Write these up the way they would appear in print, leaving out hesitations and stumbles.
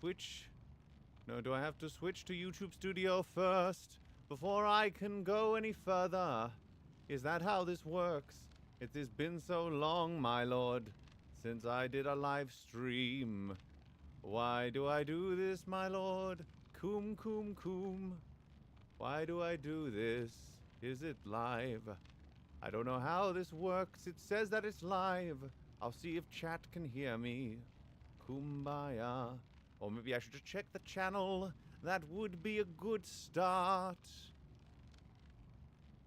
switch? No, do I have to switch to YouTube Studio first before I can go any further? Is that how this works? It has been so long, my lord, since I did a live stream. Why do I do this, my lord? Coom, coom, coom. Why do I do this? Is it live? I don't know how this works. It says that it's live. I'll see if chat can hear me. Kumbaya. Or maybe I should just check the channel. That would be a good start.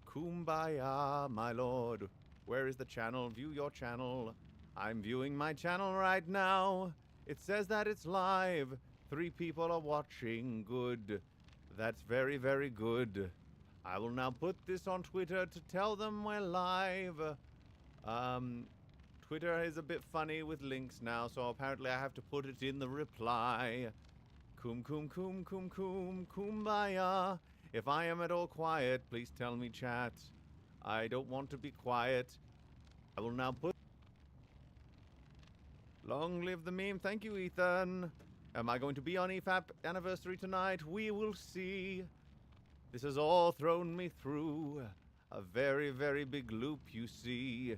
Kumbaya, my lord. Where is the channel? View your channel. I'm viewing my channel right now. It says that it's live. 3 people are watching. Good. That's very, very good. I will now put this on Twitter to tell them we're live. Twitter is a bit funny with links now, so apparently I have to put it in the reply. Kum, kum, kum, kum, kum, kumbaya. If I am at all quiet, please tell me, chat. I don't want to be quiet. I will now put... Long live the meme. Thank you, Ethan. Am I going to be on EFAP anniversary tonight? We will see. This has all thrown me through a very, very big loop, you see.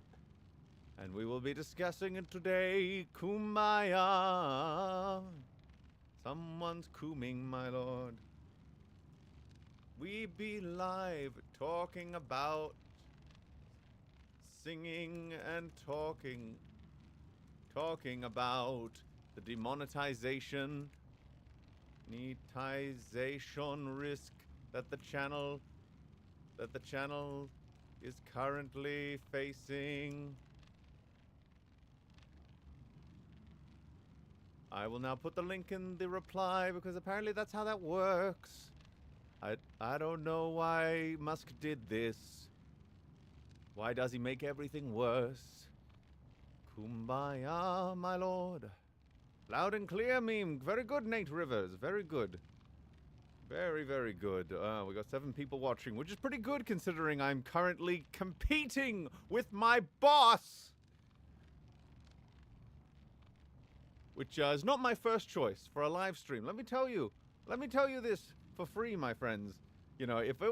And we will be discussing it today. Kumbaya. Someone's cooming, my lord. We be live talking about singing and talking about the demonetization risk that the channel is currently facing. I will now put the link in the reply because apparently that's how that works. I don't know why Musk did this. Why does he make everything worse? Kumbaya, my lord. Loud and clear meme. Very good, Nate Rivers. Very good. Very, very good. We got 7 people watching, which is pretty good considering I'm currently competing with my boss. Which is not my first choice for a live stream. Let me tell you this for free, my friends. You know, there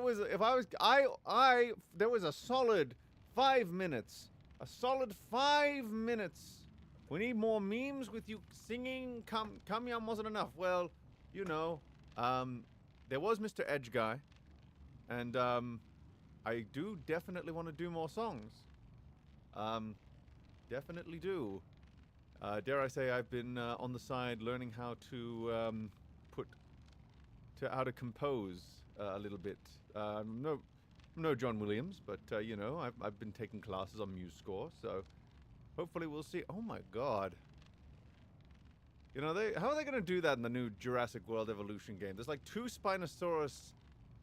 was a solid 5 minutes. A solid 5 minutes. We need more memes with you singing. Kamyam wasn't enough. Well, you know, there was Mr. Edge Guy. And, I do definitely want to do more songs. Definitely do. Dare I say I've been on the side learning how to how to compose a little bit. No John Williams, but you know, I've been taking classes on MuseScore, so hopefully we'll see. Oh my god. You know, how are they going to do that in the new Jurassic World Evolution game? There's like 2 Spinosaurus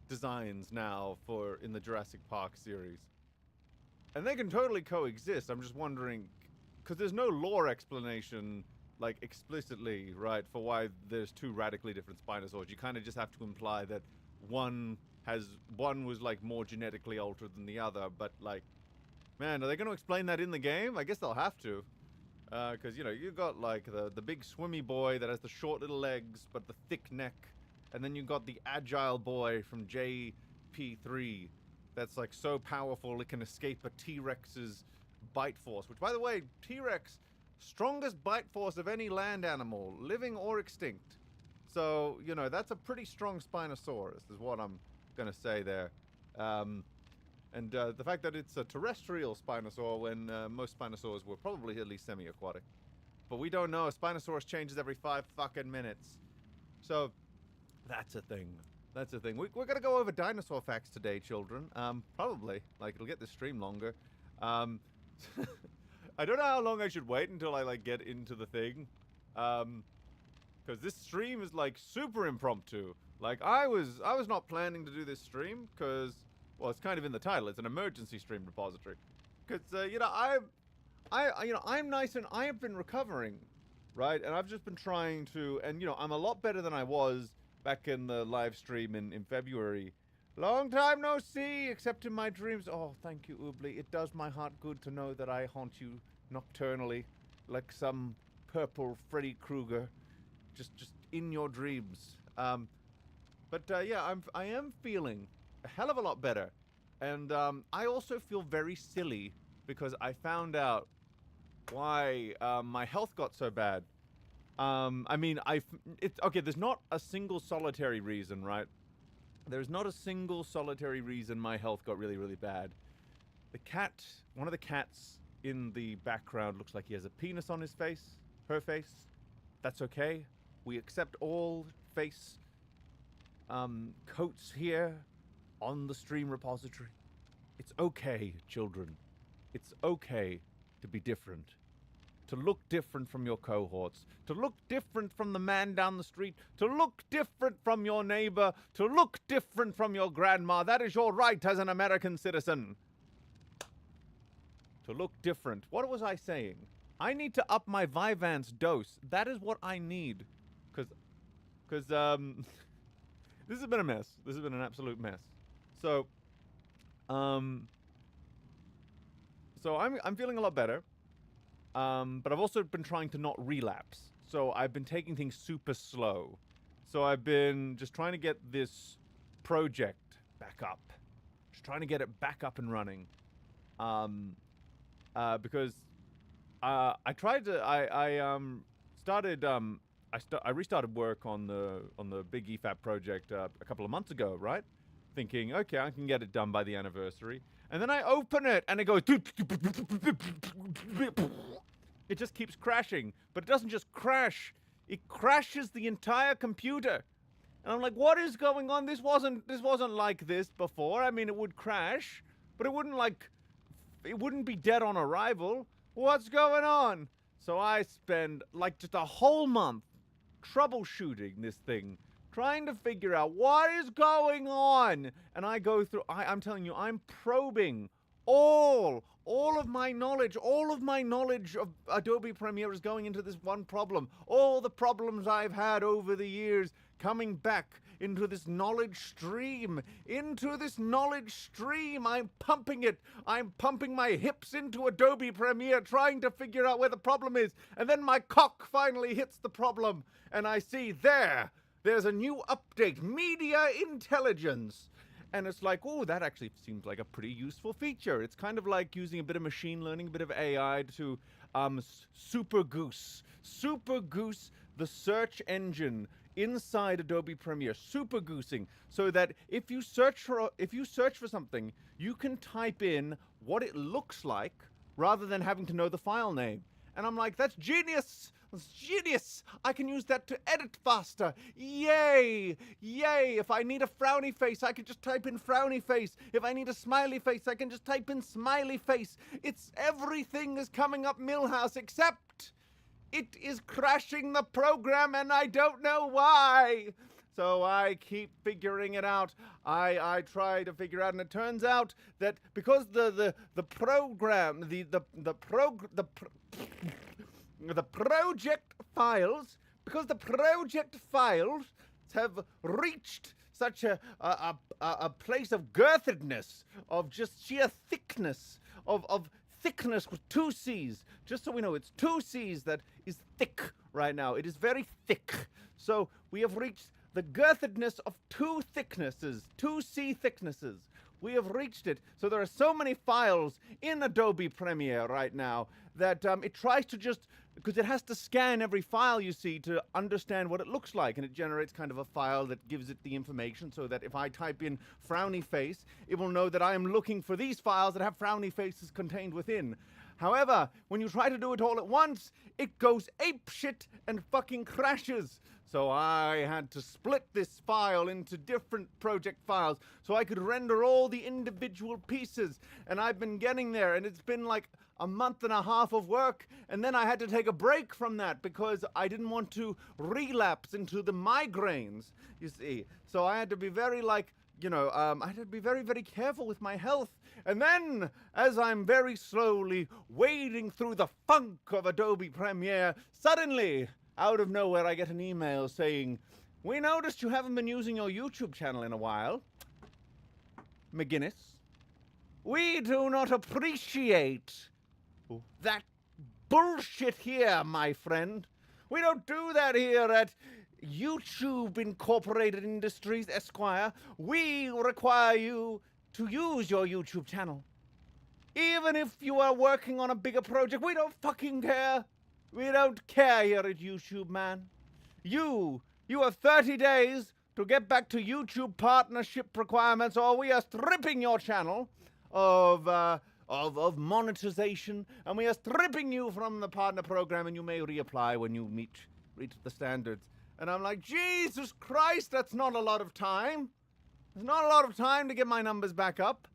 designs now in the Jurassic Park series. And they can totally coexist. I'm just wondering, because there's no lore explanation, like, explicitly, right, for why there's 2 radically different Spinosaurs. You kind of just have to imply that one was, like, more genetically altered than the other, but, like, man, are they going to explain that in the game? I guess they'll have to. Because, you know, you've got, like, the big swimmy boy that has the short little legs, but the thick neck. And then you've got the agile boy from JP3 that's, like, so powerful it can escape a T-Rex's bite force. Which, by the way, T-Rex, strongest bite force of any land animal, living or extinct. So, you know, that's a pretty strong Spinosaurus, is what I'm going to say there. And the fact that it's a terrestrial Spinosaur when most Spinosaurs were probably at least semi-aquatic. But we don't know. A Spinosaurus changes every 5 fucking minutes. So, that's a thing. That's a thing. We're going to go over dinosaur facts today, children. Probably. Like, it'll get the stream longer. I don't know how long I should wait until I, like, get into the thing. Because this stream is, like, super impromptu. Like, I was not planning to do this stream, because... Well, it's kind of in the title. It's an emergency stream repository. Because, you know, I'm nice and I have been recovering, right? And I've just been trying to, and, you know, I'm a lot better than I was back in the live stream in February. Long time no see, except in my dreams. Oh, thank you, Oobly. It does my heart good to know that I haunt you nocturnally, like some purple Freddy Krueger, just in your dreams. Yeah, I am feeling a hell of a lot better. And I also feel very silly because I found out why my health got so bad. I mean, okay, there's not a single solitary reason, right? There's not a single solitary reason my health got really, really bad. The cat, one of the cats in the background looks like he has a penis on his face, her face. That's okay. We accept all face coats here on the stream repository. It's okay, children. It's okay to be different. To look different from your cohorts. To look different from the man down the street. To look different from your neighbor. To look different from your grandma. That is your right as an American citizen. To look different. What was I saying? I need to up my Vyvanse dose. That is what I need. Because this has been a mess. This has been an absolute mess. So I'm feeling a lot better. But I've also been trying to not relapse. So I've been taking things super slow. So I've been just trying to get this project back up. Just trying to get it back up and running. Because I restarted work on the big EFAP project a couple of months ago, right? Thinking, okay, I can get it done by the anniversary. And then I open it and it goes. It just keeps crashing, but it doesn't just crash. It crashes the entire computer. And I'm like, what is going on? This wasn't like this before. I mean, it would crash, but it wouldn't be dead on arrival. What's going on? So I spend like just a whole month troubleshooting this thing, trying to figure out what is going on. And I go through, I'm telling you, I'm probing all of my knowledge of Adobe Premiere is going into this one problem. All the problems I've had over the years coming back into this knowledge stream. I'm pumping it. I'm pumping my hips into Adobe Premiere, trying to figure out where the problem is. And then my cock finally hits the problem. And I see there's a new update, media intelligence. And it's like, oh, that actually seems like a pretty useful feature. It's kind of like using a bit of machine learning, a bit of AI to super goose the search engine inside Adobe Premiere, super goosing, so that if you search for something, you can type in what it looks like rather than having to know the file name. And I'm like, that's genius. That's genius. I can use that to edit faster. Yay! Yay! If I need a frowny face, I can just type in frowny face. If I need a smiley face, I can just type in smiley face. Everything is coming up Milhouse, except it is crashing the program and I don't know why. So I keep figuring it out. I try to figure out, and it turns out that because the project files have reached such a place of girthedness, of just sheer thickness, of thickness with two C's. Just so we know, it's two C's that is thick right now. It is very thick. So we have reached the girthedness of two C thicknesses. We have reached it. So there are so many files in Adobe Premiere right now that it tries to just, because it has to scan every file you see to understand what it looks like, and it generates kind of a file that gives it the information so that if I type in frowny face, it will know that I am looking for these files that have frowny faces contained within. However, when you try to do it all at once, it goes apeshit and fucking crashes. So I had to split this file into different project files so I could render all the individual pieces. And I've been getting there, and it's been like a month and a half of work, and then I had to take a break from that because I didn't want to relapse into the migraines, you see. So I had to be very I had to be very, very careful with my health. And then, as I'm very slowly wading through the funk of Adobe Premiere, suddenly, out of nowhere, I get an email saying, "We noticed you haven't been using your YouTube channel in a while, McGinnis. We do not appreciate that bullshit here, my friend. We don't do that here at YouTube Incorporated Industries, Esquire, we require you to use your YouTube channel. Even if you are working on a bigger project, we don't fucking care. We don't care here at YouTube, man. You have 30 days to get back to YouTube partnership requirements, or we are stripping your channel of monetization, and we are stripping you from the partner program, and you may reapply when you reach the standards. And I'm like, Jesus Christ, that's not a lot of time. There's not a lot of time to get my numbers back up.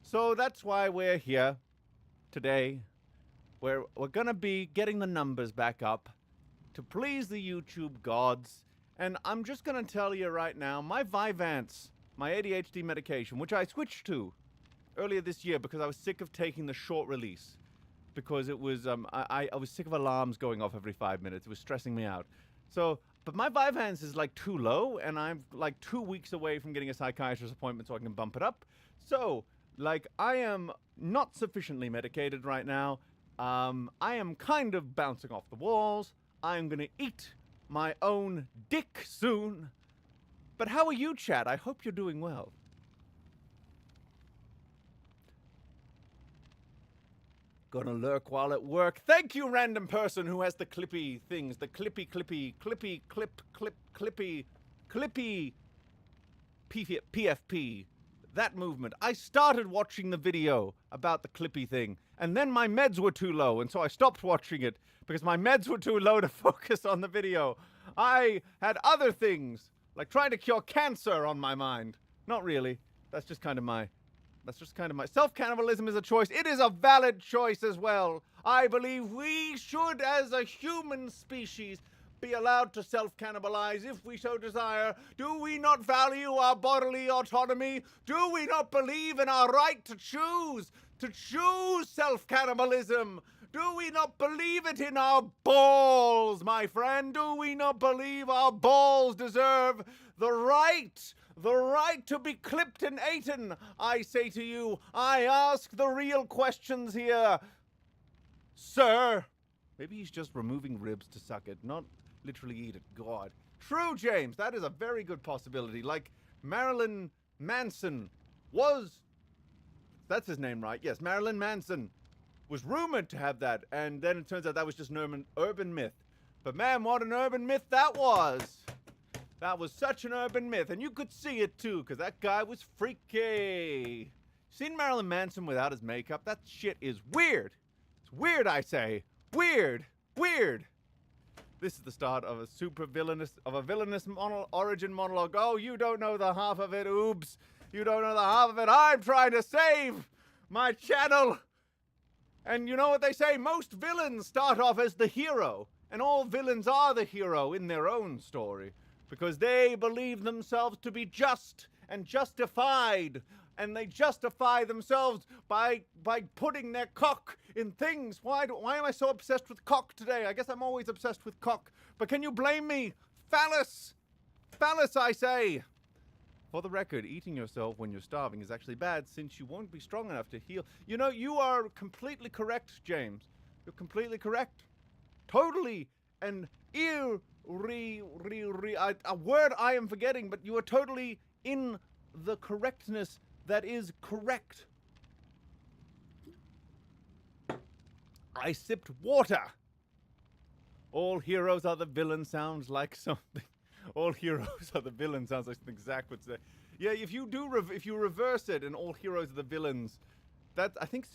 So that's why we're here today. We're gonna be getting the numbers back up to please the YouTube gods. And I'm just gonna tell you right now, my Vyvanse, my ADHD medication, which I switched to earlier this year because I was sick of taking the short release. Because it was, I was sick of alarms going off every 5 minutes. It was stressing me out. So, but my Vyvanse is like too low, and I'm like 2 weeks away from getting a psychiatrist appointment so I can bump it up. So, like, I am not sufficiently medicated right now. I am kind of bouncing off the walls. I'm gonna eat my own dick soon. But how are you, Chad? I hope you're doing well. Gonna lurk while at work. Thank you, random person who has the clippy things. The clippy PFP. That movement. I started watching the video about the clippy thing, and then my meds were too low, and so I stopped watching it because my meds were too low to focus on the video. I had other things, like trying to cure cancer on my mind. Not really. That's just kind of my self-cannibalism is a choice. It is a valid choice as well. I believe we should, as a human species, be allowed to self-cannibalize if we so desire. Do we not value our bodily autonomy? Do we not believe in our right to choose self-cannibalism? Do we not believe it in our balls, my friend? Do we not believe our balls deserve the right to be clipped and eaten? I say to you, I ask the real questions here. Sir. Maybe he's just removing ribs to suck it, not literally eat it. God. True, James. That is a very good possibility. Like, Marilyn Manson was... That's his name, right? Yes, Marilyn Manson was rumored to have that, and then it turns out that was just an urban myth. But man, what an urban myth that was. That was such an urban myth, and you could see it too, because that guy was freaky. Seen Marilyn Manson without his makeup? That shit is weird. It's weird, I say. Weird. Weird. This is the start of a villainous origin monologue. Oh, you don't know the half of it, oops. You don't know the half of it. I'm trying to save my channel. And you know what they say? Most villains start off as the hero. And all villains are the hero in their own story. Because they believe themselves to be just and justified. And they justify themselves by putting their cock in things. Why am I so obsessed with cock today? I guess I'm always obsessed with cock. But can you blame me? Phallus! Phallus, I say! For the record, eating yourself when you're starving is actually bad since you won't be strong enough to heal. You know, you are completely correct, James. You're completely correct. Totally and a word I am forgetting, but you are totally in the correctness that is correct. I sipped water. All heroes are the villain sounds like something. All heroes are the villains sounds like something Zach would say. Yeah, if you reverse it and all heroes are the villains, that I think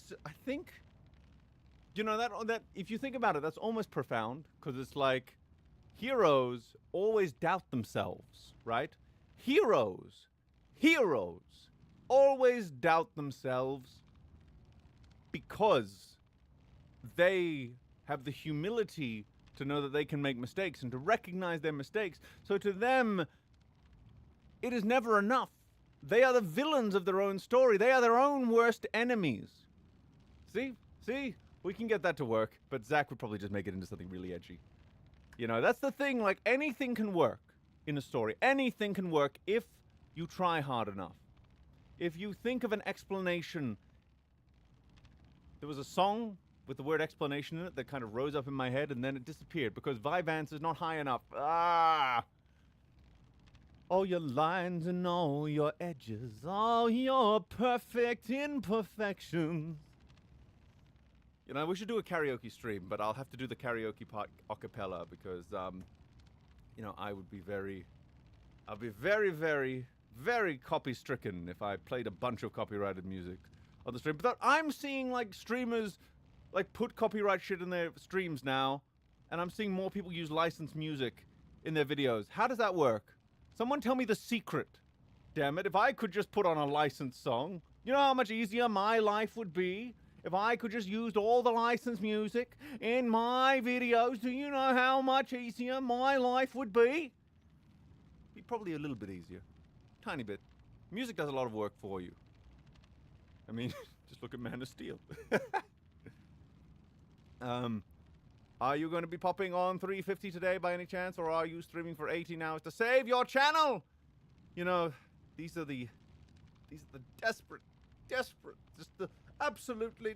you know that if you think about it, that's almost profound, because it's like heroes always doubt themselves, right? Heroes always doubt themselves because they have the humility to know that they can make mistakes and to recognize their mistakes. So to them, it is never enough. They are the villains of their own story. They are their own worst enemies. See? We can get that to work, but Zach would probably just make it into something really edgy. You know, that's the thing. Like, anything can work in a story. Anything can work if you try hard enough. If you think of an explanation. There was a song with the word explanation in it that kind of rose up in my head, and then it disappeared because Vyvanse is not high enough. All your lines and all your edges, all your perfect imperfections. You know, we should do a karaoke stream, but I'll have to do the karaoke part a cappella because, you know, I'll be very, very copy-stricken if I played a bunch of copyrighted music on the stream. But I'm seeing, like, streamers, like, put copyright shit in their streams now, and I'm seeing more people use licensed music in their videos. How does that work? Someone tell me the secret. Damn it, if I could just put on a licensed song, you know how much easier my life would be? If I could just use all the licensed music in my videos, do you know how much easier my life would be? Be probably a little bit easier. Tiny bit. Music does a lot of work for you. I mean, just look at Man of Steel. Are you going to be popping on 350 today by any chance, or are you streaming for 18 hours to save your channel? You know, these are the desperate, just the absolutely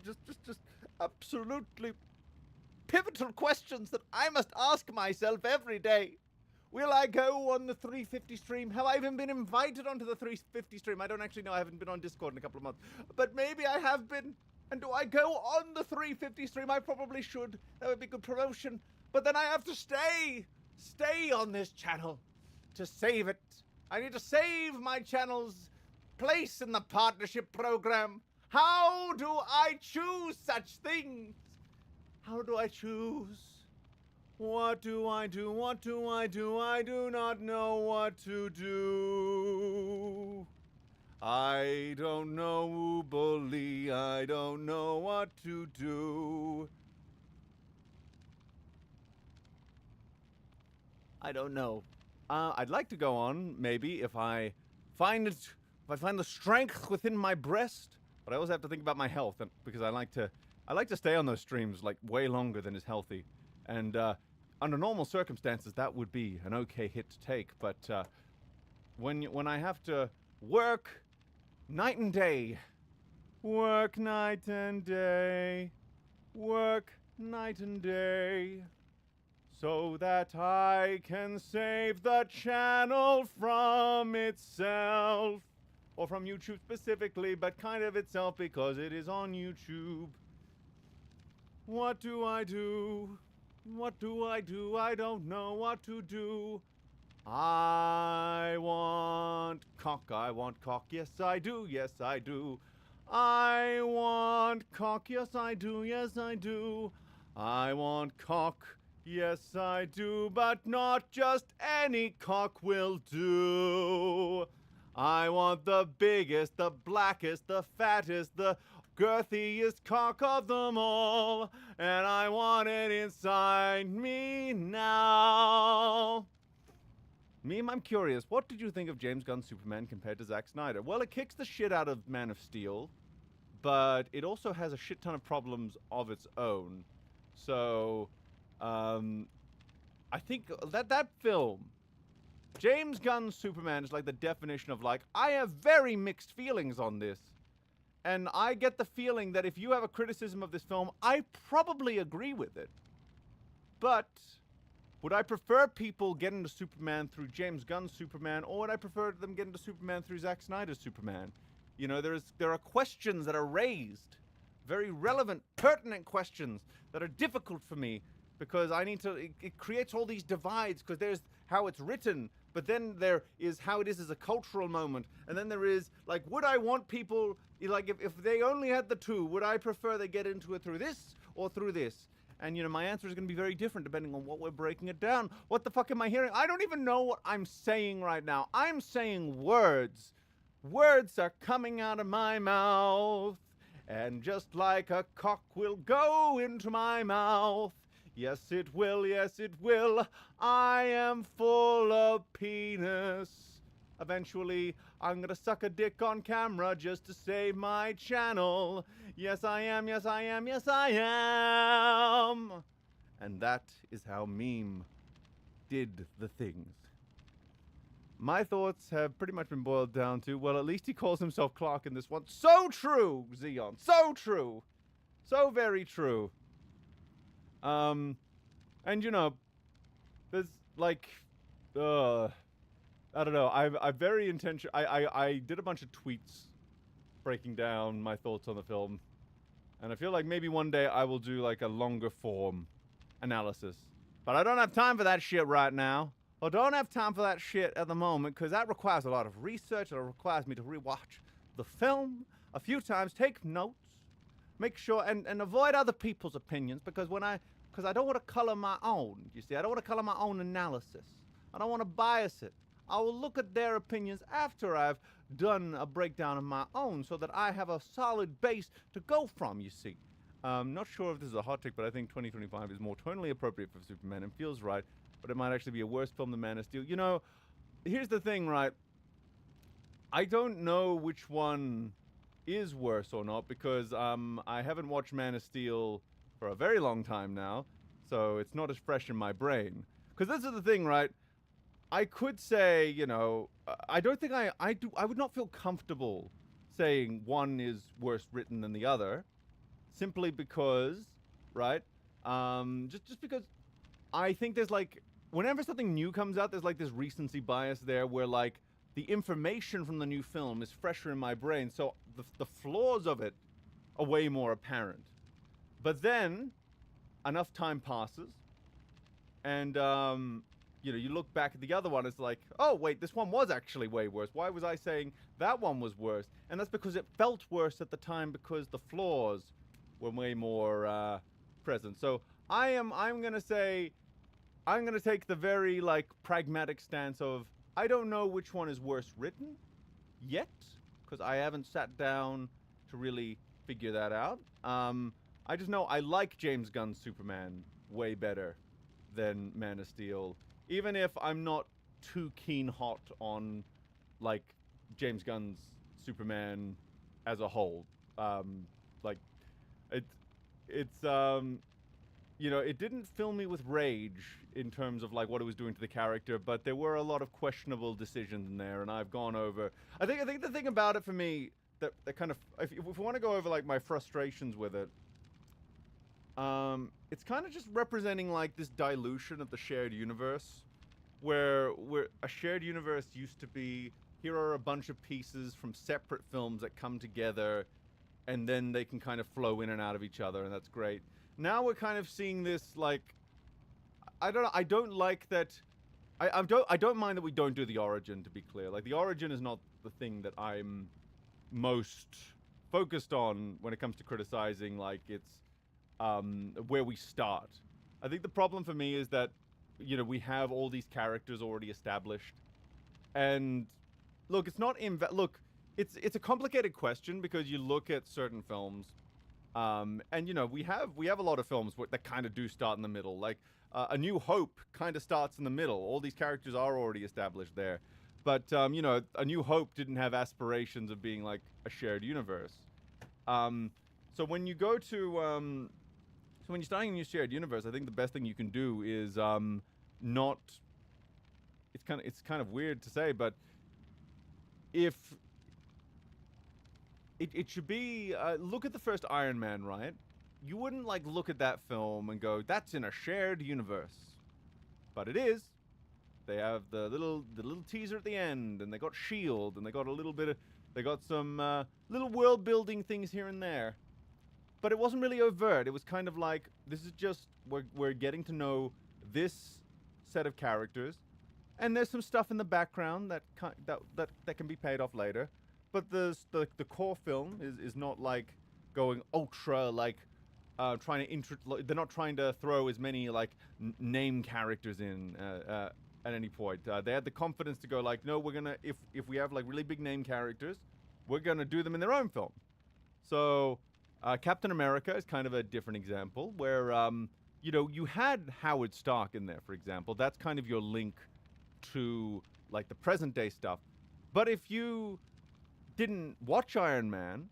pivotal questions that I must ask myself every day. Will I go on the 350 stream? Have I even been invited onto the 350 stream? I don't actually know. I haven't been on Discord in a couple of months. But maybe I have been. And do I go on the 350 stream? I probably should. That would be good promotion. But then I have to stay on this channel to save it. I need to save my channel's place in the partnership program. How do I choose such things? How do I choose? What do I do? What do I do? I do not know what to do. I don't know, bully. I don't know what to do. I don't know. I'd like to go on, maybe, if I find the strength within my breast. But I always have to think about my health, because I like to stay on those streams like way longer than is healthy. And under normal circumstances, that would be an okay hit to take. But when I have to work night and day, work night and day, work night and day, so that I can save the channel from itself. Or from YouTube specifically, but kind of itself because it is on YouTube. What do I do? What do I do? I don't know what to do. I want cock. I want cock. Yes, I do. Yes, I do. I want cock. Yes, I do. Yes, I do. I want cock. Yes, I do. But not just any cock will do. I want the biggest, the blackest, the fattest, the girthiest cock of them all. And I want it inside me now. Meme, I'm curious. What did you think of James Gunn's Superman compared to Zack Snyder? Well, it kicks the shit out of Man of Steel, but it also has a shit ton of problems of its own. So, I think that film, James Gunn's Superman, is like the definition of like, I have very mixed feelings on this. And I get the feeling that if you have a criticism of this film, I probably agree with it. But would I prefer people get into Superman through James Gunn's Superman, or would I prefer them get into Superman through Zack Snyder's Superman? You know, there are questions that are raised, very relevant, pertinent questions that are difficult for me, because I need to, it creates all these divides, because there's how it's written, but then there is how it is as a cultural moment, and then there is, like, would I want people, like, if they only had the two, would I prefer they get into it through this or through this? And, you know, my answer is going to be very different depending on what we're breaking it down. What the fuck am I hearing? I don't even know what I'm saying right now. I'm saying words. Words are coming out of my mouth, and just like a cock will go into my mouth. Yes, it will, yes, it will. I am full of penis. Eventually, I'm gonna suck a dick on camera just to save my channel. Yes, I am, yes, I am, yes, I am. And that is how Meme did the things. My thoughts have pretty much been boiled down to, well, at least he calls himself Clark in this one. So true, Xeon, so true. So very true. And you know, there's like, I don't know. I'm very intentional. I did a bunch of tweets breaking down my thoughts on the film, and I feel like maybe one day I will do like a longer form analysis. But I don't have time for that shit right now. I don't have time for that shit at the moment because that requires a lot of research. It requires me to rewatch the film a few times, take notes, make sure, and avoid other people's opinions because I don't want to color my own. You see, I don't want to color my own analysis. I don't want to bias it. I will look at their opinions after I've done a breakdown of my own so that I have a solid base to go from, you see. Not sure if this is a hot take, but I think 2025 is more tonally appropriate for Superman and feels right, but it might actually be a worse film than Man of Steel. You know, here's the thing, right? I don't know which one is worse or not because I haven't watched Man of Steel for a very long time now, so it's not as fresh in my brain. Because this is the thing, right? I could say, you know, I don't think I would not feel comfortable saying one is worse written than the other, simply because, right? Just because I think there's like, whenever something new comes out, there's like this recency bias there where like the information from the new film is fresher in my brain, so the flaws of it are way more apparent. But then, enough time passes, and you know, you look back at the other one, it's like, oh wait, this one was actually way worse. Why was I saying that one was worse? And that's because it felt worse at the time because the flaws were way more present. So I'm gonna say, I'm gonna take the very like pragmatic stance of I don't know which one is worse written yet because I haven't sat down to really figure that out. I just know I like James Gunn's Superman way better than Man of Steel, even if I'm not too keen hot on like James Gunn's Superman as a whole. Like it's you know, it didn't fill me with rage in terms of like what it was doing to the character, but there were a lot of questionable decisions in there, and I've gone over. I think the thing about it for me that kind of, if we want to go over like my frustrations with it, it's kind of just representing like this dilution of the shared universe, where a shared universe used to be, here are a bunch of pieces from separate films that come together, and then they can kind of flow in and out of each other, and that's great. Now we're kind of seeing this like, I don't like that. I don't mind that we don't do the origin, to be clear. Like the origin is not the thing that I'm most focused on when it comes to criticizing. Like it's where we start. I think the problem for me is that, you know, we have all these characters already established, and look, it's not look, it's a complicated question because you look at certain films, and you know, we have a lot of films that kind of do start in the middle. Like A New Hope kind of starts in the middle. All these characters are already established there, but you know, A New Hope didn't have aspirations of being like a shared universe. So when you go to so when you're starting a new shared universe, I think the best thing you can do is not. It's kind of weird to say, but if it should be, look at the first Iron Man, right? You wouldn't like look at that film and go, "That's in a shared universe," but it is. They have the little teaser at the end, and they got Shield, and they got a little bit of, they got some little world building things here and there. But it wasn't really overt. It was kind of like, this is just, we're getting to know this set of characters, and there's some stuff in the background that can be paid off later. But the core film is not like going ultra like trying to they're not trying to throw as many like name characters in at any point. They had the confidence to go like, no, we're gonna, if we have like really big name characters, we're gonna do them in their own film. So Captain America is kind of a different example where, you know, you had Howard Stark in there, for example. That's kind of your link to like the present day stuff. But if you didn't watch Iron Man,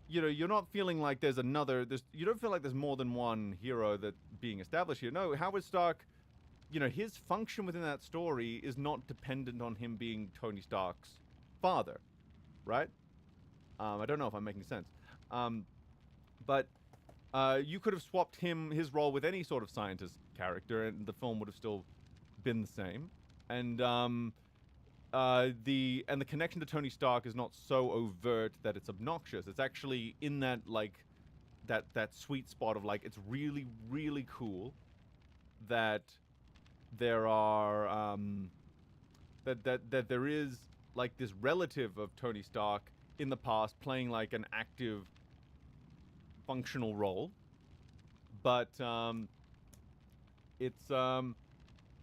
you know, you're not feeling like you don't feel like there's more than one hero that being established here. No, Howard Stark, you know, his function within that story is not dependent on him being Tony Stark's father, right? I don't know if I'm making sense. But you could have swapped his role with any sort of scientist character, and the film would have still been the same. And the connection to Tony Stark is not so overt that it's obnoxious. It's actually in that like that sweet spot of like it's really really cool that there are that there is like this relative of Tony Stark in the past playing like an active functional role, but it's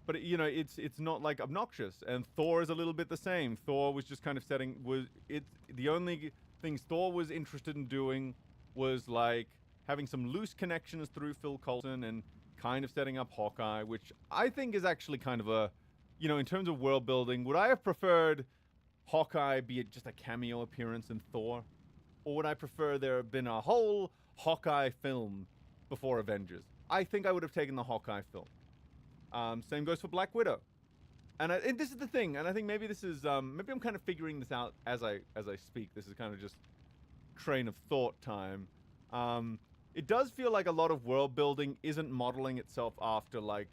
but you know it's not like obnoxious. And Thor is a little bit the same. Thor was just kind of the only things Thor was interested in doing was like having some loose connections through Phil Coulson and kind of setting up Hawkeye, which I think is actually kind of a, you know, in terms of world building, would I have preferred Hawkeye be just a cameo appearance in Thor? Or would I prefer there have been a whole Hawkeye film before Avengers? I think I would have taken the Hawkeye film. Same goes for Black Widow. And this is the thing, and I think maybe this is, maybe I'm kind of figuring this out as I speak. This is kind of just train of thought time. It does feel like a lot of world building isn't modeling itself after like,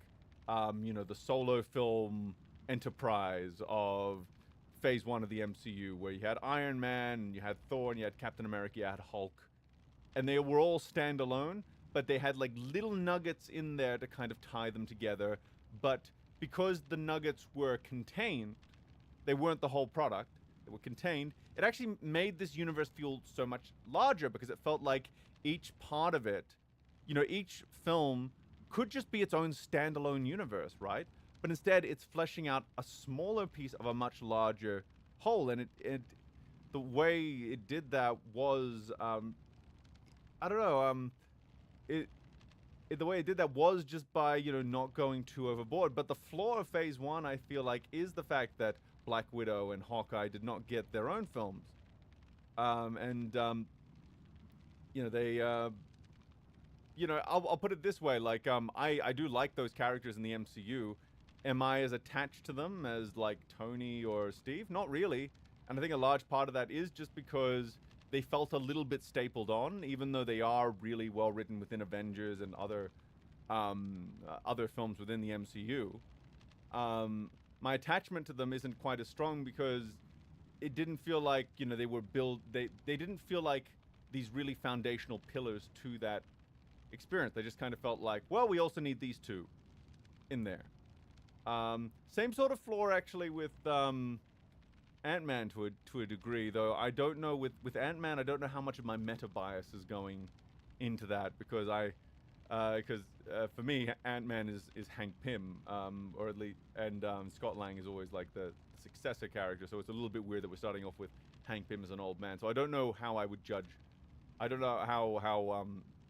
you know, the solo film enterprise of Phase 1 of the MCU, where you had Iron Man, and you had Thor, and you had Captain America, you had Hulk. And they were all standalone, but they had like little nuggets in there to kind of tie them together. But because the nuggets were contained, they weren't the whole product, they were contained, it actually made this universe feel so much larger because it felt like each part of it, you know, each film could just be its own standalone universe, right? But instead, it's fleshing out a smaller piece of a much larger whole. And the way it did that was, I don't know, the way it did that was just by, you know, not going too overboard. But the flaw of Phase 1, I feel like, is the fact that Black Widow and Hawkeye did not get their own films. You know, they, you know, I'll put it this way, like, I do like those characters in the MCU. Am I as attached to them as, like, Tony or Steve? Not really. And I think a large part of that is just because they felt a little bit stapled on, even though they are really well written within Avengers and other films within the MCU. My attachment to them isn't quite as strong because it didn't feel like, you know, they didn't feel like these really foundational pillars to that experience. They just kind of felt like, well, we also need these two in there. Same sort of flaw actually with Ant-Man to a degree, though I don't know with Ant-Man, I don't know how much of my meta bias is going into that because for me Ant-Man is Hank Pym, or at least, and Scott Lang is always like the successor character, so it's a little bit weird that we're starting off with Hank Pym as an old man. So I don't know how I would judge. I don't know how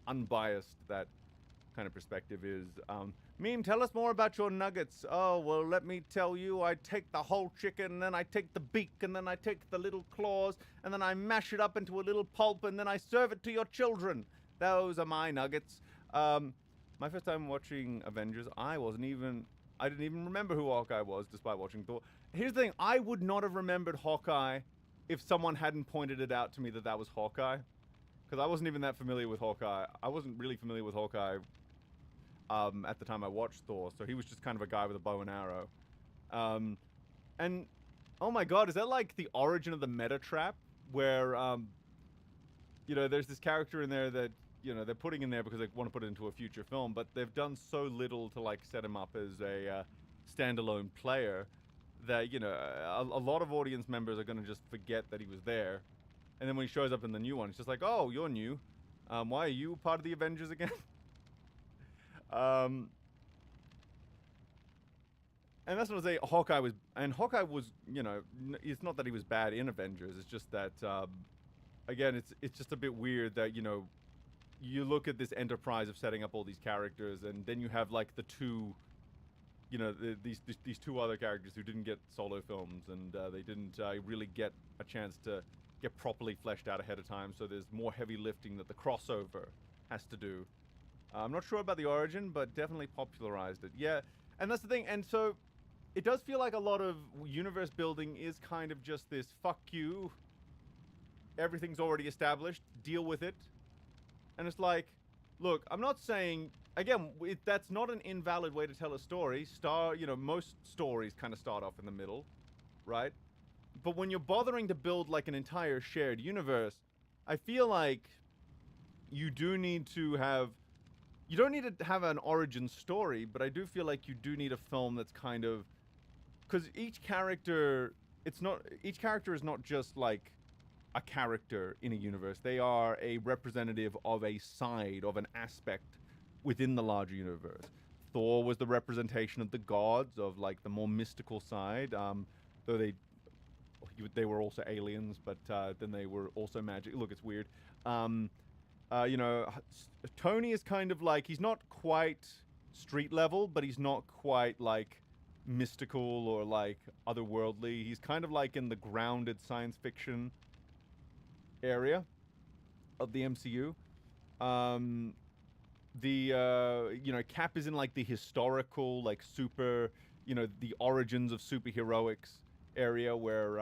unbiased that kind of perspective is. Meme, tell us more about your nuggets. Oh, well, let me tell you, I take the whole chicken, and then I take the beak, and then I take the little claws, and then I mash it up into a little pulp, and then I serve it to your children. Those are my nuggets. My first time watching Avengers, I didn't even remember who Hawkeye was, despite watching Thor. Here's the thing, I would not have remembered Hawkeye if someone hadn't pointed it out to me that was Hawkeye. Because I wasn't even that familiar with Hawkeye. I wasn't really familiar with Hawkeye at the time I watched Thor, so he was just kind of a guy with a bow and arrow. And, oh my god, is that like the origin of the meta trap? Where, you know, there's this character in there that, you know, they're putting in there because they want to put it into a future film, but they've done so little to, like, set him up as a standalone player that, you know, a lot of audience members are going to just forget that he was there. And then when he shows up in the new one, it's just like, oh, you're new. Why are you part of the Avengers again? And that's what I say. Hawkeye was, you know, it's not that he was bad in Avengers. It's just that, again, it's just a bit weird that, you know, you look at this enterprise of setting up all these characters, and then you have like the two, you know, these two other characters who didn't get solo films, and they didn't really get a chance to get properly fleshed out ahead of time. So there's more heavy lifting that the crossover has to do. I'm not sure about the origin, but definitely popularized it. Yeah, and that's the thing. And so it does feel like a lot of universe building is kind of just this, fuck you, everything's already established, deal with it. And it's like, look, I'm not saying, again, that's not an invalid way to tell a story. You know, most stories kind of start off in the middle, right? But when you're bothering to build like an entire shared universe, I feel like you do need to have, you don't need to have an origin story, but I do feel like you do need a film that's kind of, because each character is not just like a character in a universe. They are a representative of a side, of an aspect within the larger universe. Thor was the representation of the gods, of like the more mystical side, though they were also aliens, but then they were also magic. Look, it's weird. You know, Tony is kind of like, he's not quite street level, but he's not quite like mystical or like otherworldly. He's kind of like in the grounded science fiction area of the MCU. You know, Cap is in like the historical, like super, you know, the origins of superheroics area where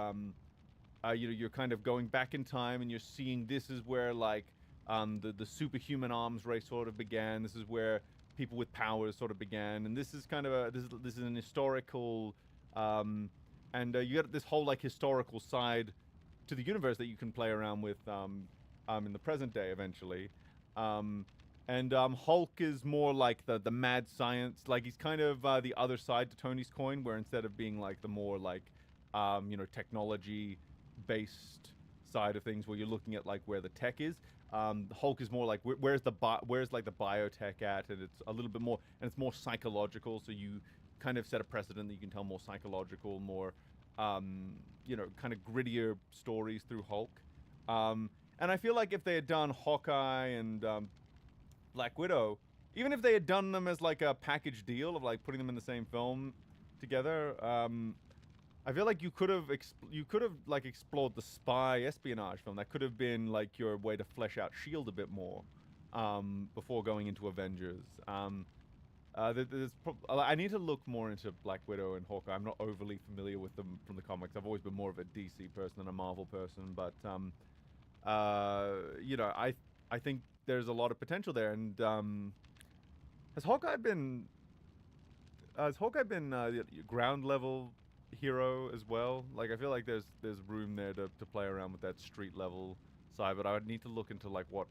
you know, you're kind of going back in time and you're seeing this is where like the superhuman arms race sort of began. This is where people with powers sort of began, and this is kind of a this is an historical and you got this whole like historical side to the universe that you can play around with in the present day eventually. And Hulk is more like the mad science, like he's kind of the other side to Tony's coin, where instead of being like the more like you know, technology based side of things where you're looking at like where the tech is, Hulk is more like where's like the biotech at, and it's a little bit more, and it's more psychological, so you kind of set a precedent that you can tell more psychological, more you know, kind of grittier stories through Hulk. And I feel like if they had done Hawkeye and Black Widow, even if they had done them as like a package deal of like putting them in the same film together, I feel like you could have like explored the spy espionage film. That could have been like your way to flesh out Shield a bit more before going into Avengers. I need to look more into Black Widow and Hawkeye. I'm not overly familiar with them from the comics. I've always been more of a DC person than a Marvel person, but you know, I think there's a lot of potential there. And has Hawkeye been ground level hero as well? Like, I feel like there's room there to play around with that street level side, but I would need to look into like what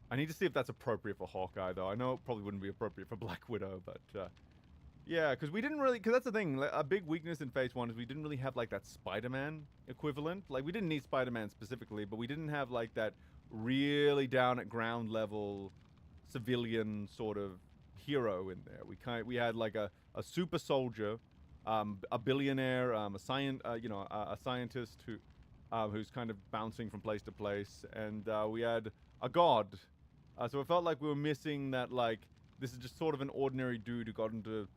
I need to see if that's appropriate for Hawkeye, though. I know it probably wouldn't be appropriate for Black Widow, but yeah, because we didn't really, because that's the thing, like, a big weakness in Phase 1 is we didn't really have like that Spider-Man equivalent. Like, we didn't need Spider-Man specifically, but we didn't have like that really down at ground level civilian sort of hero in there. We had like a super soldier, a billionaire, a scientist who's kind of bouncing from place to place, and we had a god. So it felt like we were missing that, like, this is just sort of an ordinary dude who got into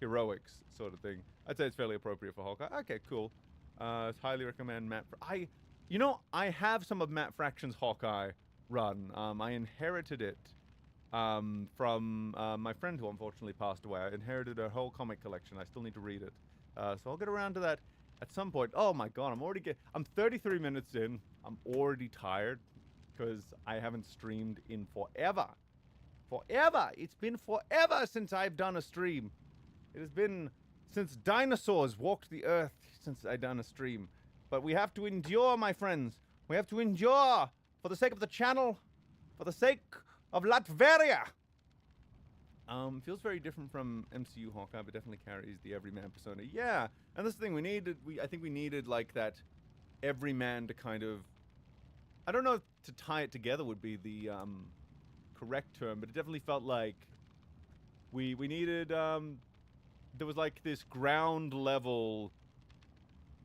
heroics sort of thing. I'd say it's fairly appropriate for Hawkeye. Okay, cool. Highly recommend Matt. I have some of Matt Fraction's Hawkeye run. I inherited it from my friend who unfortunately passed away. I inherited a whole comic collection. I still need to read it. So I'll get around to that at some point. Oh my god, I'm 33 minutes in. I'm already tired because I haven't streamed in forever. Forever! It's been forever since I've done a stream. It has been since dinosaurs walked the earth since I've done a stream. But we have to endure, my friends. We have to endure for the sake of the channel, for the sake of Latveria. Feels very different from MCU Hawkeye, but definitely carries the everyman persona. Yeah, and that's the thing. I think we needed like that everyman to kind of, I don't know if to tie it together would be the correct term, but it definitely felt like we needed, there was like this ground level,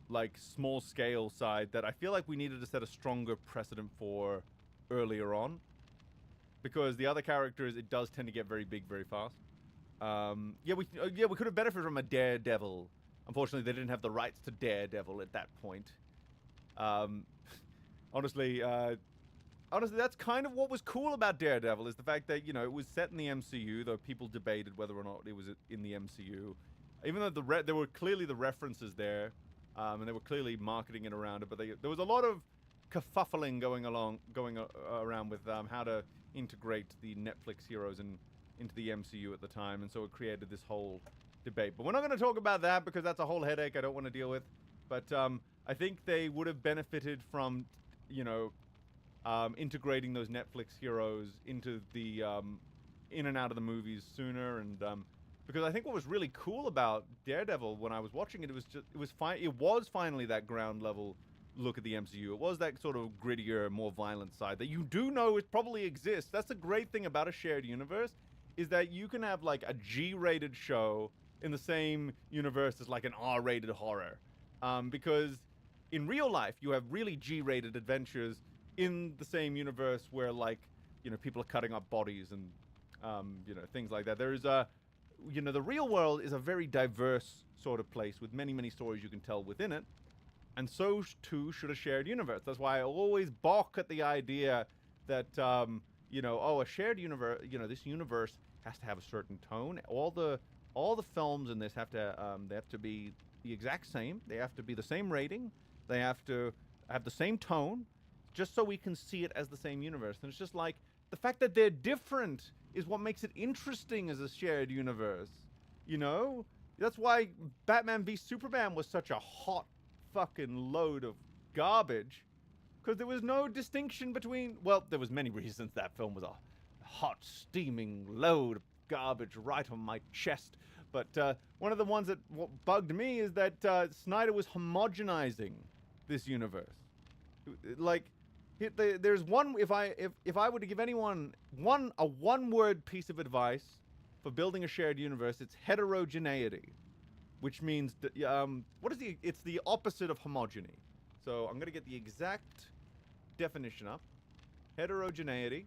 like small scale side that I feel like we needed to set a stronger precedent for earlier on. Because the other characters, it does tend to get very big very fast. We could have benefited from a Daredevil. Unfortunately, they didn't have the rights to Daredevil at that point. Honestly, that's kind of what was cool about Daredevil, is the fact that, you know, it was set in the MCU, though people debated whether or not it was in the MCU. Even though there were clearly the references there, and they were clearly marketing it around it, but there was a lot of kerfuffling going around with how to integrate the Netflix heroes into the MCU at the time, and so it created this whole debate. But we're not going to talk about that because that's a whole headache I don't want to deal with. But I think they would have benefited from, you know, integrating those Netflix heroes into the in and out of the movies sooner, and because I think what was really cool about Daredevil when I was watching it, it was finally that ground level look at the MCU. It was that sort of grittier, more violent side that you do know it probably exists. That's the great thing about a shared universe, is that you can have like a G-rated show in the same universe as like an R-rated horror, because in real life you have really G-rated adventures in the same universe where, like, you know, people are cutting up bodies and you know, things like that. There's you know, the real world is a very diverse sort of place with many, many stories you can tell within it. And so too should a shared universe. That's why I always balk at the idea that, you know, oh, a shared universe, you know, this universe has to have a certain tone. All the films in this have to be the exact same. They have to be the same rating. They have to have the same tone, just so we can see it as the same universe. And it's just like, the fact that they're different is what makes it interesting as a shared universe. You know? That's why Batman v Superman was such a hot fucking load of garbage, because there was no distinction between, well, there was many reasons that film was a hot, steaming load of garbage right on my chest. But one of the ones that bugged me is that Snyder was homogenizing this universe. Like, there's one, if I were to give anyone a one-word piece of advice for building a shared universe, it's heterogeneity, which means it's the opposite of homogeny. So I'm gonna get the exact definition up. Heterogeneity,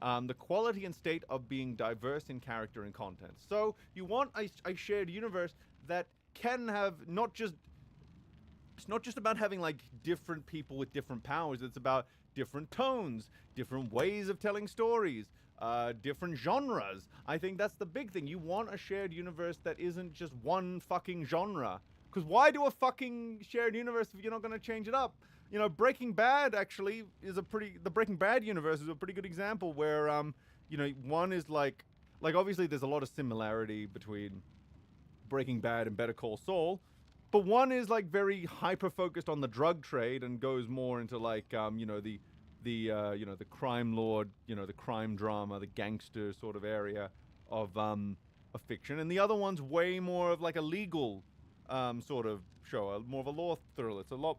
the quality and state of being diverse in character and content. So you want a shared universe that can have it's not just about having like different people with different powers. It's about different tones, different ways of telling stories, different genres. I think that's the big thing. You want a shared universe that isn't just one fucking genre. Because why do a fucking shared universe if you're not going to change it up? You know, Breaking Bad actually is the Breaking Bad universe is a pretty good example where, you know, one is like obviously there's a lot of similarity between Breaking Bad and Better Call Saul. But one is like very hyper focused on the drug trade and goes more into like you know, the you know, the crime lord, you know, the crime drama, the gangster sort of area of fiction, and the other one's way more of like a legal sort of show, more of a law thriller. It's a lot,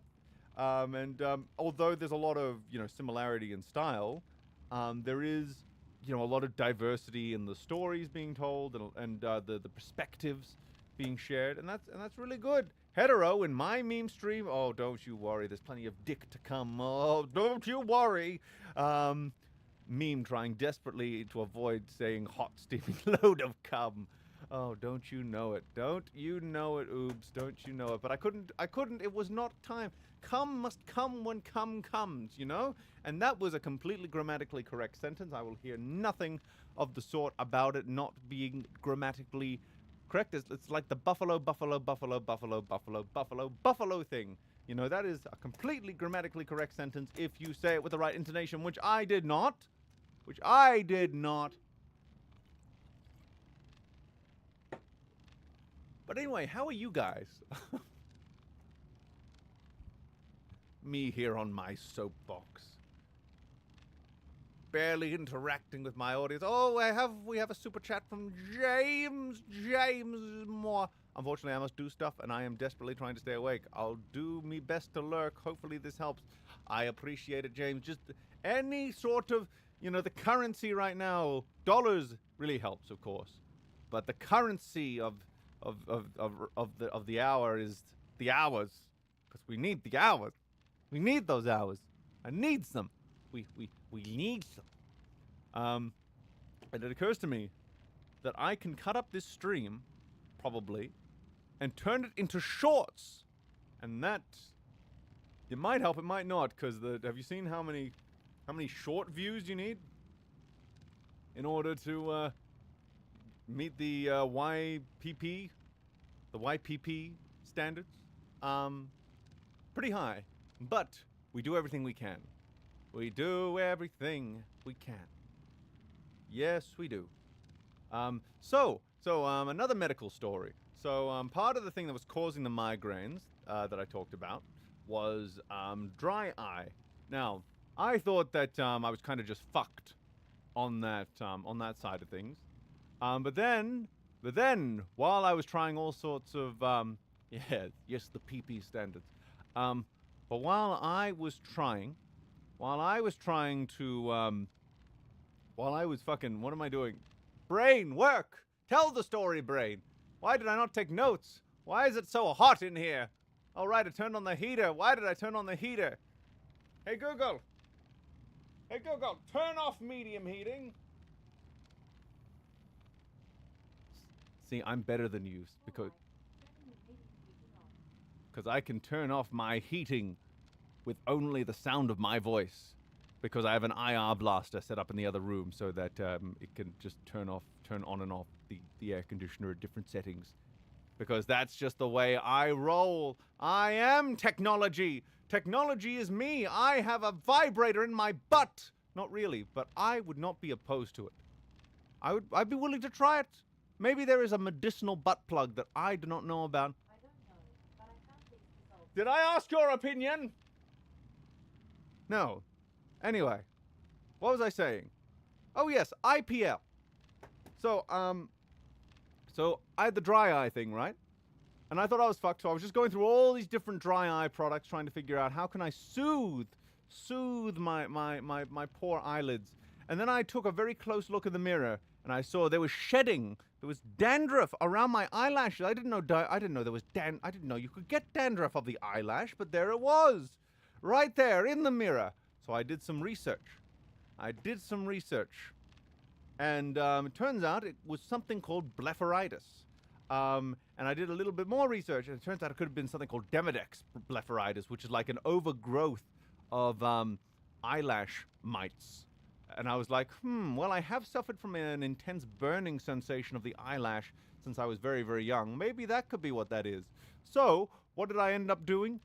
and although there's a lot of, you know, similarity in style, there is, you know, a lot of diversity in the stories being told and the perspectives being shared, and that's really good. Hetero in my meme stream, oh, don't you worry, there's plenty of dick to come. Oh, don't you worry. Meme trying desperately to avoid saying hot steaming load of cum. Oh, don't you know it? Don't you know it, Oobs? Don't you know it? But I couldn't, it was not time. Cum must come when cum comes, you know? And that was a completely grammatically correct sentence. I will hear nothing of the sort about it not being grammatically correct. It's like the buffalo thing. You know, that is a completely grammatically correct sentence if you say it with the right intonation, which I did not. But anyway, how are you guys? Me here on my soapbox, barely interacting with my audience. Oh, we have a super chat from James Moore. Unfortunately, I must do stuff, and I am desperately trying to stay awake. I'll do me best to lurk. Hopefully this helps. I appreciate it, James. Just any sort of, you know, the currency right now, dollars really helps, of course, but the currency of the hour is the hours, because we need the hours. We need those hours. I need some. We need some. And it occurs to me that I can cut up this stream, probably, and turn it into shorts. And that, it might help, it might not, because have you seen how many short views you need in order to meet the YPP standards? Pretty high. But we do everything we can. We do everything we can. Yes, we do. So another medical story. So part of the thing that was causing the migraines that I talked about was dry eye. Now, I thought that I was kind of just fucked on that side of things. But then, while I was trying all sorts of yes, the PP standards. But while I was trying to while I was fucking, what am I doing? Brain, work! Tell the story, brain! Why did I not take notes? Why is it so hot in here? All right, I turned on the heater. Why did I turn on the heater? Hey, Google! Hey, Google, turn off medium heating! See, I'm better than you, because I can turn off my heating with only the sound of my voice. Because I have an IR blaster set up in the other room so that it can just turn on and off the air conditioner at different settings. Because that's just the way I roll. I am technology. Technology is me. I have a vibrator in my butt. Not really, but I would not be opposed to it. I'd be willing to try it. Maybe there is a medicinal butt plug that I do not know about. I don't know, but I found these results. Did I ask your opinion? No. Anyway, what was I saying? Oh yes, IPL. So I had the dry eye thing, right? And I thought I was fucked, so I was just going through all these different dry eye products trying to figure out how can I soothe my poor eyelids. And then I took a very close look in the mirror and I saw there was shedding. There was dandruff around my eyelashes. I didn't know there was I didn't know you could get dandruff of the eyelash, but there it was. Right there in the mirror. So I did some research. And it turns out it was something called blepharitis. And I did a little bit more research, and it turns out it could have been something called Demodex blepharitis, which is like an overgrowth of eyelash mites. And I was like, well, I have suffered from an intense burning sensation of the eyelash since I was very, very young. Maybe that could be what that is. So, what did I end up doing?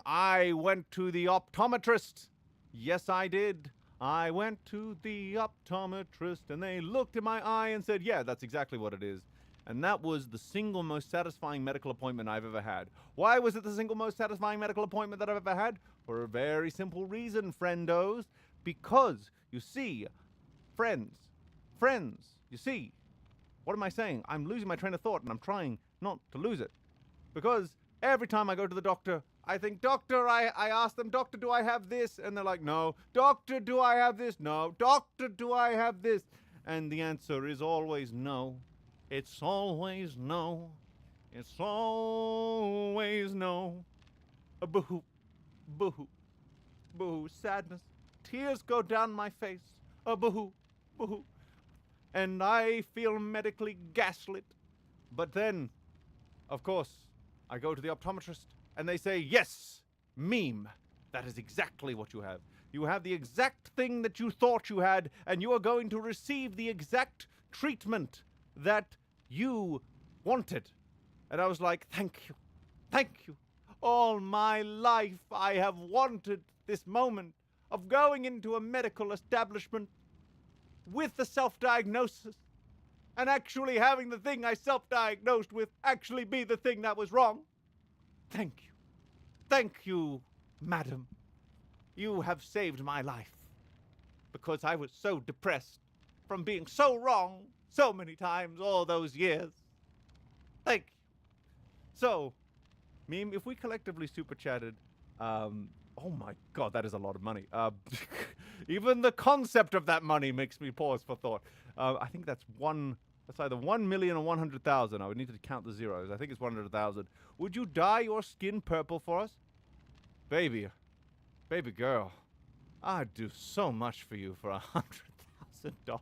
I went to the optometrist. Yes, I did. I went to the optometrist, and they looked at my eye and said, yeah, that's exactly what it is. And that was the single most satisfying medical appointment I've ever had. Why was it the single most satisfying medical appointment that I've ever had? For a very simple reason, friendos. Because, you see, friends, you see, what am I saying? I'm losing my train of thought, and I'm trying not to lose it. Because every time I go to the doctor, I think, doctor, I ask them, doctor, do I have this? And they're like, no. Doctor, do I have this? No. Doctor, do I have this? And the answer is always no. It's always no. It's always no. A boo-hoo, boo-hoo, boo-hoo, sadness. Tears go down my face. A boo-hoo, boo-hoo. And I feel medically gaslit. But then, of course, I go to the optometrist, and they say, yes, meme. That is exactly what you have. You have the exact thing that you thought you had, and you are going to receive the exact treatment that you wanted. And I was like, thank you. Thank you. All my life I have wanted this moment of going into a medical establishment with the self-diagnosis and actually having the thing I self-diagnosed with actually be the thing that was wrong. Thank you. Thank you, madam. You have saved my life because I was so depressed from being so wrong so many times all those years. Thank you. So, Meme, if we collectively super chatted, oh my god, that is a lot of money. Even the concept of that money makes me pause for thought. I think that's either 1 million or 100,000. I would need to count the zeros. I think it's 100,000. Would you dye your skin purple for us? Baby girl, I'd do so much for you for $100,000.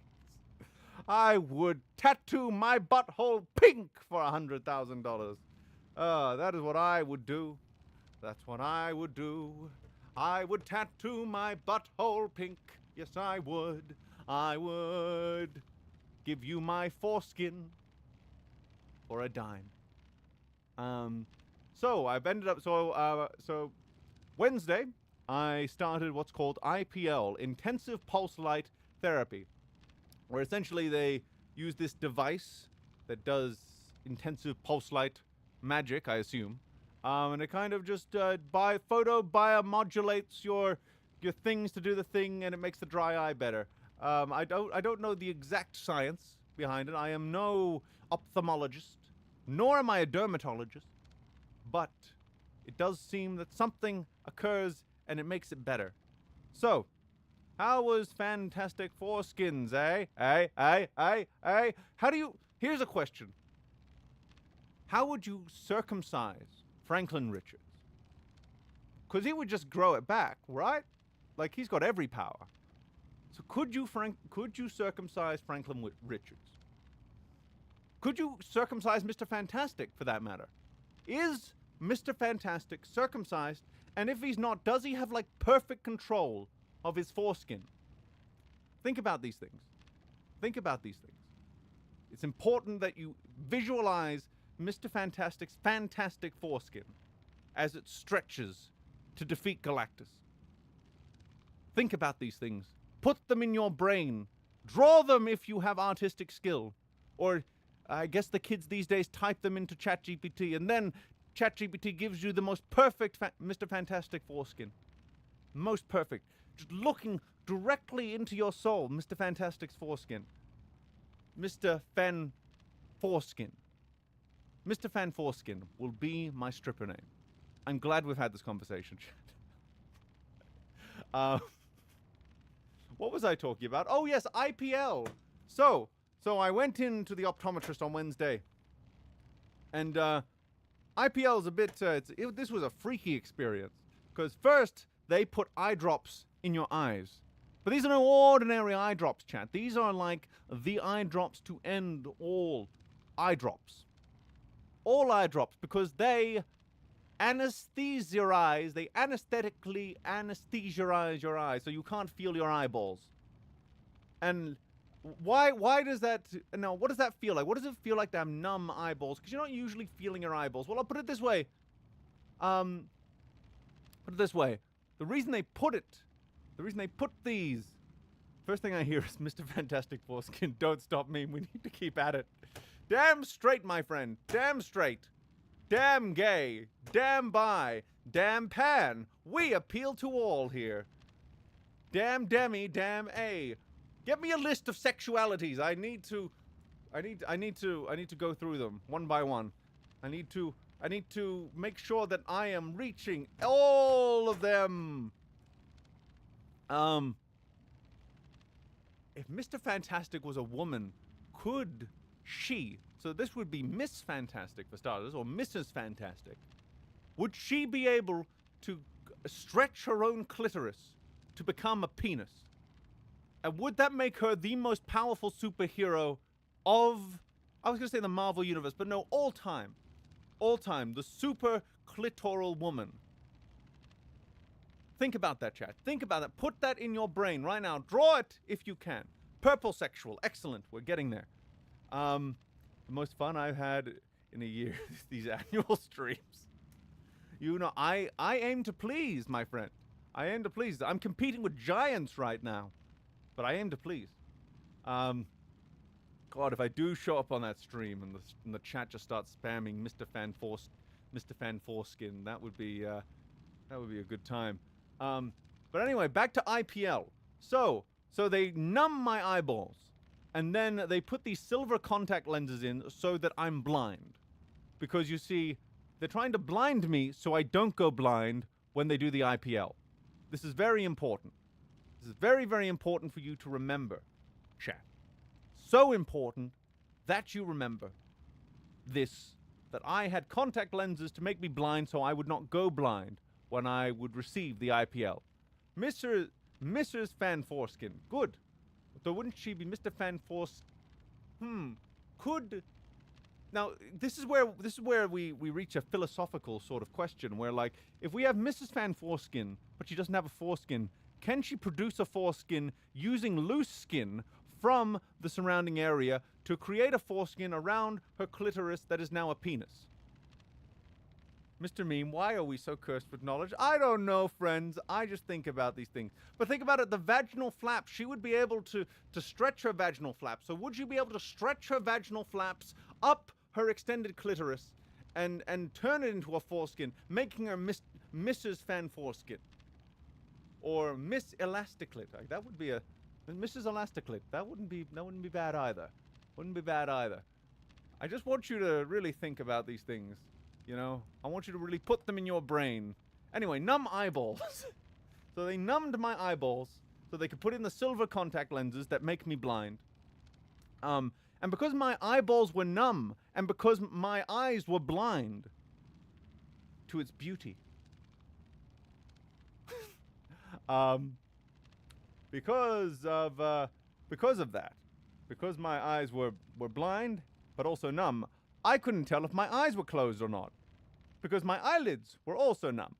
I would tattoo my butthole pink for $100,000. That is what I would do. That's what I would do. I would tattoo my butthole pink. Yes, I would. I would give you my foreskin for a dime. So I've ended up. So Wednesday, I started what's called IPL, Intensive Pulse Light Therapy, where essentially they use this device that does intensive pulse light magic, I assume, And it kind of just biomodulates your things to do the thing, and it makes the dry eye better. I don't know the exact science behind it. I am no ophthalmologist, nor am I a dermatologist, but it does seem that something occurs and it makes it better. So, how was Fantastic Foreskins, eh? How do you... Here's a question. How would you circumcise Franklin Richards? Because he would just grow it back, right? Like, he's got every power. So could you circumcise Franklin Richards? Could you circumcise Mr. Fantastic, for that matter? Is Mr. Fantastic circumcised? And if he's not, does he have, like, perfect control of his foreskin? Think about these things. Think about these things. It's important that you visualize Mr. Fantastic's fantastic foreskin as it stretches to defeat Galactus. Think about these things. Put them in your brain. Draw them if you have artistic skill. Or I guess the kids these days type them into ChatGPT, and then ChatGPT gives you the most perfect Mr. Fantastic foreskin. Most perfect. Just looking directly into your soul, Mr. Fantastic's foreskin. Mr. Fan Foreskin. Mr. Fan Foreskin will be my stripper name. I'm glad we've had this conversation, Chad. What was I talking about? Oh, yes, IPL. So I went into the optometrist on Wednesday. And IPL is a bit... this was a freaky experience. Because first, they put eye drops in your eyes. But these are no ordinary eye drops, chat. These are like the eye drops to end all eye drops. All eye drops, because they anesthesize your eyes. They anesthetically anesthesize your eyes, so you can't feel your eyeballs. And why does that... Now, what does that feel like? What does it feel like to have numb eyeballs? Because you're not usually feeling your eyeballs. Well, I'll put it this way. The reason they put these... First thing I hear is, Mr. Fantastic Foreskin, don't stop me. We need to keep at it. Damn straight, my friend. Damn straight. Damn gay. Damn bi. Damn pan. We appeal to all here. Damn demi. Damn a. Get me a list of sexualities. I need to go through them one by one. I need to make sure that I am reaching all of them. If Mr. Fantastic was a woman, could she, so this would be Miss Fantastic for starters, or Mrs. Fantastic, would she be able to stretch her own clitoris to become a penis? And would that make her the most powerful superhero of, I was going to say the Marvel Universe, but no, all time. All time, the super clitoral woman. Think about that, chat. Think about that. Put that in your brain right now. Draw it if you can. Purple sexual. Excellent. We're getting there. The most fun I've had in a year is these annual streams. You know, I aim to please, my friend. I aim to please. I'm competing with giants right now, but I aim to please. God, if I do show up on that stream and the chat just starts spamming Mr. Fan Foreskin, that would be a good time. But anyway, back to IPL. So they numb my eyeballs, and then they put these silver contact lenses in so that I'm blind. Because you see, they're trying to blind me so I don't go blind when they do the IPL. This is very important. This is very, very important for you to remember, chat. So important that you remember this, that I had contact lenses to make me blind so I would not go blind when I would receive the IPL. Mrs. Fan Foreskin. Good. So wouldn't she be Mr. Fan Foreskin? Could... Now, this is where we reach a philosophical sort of question, where, like, if we have Mrs. Fan Foreskin, but she doesn't have a foreskin, can she produce a foreskin using loose skin from the surrounding area to create a foreskin around her clitoris that is now a penis? Mr. Meme, why are we so cursed with knowledge? I don't know, friends. I just think about these things. But think about it, the vaginal flap. She would be able to stretch her vaginal flaps. So would you be able to stretch her vaginal flaps up her extended clitoris and turn it into a foreskin, making her Mrs. Fan Foreskin. Or Miss Elasticlit. Like, that would be a Mrs. Elasticlit. That wouldn't be bad either. Wouldn't be bad either. I just want you to really think about these things. You know? I want you to really put them in your brain. Anyway, numb eyeballs. So they numbed my eyeballs so they could put in the silver contact lenses that make me blind. And because my eyeballs were numb, and because my eyes were blind to its beauty, because of that, because my eyes were blind but also numb, I couldn't tell if my eyes were closed or not, because my eyelids were also numb,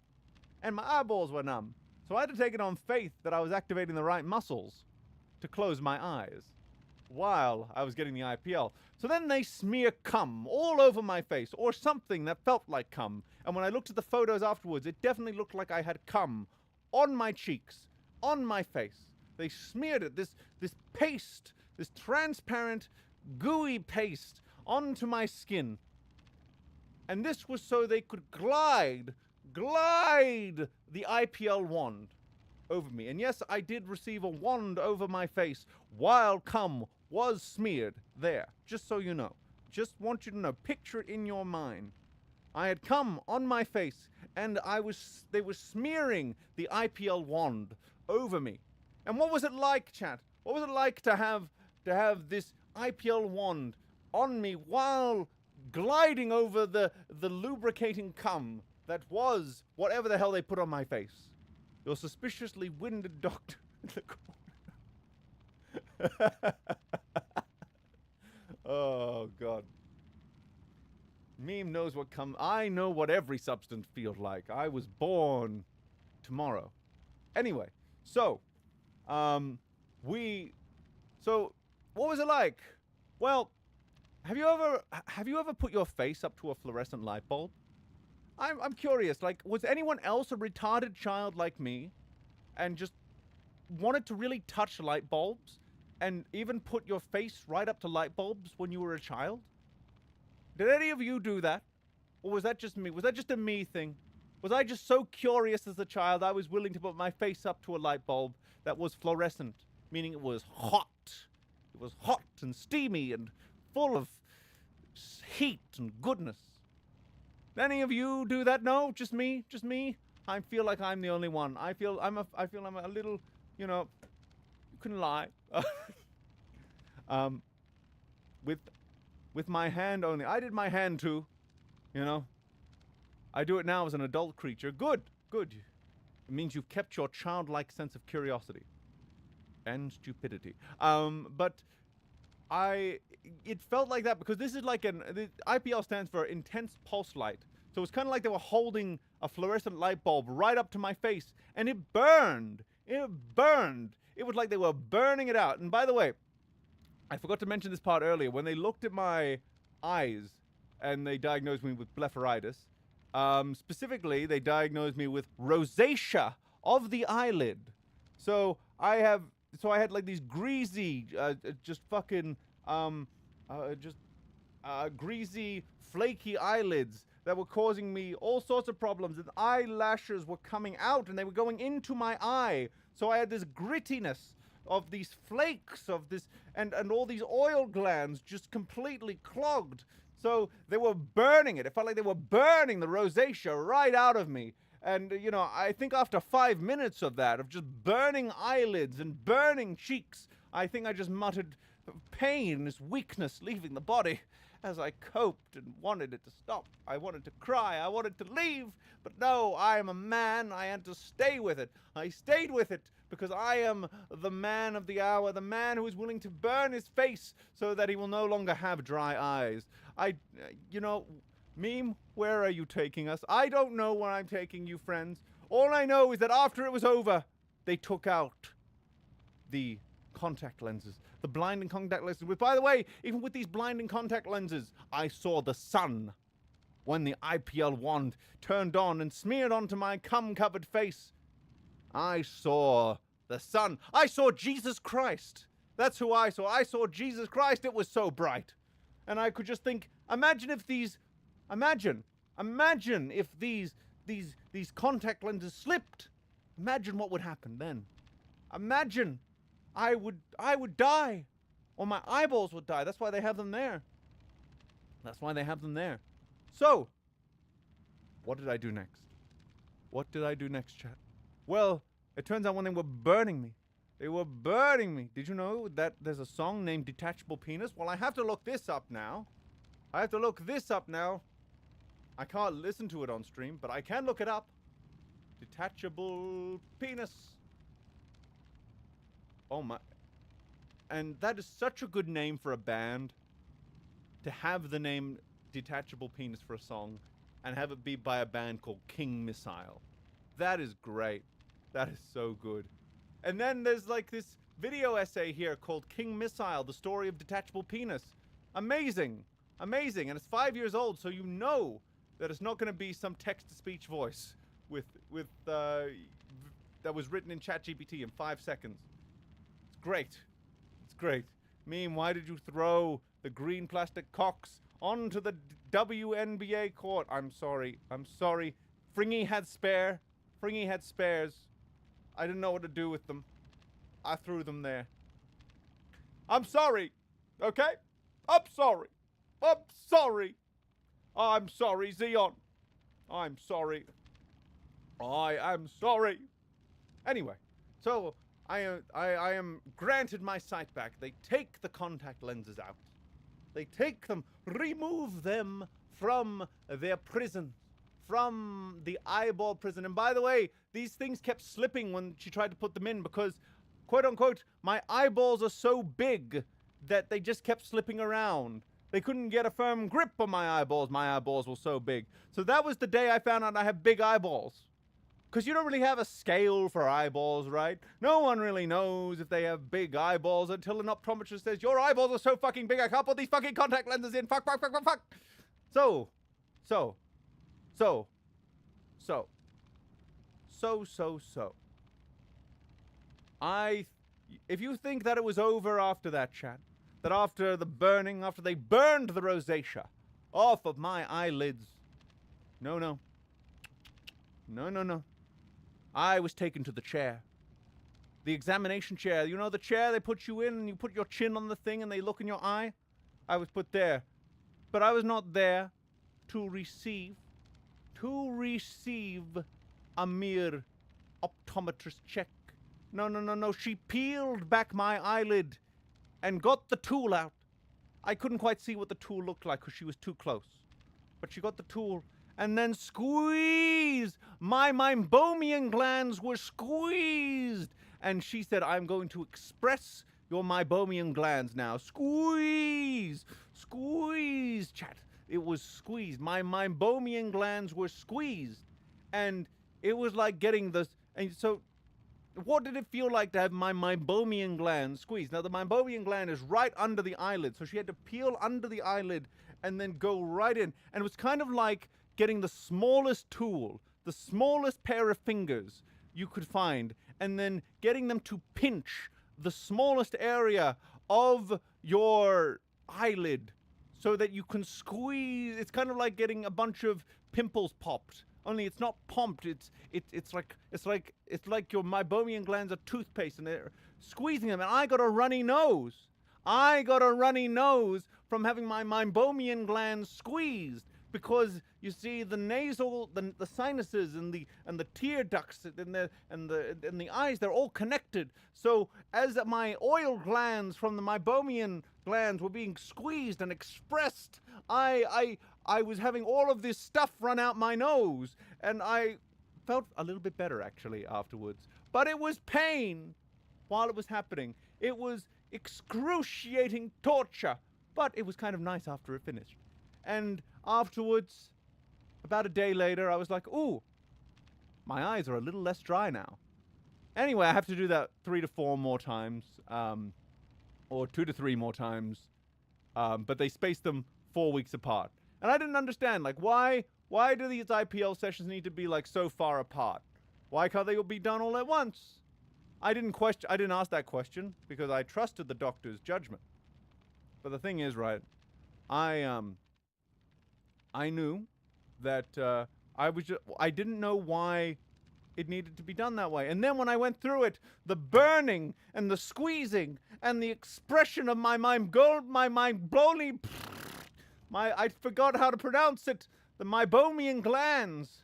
and my eyeballs were numb. So I had to take it on faith that I was activating the right muscles to close my eyes while I was getting the IPL. So then they smear cum all over my face, or something that felt like cum. And when I looked at the photos afterwards, it definitely looked like I had cum on my cheeks, on my face. They smeared it, this paste, this transparent, gooey paste onto my skin. And this was so they could glide the IPL wand over me. And yes, I did receive a wand over my face while cum was smeared there, just so you know. Just want you to know, picture it in your mind. I had cum on my face, and they were smearing the IPL wand over me. And what was it like, chat? What was it like to have this IPL wand on me while gliding over the lubricating cum that was whatever the hell they put on my face? Your suspiciously winded doctor in the corner. Oh, God. Meme knows what cum. I know what every substance feels like. I was born tomorrow. Anyway, so, what was it like? Well, have you ever put your face up to a fluorescent light bulb? I'm curious, like, was anyone else a retarded child like me and just wanted to really touch light bulbs and even put your face right up to light bulbs when you were a child? Did any of you do that? Or was that just me? Was that just a me thing? Was I just so curious as a child I was willing to put my face up to a light bulb that was fluorescent, meaning it was hot. It was hot and steamy and full of heat and goodness. Did any of you do that? No? Just me? Just me? I feel like I'm the only one. I feel I'm a little, you know, you couldn't lie. With my hand only. I did my hand too, you know. I do it now as an adult creature. Good, good. It means you've kept your childlike sense of curiosity and stupidity. But it felt like that because this is like the IPL stands for intense pulse light. So it's kind of like they were holding a fluorescent light bulb right up to my face, and it burned. It burned. It was like they were burning it out. And by the way, I forgot to mention this part earlier. When they looked at my eyes and they diagnosed me with blepharitis, specifically, they diagnosed me with rosacea of the eyelid. So I had like these greasy, just fucking, greasy, flaky eyelids that were causing me all sorts of problems. And eyelashes were coming out and they were going into my eye. So I had this grittiness of these flakes of this, and all these oil glands just completely clogged. So they were burning it. It felt like they were burning the rosacea right out of me. And, you know, I think after 5 minutes of that, of just burning eyelids and burning cheeks, I think I just muttered pain, this weakness leaving the body as I coped and wanted it to stop. I wanted to cry. I wanted to leave. But no, I am a man. I had to stay with it. I stayed with it because I am the man of the hour, the man who is willing to burn his face so that he will no longer have dry eyes. You know, Meme, where are you taking us? I don't know where I'm taking you, friends. All I know is that after it was over, they took out the contact lenses. The blinding contact lenses. By the way, even with these blinding contact lenses, I saw the sun when the IPL wand turned on and smeared onto my cum-covered face. I saw the sun. I saw Jesus Christ. That's who I saw. I saw Jesus Christ. It was so bright. And I could just think, imagine if these Imagine if these contact lenses slipped. Imagine what would happen then. Imagine I would die. Or my eyeballs would die. That's why they have them there. That's why they have them there. So, what did I do next? What did I do next, chat? Well, it turns out when they were burning me. They were burning me. Did you know that there's a song named Detachable Penis? Well, I have to look this up now. I can't listen to it on stream, but I can look it up. Detachable Penis. Oh my. And that is such a good name for a band. To have the name Detachable Penis for a song and have it be by a band called King Missile. That is great. That is so good. And then there's like this video essay here called King Missile, the story of Detachable Penis. Amazing. Amazing. And it's 5 years old, so you know that it's not going to be some text-to-speech voice that was written in ChatGPT in 5 seconds. It's great. It's great. Meme, why did you throw the green plastic cocks onto the WNBA court? I'm sorry. Fringy had spares. I didn't know what to do with them. I threw them there. I'm sorry. Okay? I'm sorry. I'm sorry, Xeon. I'm sorry. I am sorry. Anyway, so I am granted my sight back. They take the contact lenses out. They take them, remove them from their prison, from the eyeball prison. And by the way, these things kept slipping when she tried to put them in because, quote unquote, my eyeballs are so big that they just kept slipping around. They couldn't get a firm grip on my eyeballs. My eyeballs were so big. So that was the day I found out I have big eyeballs. Because you don't really have a scale for eyeballs, right? No one really knows if they have big eyeballs until an optometrist says, your eyeballs are so fucking big, I can't put these fucking contact lenses in. Fuck. So. If you think that it was over after that chat, that after the burning, after they burned the rosacea off of my eyelids, no. I was taken to the chair. The examination chair. You know the chair they put you in and you put your chin on the thing and they look in your eye? I was put there. But I was not there to receive a mere optometrist check. No. She peeled back my eyelid and got the tool out. I couldn't quite see what the tool looked like because she was too close. But she got the tool and then squeezed. My meibomian glands were squeezed. And she said, I'm going to express your meibomian glands now. Squeeze, chat. It was squeezed. My meibomian glands were squeezed. And it was like getting this. And so, what did it feel like to have my meibomian gland squeezed? Now, the meibomian gland is right under the eyelid. So she had to peel under the eyelid and then go right in. And it was kind of like getting the smallest tool, the smallest pair of fingers you could find, and then getting them to pinch the smallest area of your eyelid so that you can squeeze. It's kind of like getting a bunch of pimples popped. Only it's not pumped. It's like your meibomian glands are toothpaste and they're squeezing them. And I got a runny nose. From having my meibomian glands squeezed. Because you see, the nasal, the sinuses and the tear ducts and the eyes, they're all connected. So as my oil glands from the meibomian glands were being squeezed and expressed, I was having all of this stuff run out my nose, and I felt a little bit better actually afterwards. But it was pain while it was happening. It was excruciating torture, but it was kind of nice after it finished. And afterwards, about a day later, I was like, ooh, my eyes are a little less dry now. Anyway, I have to do that 3 to 4 more times, or 2 to 3 more times, but they spaced them 4 weeks apart. And I didn't understand, like, why do these IPL sessions need to be, like, so far apart? Why can't they be done all at once? I didn't ask that question, because I trusted the doctor's judgment. But the thing is, right, I knew that I didn't know why it needed to be done that way. And then when I went through it, the burning and the squeezing and the expression of my mind blowly, I forgot how to pronounce it, the meibomian glands.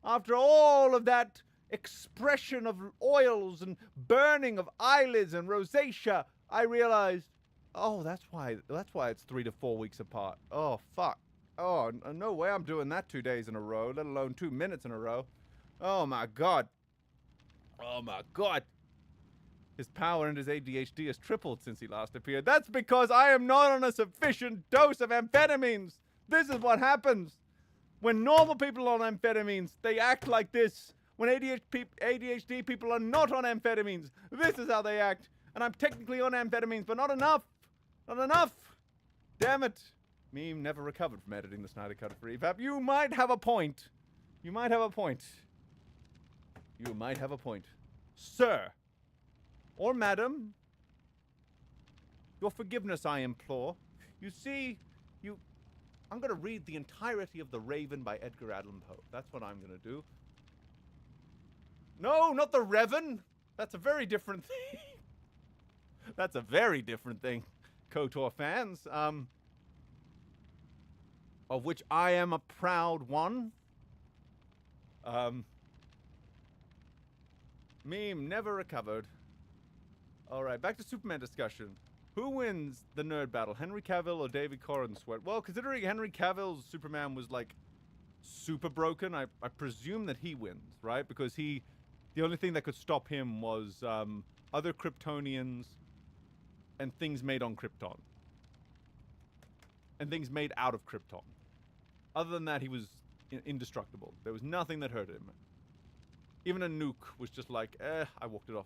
After all of that expression of oils and burning of eyelids and rosacea, I realized, oh, that's why it's 3 to 4 weeks apart. Oh, fuck. Oh, no way I'm doing that 2 days in a row, let alone 2 minutes in a row. Oh my god. Oh my god. His power and his ADHD has tripled since he last appeared. That's because I am not on a sufficient dose of amphetamines. This is what happens. When normal people are on amphetamines, they act like this. When ADHD people are not on amphetamines, this is how they act. And I'm technically on amphetamines, but not enough. Not enough. Damn it. Meme never recovered from editing the Snyder Cut of Revap. You might have a point. You might have a point. You might have a point. Sir. Or madam. Your forgiveness I implore. You see, I'm gonna read the entirety of The Raven by Edgar Allan Poe. That's what I'm gonna do. No, not the Revan! That's a very different thing. That's a very different thing, KOTOR fans. Of which I am a proud one. Meme never recovered. Alright, back to Superman discussion. Who wins the nerd battle, Henry Cavill or David Corenswet? Well, considering Henry Cavill's Superman was, like, super broken, I presume that he wins, right? Because the only thing that could stop him was, other Kryptonians and things made on Krypton. And things made out of Krypton. Other than that, he was indestructible. There was nothing that hurt him. Even a nuke was just like, I walked it off.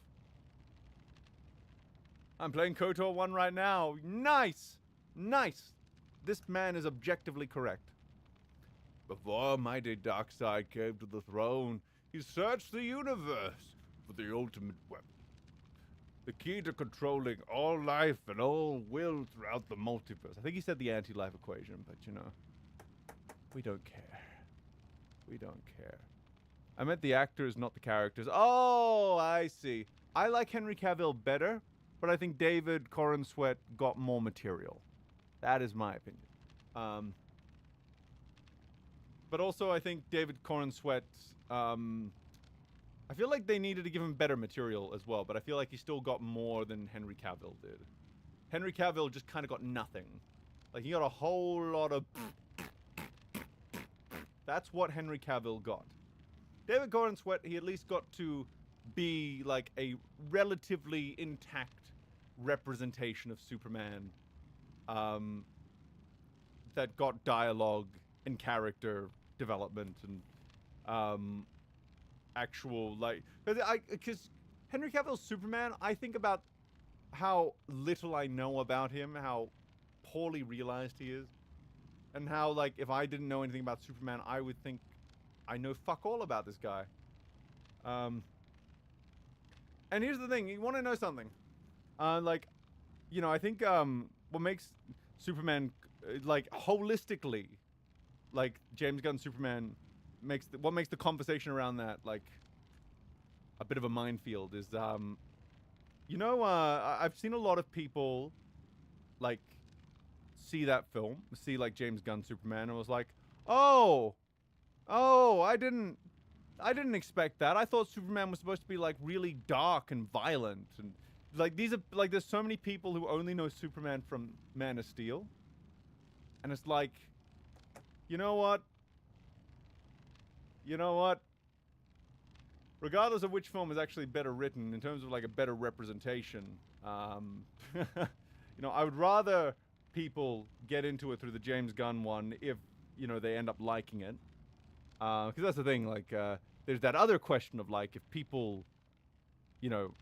I'm playing KOTOR 1 right now. Nice! Nice! This man is objectively correct. Before mighty Darkseid came to the throne, he searched the universe for the ultimate weapon. The key to controlling all life and all will throughout the multiverse. I think he said the anti-life equation, but you know, we don't care. We don't care. I meant the actors, not the characters. Oh, I see. I like Henry Cavill better, but I think David Corenswet got more material. That is my opinion. But also I think David Corenswet, I feel like they needed to give him better material as well, but I feel like he still got more than Henry Cavill did. Henry Cavill just kind of got nothing. Like, he got a whole lot of... That's what Henry Cavill got. David Corenswet, he at least got to be, like, a relatively intact representation of Superman. That got dialogue and character development and, actual, like... Because Henry Cavill's Superman, I think about how little I know about him, how poorly realized he is, and how, like, if I didn't know anything about Superman, I would think I know fuck all about this guy. And here's the thing, you want to know something? Like, you know, I think, what makes Superman, like, holistically, like, James Gunn's Superman what makes the conversation around that, like, a bit of a minefield is, you know, I've seen a lot of people, like, see that film, see, like, James Gunn's Superman, and was like, oh, I didn't expect that. I thought Superman was supposed to be, like, really dark and violent, and, like, there's so many people who only know Superman from Man of Steel, and it's like, you know what? You know what? Regardless of which film is actually better written, in terms of, like, a better representation, you know, I would rather people get into it through the James Gunn one if, you know, they end up liking it. Because that's the thing, like, there's that other question of, like, if people, you know,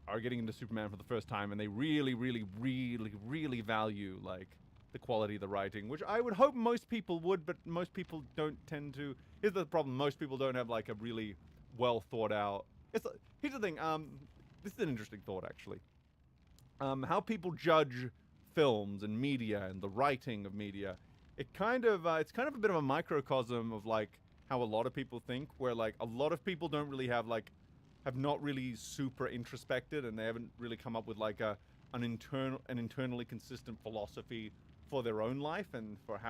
are getting into Superman for the first time and they really, really, really, really value, like, the quality of the writing, which I would hope most people would, but most people don't tend to. Here's the problem, most people don't have, like, a really well thought out... here's the thing, this is an interesting thought, actually. How people judge films and media and the writing of media it's kind of a bit of a microcosm of like how a lot of people think, where like a lot of people don't really have not really super introspected, and they haven't really come up with like an internally consistent philosophy for their own life and for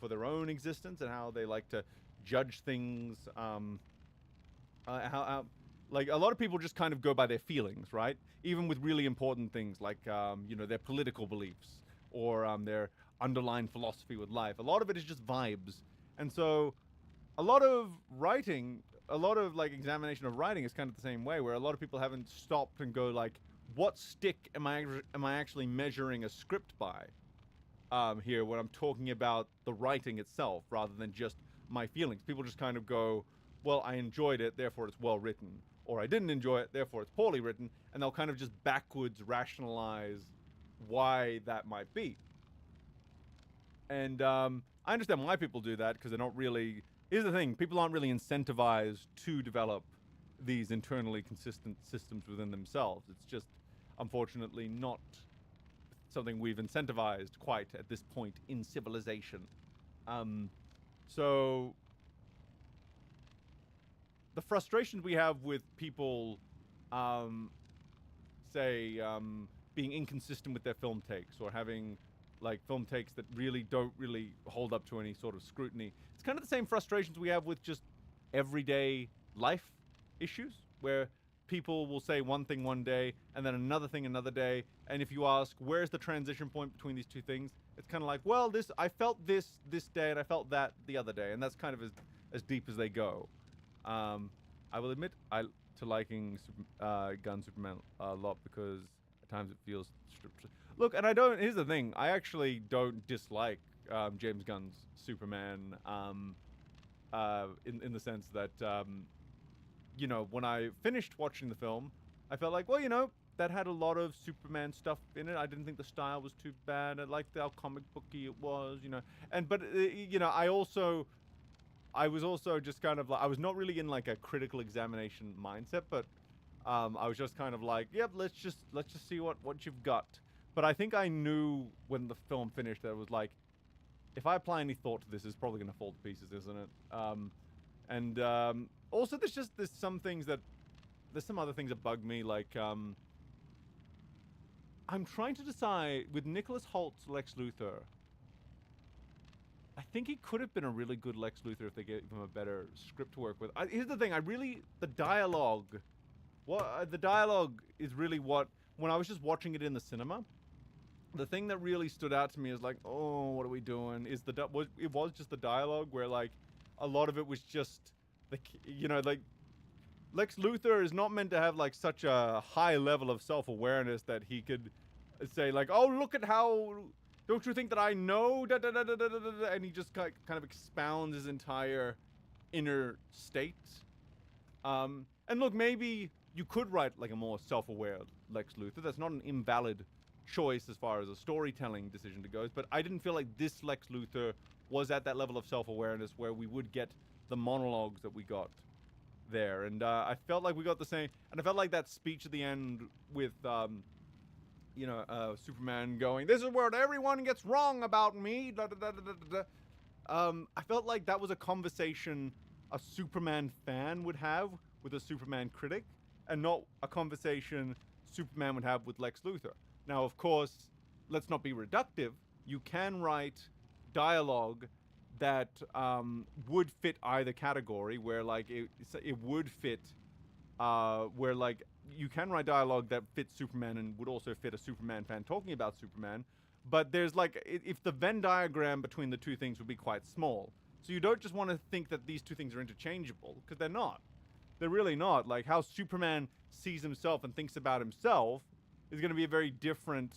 their own existence, and how they like to judge things. How like a lot of people just kind of go by their feelings, right? Even with really important things like their political beliefs or their underlying philosophy with life. A lot of it is just vibes, and so a lot of writing, a lot of like examination of writing is kind of the same way, where a lot of people haven't stopped and go like, what stick am I actually measuring a script by? Here, when I'm talking about the writing itself, rather than just my feelings. People just kind of go, well, I enjoyed it, therefore it's well written, or I didn't enjoy it, therefore it's poorly written, and they'll kind of just backwards rationalize why that might be. And I understand why people do that, because they're not really. Here's the thing: people aren't really incentivized to develop these internally consistent systems within themselves. It's just, unfortunately, not something we've incentivized quite at this point in civilization. So the frustrations we have with people, being inconsistent with their film takes, or having like film takes that really don't really hold up to any sort of scrutiny. It's kind of the same frustrations we have with just everyday life issues, where people will say one thing one day and then another thing another day, and if you ask where's the transition point between these two things, it's kind of like, well, I felt this day and I felt that the other day, and that's kind of as deep as they go. I will admit to liking Gunn Superman a lot, because at times it feels look, and here's the thing, I actually don't dislike James Gunn's Superman in the sense that when I finished watching the film, I felt like, well, that had a lot of Superman stuff in it. I didn't think the style was too bad. I liked how comic booky it was, but I was also just kind of like, I was not really in like a critical examination mindset, but I was just kind of like, yep, let's just see what you've got. But I think I knew when the film finished that it was like, if I apply any thought to this, it's probably going to fall to pieces, isn't it? Also, there's some other things that bug me, like I'm trying to decide with Nicholas Holt's Lex Luthor. I think he could have been a really good Lex Luthor if they gave him a better script to work with. Here's the thing, the dialogue is really what, when I was just watching it in the cinema, the thing that really stood out to me is like, oh, what are we doing? It was just the dialogue, where like a lot of it was just like Lex Luthor is not meant to have like such a high level of self-awareness that he could say like, oh, look at how, don't you think that I know, da, da, da, da, da, da, da, and he just kind of expounds his entire inner state. And look, maybe you could write like a more self-aware Lex Luthor. That's not an invalid choice as far as a storytelling decision to goes, but I didn't feel like this Lex Luthor was at that level of self-awareness where we would get the monologues that we got there. And I felt like we got the same, and I felt like that speech at the end with Superman going, this is where everyone gets wrong about me, da, da, da, da, da, da. I felt like that was a conversation a Superman fan would have with a Superman critic, and not a conversation Superman would have with Lex Luthor. Now, of course, let's not be reductive. You can write dialogue that would fit either category, where like it would fit, where like you can write dialogue that fits Superman and would also fit a Superman fan talking about Superman. But there's like, if the Venn diagram between the two things would be quite small. So you don't just want to think that these two things are interchangeable, because they're not. They're really not. Like how Superman sees himself and thinks about himself is going to be very different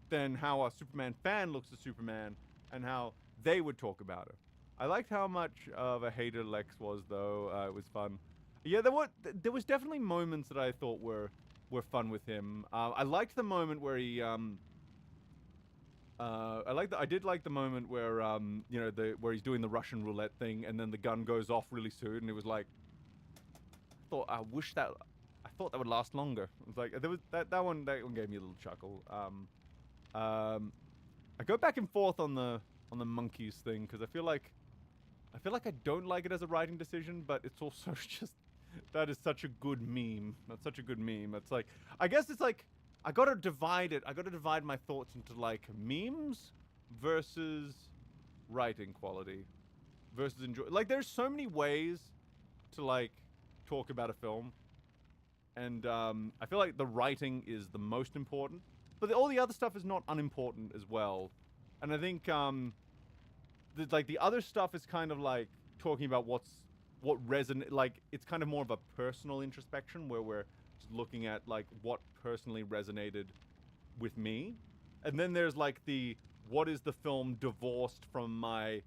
than how a Superman fan looks at Superman and how they would talk about it. I liked how much of a hater Lex was, though. It was fun. Yeah, there was definitely moments that I thought were fun with him. I liked the moment where he I did like the moment where where he's doing the Russian roulette thing, and then the gun goes off really soon, and it was like, I thought that would last longer. It was like, there was that one gave me a little chuckle. I go back and forth on the on the monkeys thing because I feel like I don't like it as a writing decision, but it's also just that is such a good meme. That's such a good meme. It's like I guess it's like I gotta divide it. I gotta divide my thoughts into like memes versus writing quality versus enjoy. Like there's so many ways to like talk about a film, and I feel like the writing is the most important, but all the other stuff is not unimportant as well. And I think the other stuff is kind of like talking about what resonate. Like it's kind of more of a personal introspection where we're just looking at like what personally resonated with me, and then there's like the what is the film divorced from my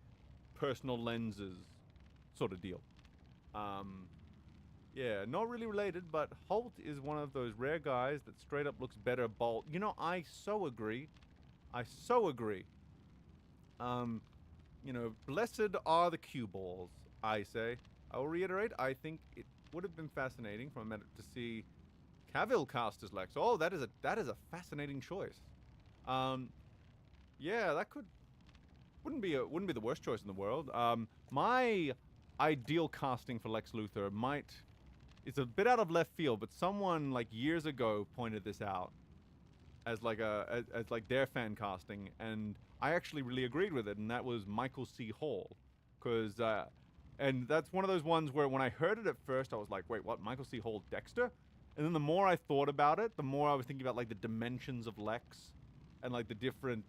personal lenses sort of deal. Yeah, not really related, but Holt is one of those rare guys that straight up looks better bald. You know, I so agree. I so agree. You know, blessed are the cue balls, I say. I will reiterate, I think it would have been fascinating for a minute to see Cavill cast as Lex. Oh, that is a fascinating choice. Yeah, that wouldn't be the worst choice in the world. My ideal casting for Lex Luthor it's a bit out of left field, but someone like years ago pointed this out as like as like their fan casting, and I actually really agreed with it, and that was Michael C. Hall, because and that's one of those ones where when I heard it at first, I was like, wait, what? Michael C. Hall, Dexter? And then the more I thought about it, the more I was thinking about like the dimensions of Lex, and like the different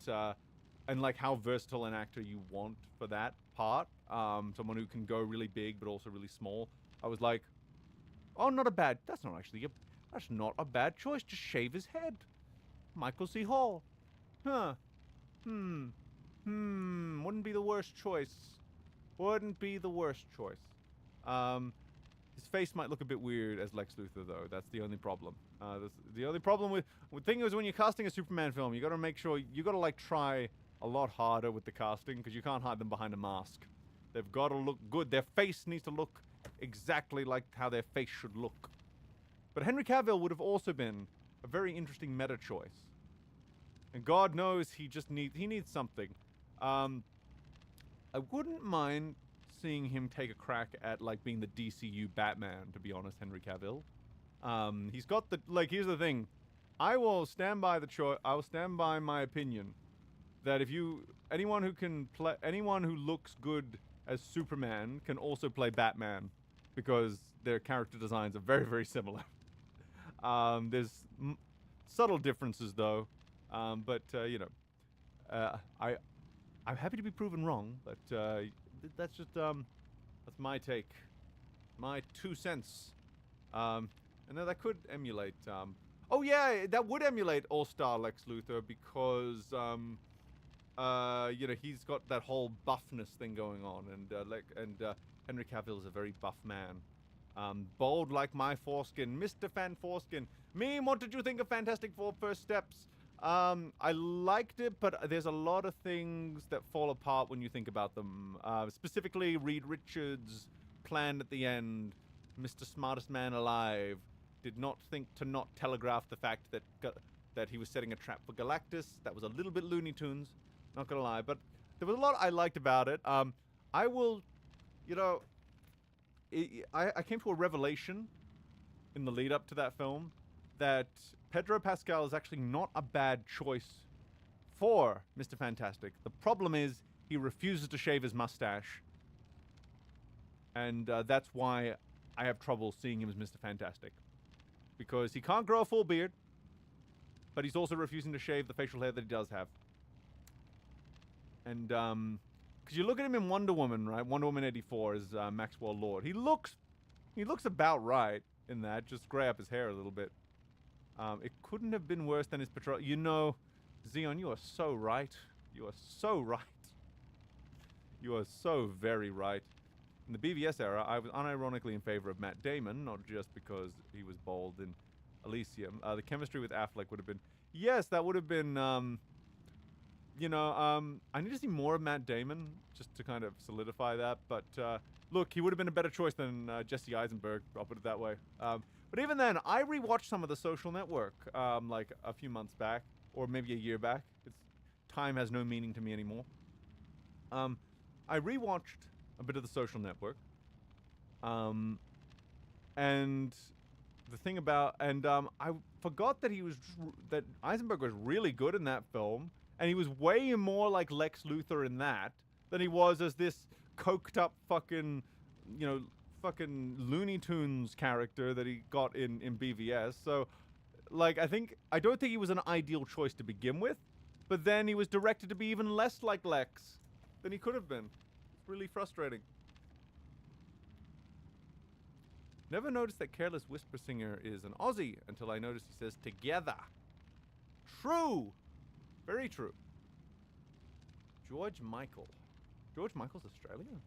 and like how versatile an actor you want for that part. Someone who can go really big but also really small. I was like, oh, that's not a bad choice. Just shave his head. Michael C. Hall. Huh. Wouldn't be the worst choice. Wouldn't be the worst choice. His face might look a bit weird as Lex Luthor, though. That's the only problem. The only problem with the thing is when you're casting a Superman film, you got to make sure you got to like try a lot harder with the casting because you can't hide them behind a mask. They've got to look good. Their face needs to look exactly like how their face should look. But Henry Cavill would have also been a very interesting meta choice. And God knows he needs something. I wouldn't mind seeing him take a crack at like being the DCU Batman, to be honest, Henry Cavill. He's got here's the thing. I will stand by my opinion that anyone who looks good as Superman can also play Batman because their character designs are very, very similar. There's subtle differences though. But you know, I'm happy to be proven wrong, but that's just that's my take, my 2 cents. And then that could emulate. Oh yeah, that would emulate All-Star Lex Luthor because you know he's got that whole buffness thing going on, and Henry Cavill is a very buff man. Bold like my foreskin, Mr. Fan Foreskin. Meme, what did you think of Fantastic Four First Steps? I liked it, but there's a lot of things that fall apart when you think about them. Specifically, Reed Richards' plan at the end, Mr. Smartest Man Alive, did not think to not telegraph the fact that he was setting a trap for Galactus. That was a little bit Looney Tunes, not gonna lie, but there was a lot I liked about it. I will, you know, I came to a revelation in the lead up to that film that Pedro Pascal is actually not a bad choice for Mr. Fantastic. The problem is he refuses to shave his mustache, and that's why I have trouble seeing him as Mr. Fantastic, because he can't grow a full beard, but he's also refusing to shave the facial hair that he does have. And because you look at him in Wonder Woman, right? Wonder Woman 84 as Maxwell Lord. He looks about right in that. Just gray up his hair a little bit. It couldn't have been worse than his portrayal. You know, Xeon, you are so right. You are so right. You are so very right. In the BVS era, I was unironically in favor of Matt Damon, not just because he was bold in Elysium. The chemistry with Affleck would have been... Yes, that would have been... you know, I need to see more of Matt Damon just to kind of solidify that. But look, he would have been a better choice than Jesse Eisenberg. I'll put it that way. But even then, I rewatched some of The Social Network a few months back, or maybe a year back. Time has no meaning to me anymore. I rewatched a bit of The Social Network. And the thing about, I forgot that that Eisenberg was really good in that film, and he was way more like Lex Luthor in that than he was as this coked up fucking, fucking Looney Tunes character that he got in BVS. So, like, I don't think he was an ideal choice to begin with, but then he was directed to be even less like Lex than he could have been. It's really frustrating. Never noticed that Careless Whisper Singer is an Aussie until I noticed he says together. True! Very true. George Michael. George Michael's Australian?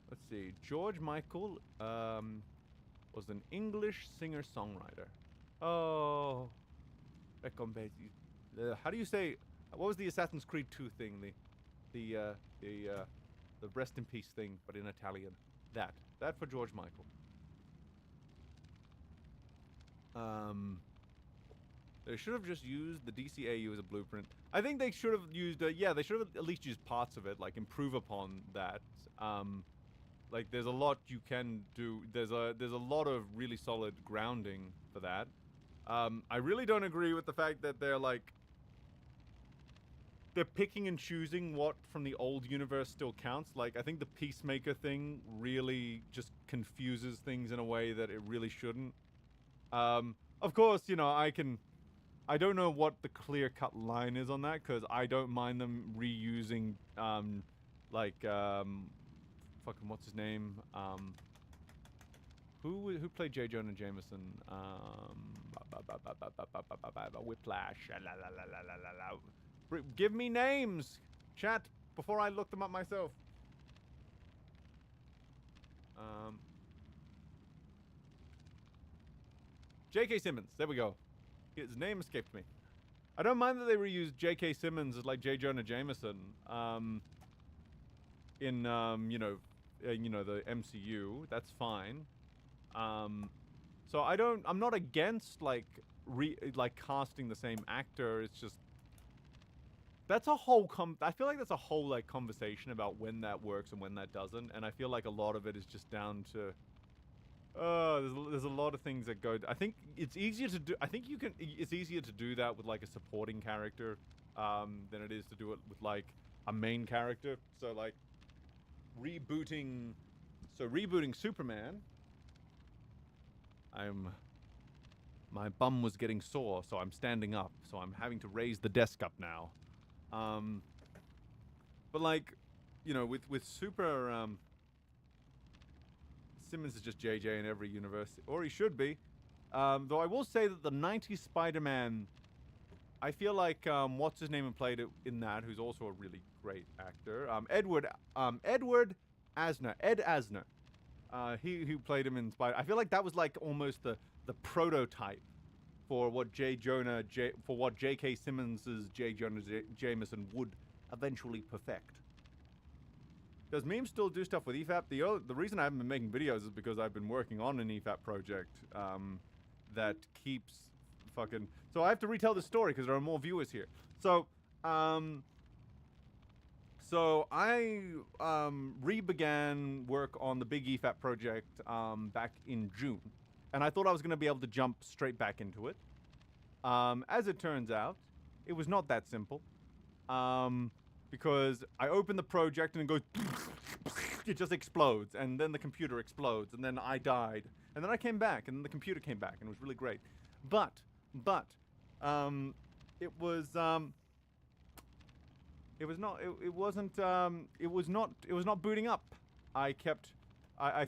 Let's see. George Michael was an English singer-songwriter. Oh. How do you say... What was the Assassin's Creed 2 thing? The rest in peace thing, but in Italian. That for George Michael. They should have just used the DCAU as a blueprint. I think they should have used, they should have at least used parts of it, like improve upon that. Like there's a lot you can do. There's a lot of really solid grounding for that. I really don't agree with the fact that they're picking and choosing what from the old universe still counts. Like, I think the Peacemaker thing really just confuses things in a way that it really shouldn't. Of course, I don't know what the clear-cut line is on that, because I don't mind them reusing, fucking what's his name? Who played J. Jonah Jameson? Whiplash. Give me names, chat, before I look them up myself. J.K. Simmons. There we go. His name escaped me. I don't mind that they reused J.K. Simmons as like J. Jonah Jameson in the MCU. That's fine. So I'm not against like casting the same actor. It's just that's a whole I feel like that's a whole like conversation about when that works and when that doesn't, and I feel like a lot of it is just down to there's a lot of things that go. I think it's easier to do. I think it's easier to do that with like a supporting character than it is to do it with like a main character. So like rebooting Superman. My bum was getting sore, so I'm standing up. So I'm having to raise the desk up now. But like, with Super, Simmons is just JJ in every universe, or he should be. Though I will say that the 90s Spider-Man, I feel like, what's his name who played it in that, who's also a really great actor, Edward Asner, Ed Asner. He who played him in Spider. I feel like that was like almost the prototype for what J.K. Simmons's J. Jonah Jameson would eventually perfect. Does Meme still do stuff with EFAP? The reason I haven't been making videos is because I've been working on an EFAP project that keeps fucking... So I have to retell this story because there are more viewers here. So I re-began work on the big EFAP project back in June. And I thought I was going to be able to jump straight back into it. As it turns out, it was not that simple. Because I opened the project and it goes... It just explodes. And then the computer explodes. And then I died. And then I came back. And then the computer came back. And it was really great. But, it was not booting up. I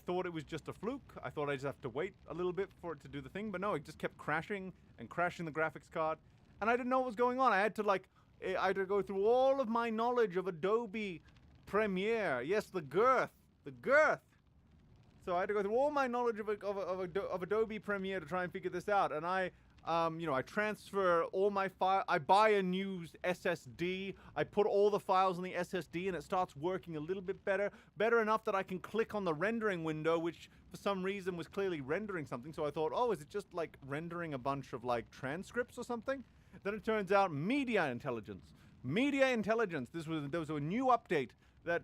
thought it was just a fluke. I thought I'd just have to wait a little bit for it to do the thing, but no, it just kept crashing and crashing the graphics card, and I didn't know what was going on. I had to go through all of my knowledge of Adobe Premiere. Yes, the girth. So I had to go through all my knowledge of Adobe Premiere to try and figure this out, and I transfer all my files. I buy a new SSD. I put all the files on the SSD, and it starts working a little bit better enough that I can click on the rendering window, which for some reason was clearly rendering something. So I thought, oh, is it just like rendering a bunch of like transcripts or something? Then it turns out media intelligence. Media intelligence. There was a new update that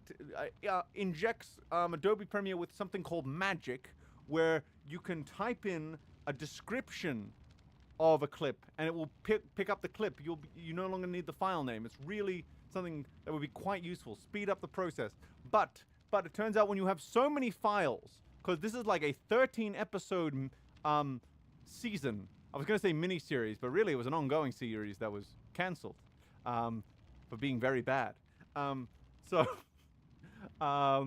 injects Adobe Premiere with something called Magic, where you can type in a description of a clip, and it will pick up the clip. You no longer need the file name. It's really something that would be quite useful. Speed up the process. But it turns out when you have so many files, because this is like a 13-episode season. I was going to say mini-series, but really it was an ongoing series that was cancelled for being very bad. So I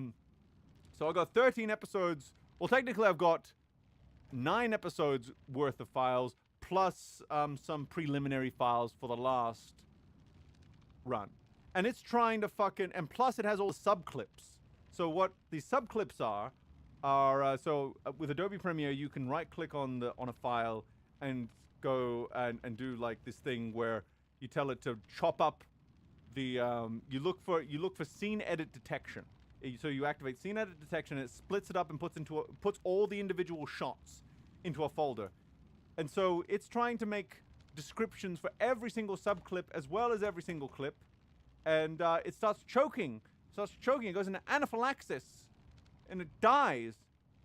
got 13 episodes. Well, technically I've got 9 episodes worth of files, plus some preliminary files for the last run. And it's trying to and plus it has all the sub-clips. So what these sub-clips are with Adobe Premiere, you can right-click on a file and go and do like this thing where you tell it to chop up the you look for scene edit detection. So you activate scene edit detection, and it splits it up and puts all the individual shots into a folder. And so it's trying to make descriptions for every single sub-clip as well as every single clip. And it starts choking. It goes into anaphylaxis. And it dies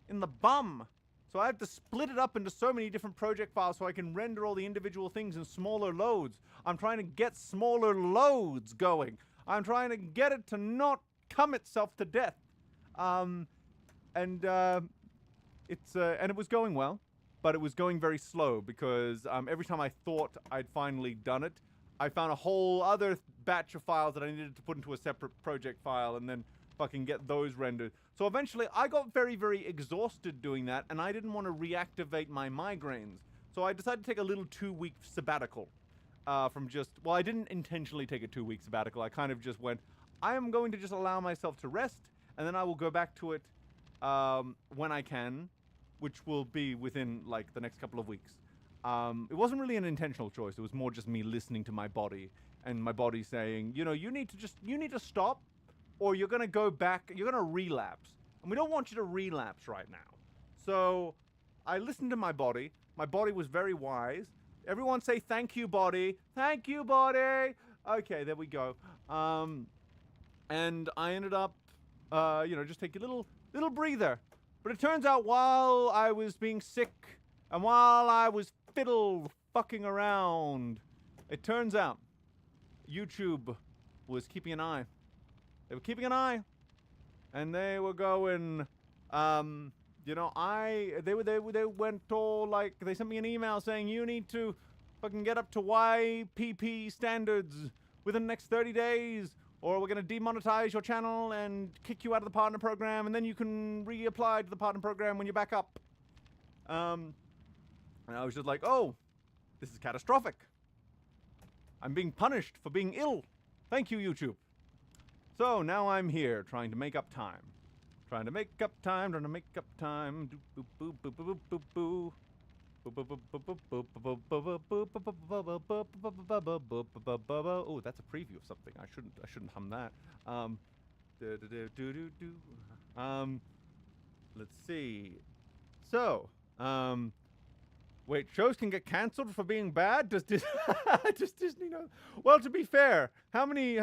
in the bum. So I have to split it up into so many different project files so I can render all the individual things in smaller loads. I'm trying to get smaller loads going. I'm trying to get it to not come itself to death. And it was going well, but it was going very slow because every time I thought I'd finally done it, I found a whole other batch of files that I needed to put into a separate project file and then fucking get those rendered. So eventually I got very, very exhausted doing that, and I didn't want to reactivate my migraines. So I decided to take a little 2-week sabbatical I didn't intentionally take a 2-week sabbatical. I kind of just went, I am going to just allow myself to rest, and then I will go back to it when I can, which will be within like the next couple of weeks. It wasn't really an intentional choice. It was more just me listening to my body and my body saying, you need to stop, or you're going to go back, you're going to relapse. And we don't want you to relapse right now. So I listened to my body. My body was very wise. Everyone say, thank you, body. Thank you, body. Okay, there we go. And I ended up, just take a little breather. But it turns out while I was being sick and while I was fiddle fucking around, it turns out YouTube was keeping an eye. They were keeping an eye, and they were going, they went all like, they sent me an email saying you need to fucking get up to YPP standards within the next 30 days, or we're going to demonetize your channel and kick you out of the partner program, and then you can reapply to the partner program when you're back up. And I was just like, oh, this is catastrophic. I'm being punished for being ill. Thank you, YouTube. So now I'm here trying to make up time. Trying to make up time. Oh, that's a preview of something. I shouldn't hum that. Let's see. So, wait, shows can get cancelled for being bad? Does Disney know? Well, to be fair, how many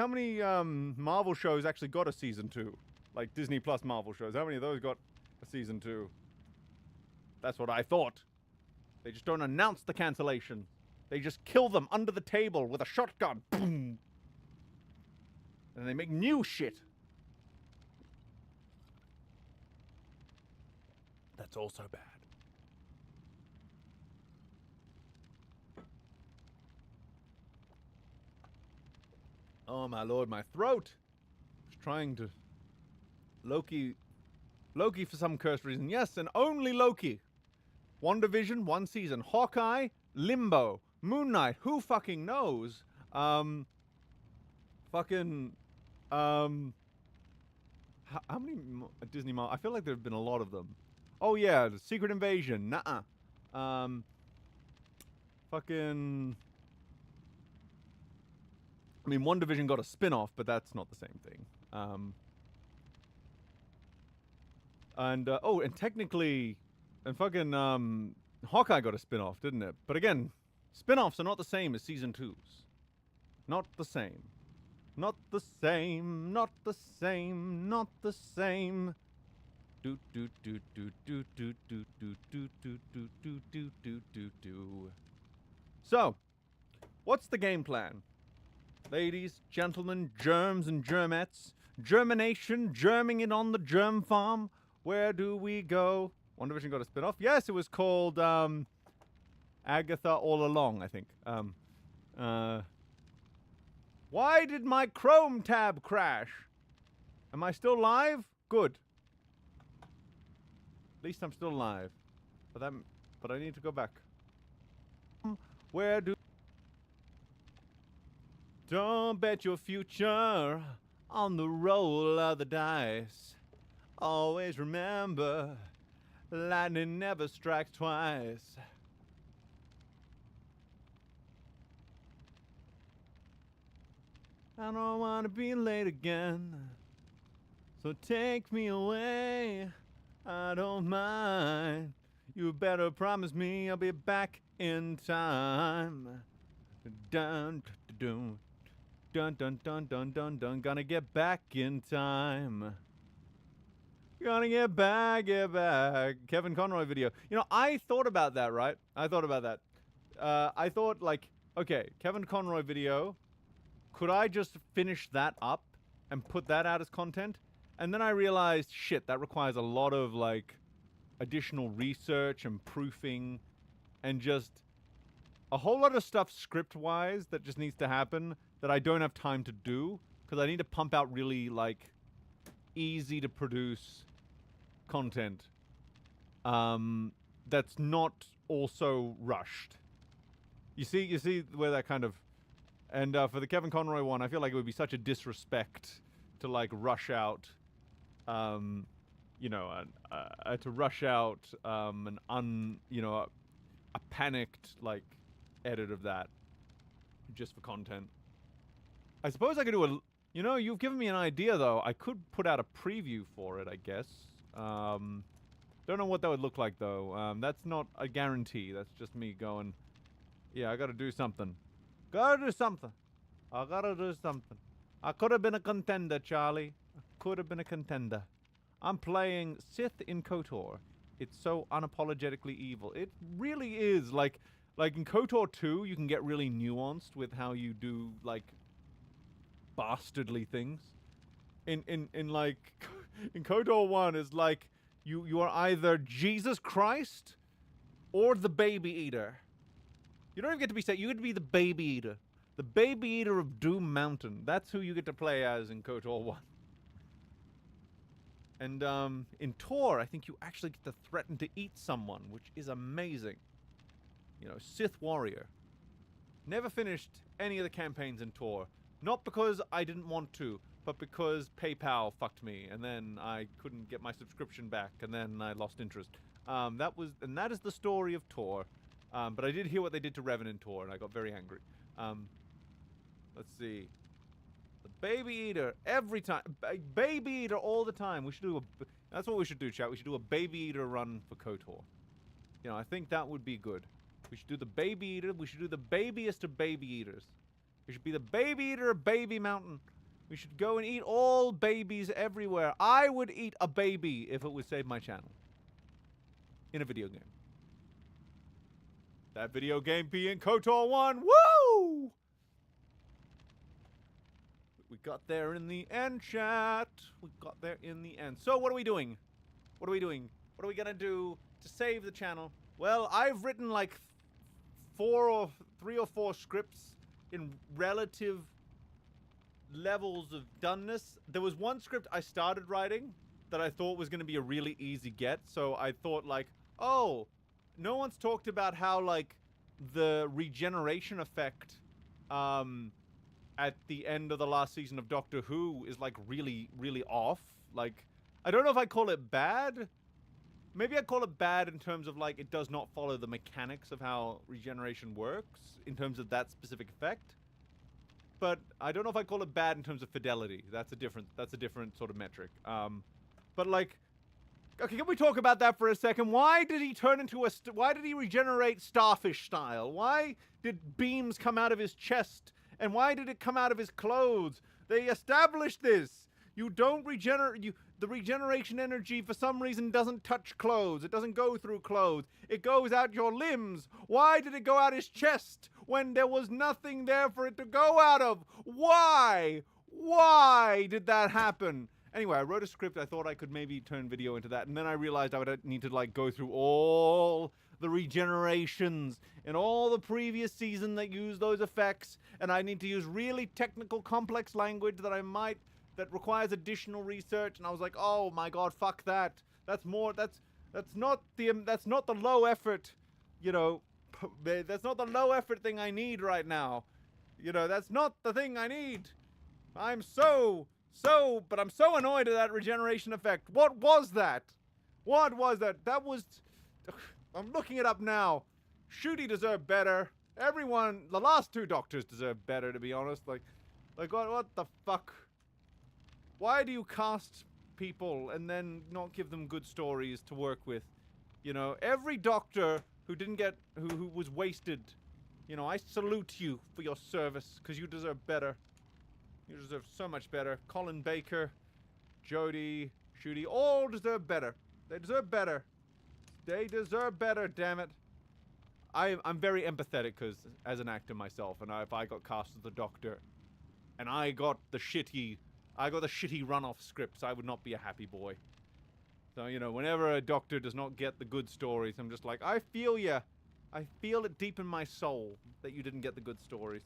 Marvel shows actually got a season 2? Like Disney Plus Marvel shows. How many of those got a season 2? That's what I thought. They just don't announce the cancellation. They just kill them under the table with a shotgun. Boom. And they make new shit. That's also bad. Oh my lord, my throat. Just trying to Loki for some cursed reason. Yes, and only Loki. WandaVision, 1 season. Hawkeye, Limbo, Moon Knight, who fucking knows? How many Disney Marvel? I feel like there have been a lot of them. Oh yeah, the Secret Invasion. Nuh-uh. WandaVision got a spin-off, but that's not the same thing. And technically, Hawkeye got a spin-off, didn't it? But again, Spin-offs are not the same as season 2s. Not the same. Not the same. Not the same. Not the same. Do do do do do do do do do do do do do do do do. So, what's the game plan? Ladies, gentlemen, germs and germettes, germination, germing it on the germ farm. Where do we go? WandaVision got a spin-off. Yes, it was called Agatha All Along, I think. Why did my Chrome tab crash? Am I still live? Good. At least I'm still alive. But I need to go back. Where do... Don't bet your future on the roll of the dice. Always remember, lightning never strikes twice. I don't want to be late again, so take me away. I don't mind. You better promise me I'll be back in time. Dun dun dun dun dun dun dun dun. Gonna get back in time. Gonna get back, get back. Kevin Conroy video. You know, I thought about that, right? I thought about that. I thought, like, okay, Kevin Conroy video. Could I just finish that up and put that out as content? And then I realized, shit, that requires a lot of, like, additional research and proofing and just a whole lot of stuff script-wise that just needs to happen that I don't have time to do because I need to pump out really, like, easy-to-produce content that's not also rushed. You see where that kind of... And for the Kevin Conroy one, I feel like it would be such a disrespect to, like, rush out, you know, to rush out a panicked, like, edit of that just for content. I suppose I could do a... You know, you've given me an idea, though. I could put out a preview for it, I guess. Don't know what that would look like, though. That's not a guarantee. That's just me going, yeah, I gotta do something. Gotta do something. I gotta do something. I could have been a contender, Charlie. I could have been a contender. I'm playing Sith in KOTOR. It's so unapologetically evil. It really is. Like in KOTOR 2, you can get really nuanced with how you do, like, bastardly things. In KOTOR 1, it's like you are either Jesus Christ or the Baby Eater. You don't even get to be said. You get to be the Baby Eater. The Baby Eater of Doom Mountain. That's who you get to play as in KOTOR 1. And in Tor, I think you actually get to threaten to eat someone, which is amazing. You know, Sith Warrior. Never finished any of the campaigns in Tor. Not because I didn't want to, but because PayPal fucked me, and then I couldn't get my subscription back, and then I lost interest. That is the story of Tor. But I did hear what they did to Revan in Tor, and I got very angry. Let's see. The Baby Eater, every time. Baby Eater all the time. We should do that's what we should do, chat. We should do a Baby Eater run for KOTOR. You know, I think that would be good. We should do the Baby Eater. We should do the babiest of Baby Eaters. We should be the Baby Eater of Baby Mountain. We should go and eat all babies everywhere. I would eat a baby if it would save my channel. In a video game. That video game being KOTOR 1. Woo! We got there in the end, chat. We got there in the end. So what are we doing? What are we doing? What are we gonna do to save the channel? Well, I've written like 3 or 4 scripts in relative levels of doneness. There was one script I started writing that I thought was gonna be a really easy get. So I thought like, oh, no one's talked about how, like, the regeneration effect at the end of the last season of Doctor Who is, like, really, really off. Like, I don't know if I call it bad. Maybe I call it bad in terms of, like, it does not follow the mechanics of how regeneration works in terms of that specific effect. But I don't know if I call it bad in terms of fidelity. That's a different sort of metric. But, like, Okay, can we talk about that for a second? Why did he turn into why did he regenerate starfish style? Why did beams come out of his chest? And why did it come out of his clothes? They established this. You don't regenerate. The regeneration energy for some reason doesn't touch clothes. It doesn't go through clothes. It goes out your limbs. Why did it go out his chest when there was nothing there for it to go out of? Why? Why did that happen? Anyway, I wrote a script. I thought I could maybe turn video into that. And then I realized I would need to like go through all the regenerations in all the previous season that used those effects. And I need to use really technical, complex language that requires additional research. And I was like, oh my god, fuck that. That's not the low effort, you know, that's not the low effort thing I need right now. You know, that's not the thing I need. I'm but I'm so annoyed at that regeneration effect. What was that? What was that? That was, I'm looking it up now. Shooty deserved better. Everyone, the last two Doctors deserve better, to be honest. Like what the fuck? Why do you cast people and then not give them good stories to work with? You know, every Doctor who was wasted, you know, I salute you for your service, because you deserve better. You deserve so much better. Colin Baker, Jodie, Shooty, all deserve better. They deserve better. They deserve better, damn it. I'm very empathetic, because as an actor myself, and if I got cast as the Doctor, and I got the shitty runoff scripts, I would not be a happy boy. So, you know, whenever a Doctor does not get the good stories, I'm just like, I feel ya. I feel it deep in my soul that you didn't get the good stories.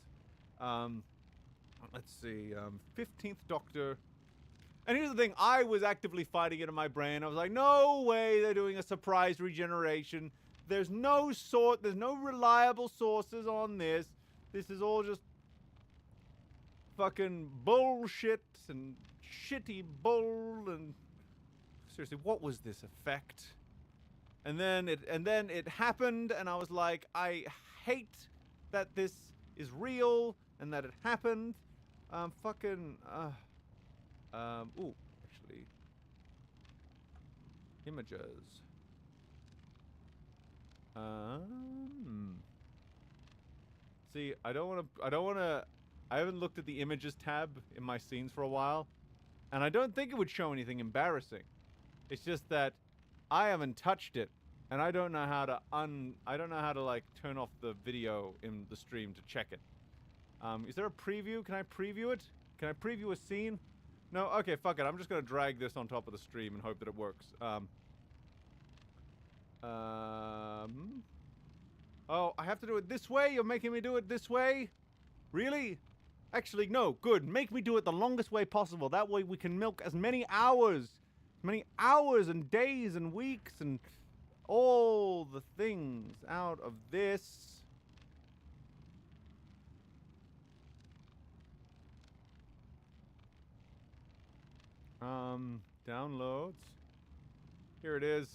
Let's see, 15th Doctor. And here's the thing, I was actively fighting it in my brain. I was like, no way they're doing a surprise regeneration. There's no reliable sources on this. This is all just fucking bullshit and shitty bull and... Seriously, what was this effect? And then it happened, and I was like, I hate that this is real and that it happened. Ooh, actually, images. See, I haven't looked at the images tab in my scenes for a while, and I don't think it would show anything embarrassing. It's just that I haven't touched it, and I don't know how to like turn off the video in the stream to check it. Is there a preview? Can I preview it? Can I preview a scene? No? Okay, fuck it. I'm just gonna drag this on top of the stream and hope that it works. Oh, I have to do it this way? You're making me do it this way? Really? Actually, no. Good. Make me do it the longest way possible. That way we can milk as many hours and days and weeks and all the things out of this. Downloads. Here it is.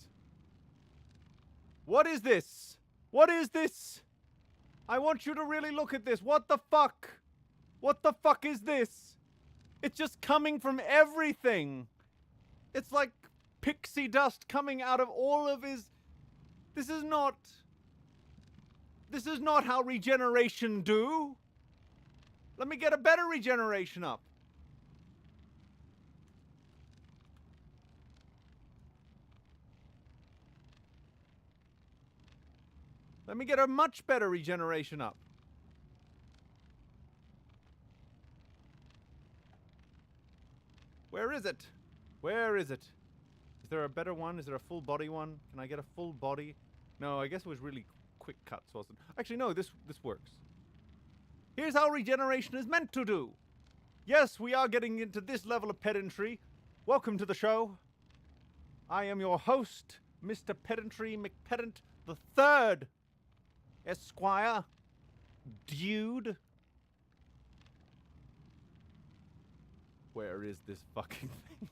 What is this? What is this? I want you to really look at this. What the fuck? What the fuck is this? It's just coming from everything. It's like pixie dust coming out of all of his... This is not how regeneration do. Let me get a better regeneration up. Let me get a much better regeneration up. Where is it? Where is it? Is there a better one? Is there a full body one? Can I get a full body? No, I guess it was really quick cuts, wasn't it? Actually, no, this works. Here's how regeneration is meant to do. Yes, we are getting into this level of pedantry. Welcome to the show. I am your host, Mr. Pedantry McPedant the Third. Esquire. Dude. Where is this fucking thing?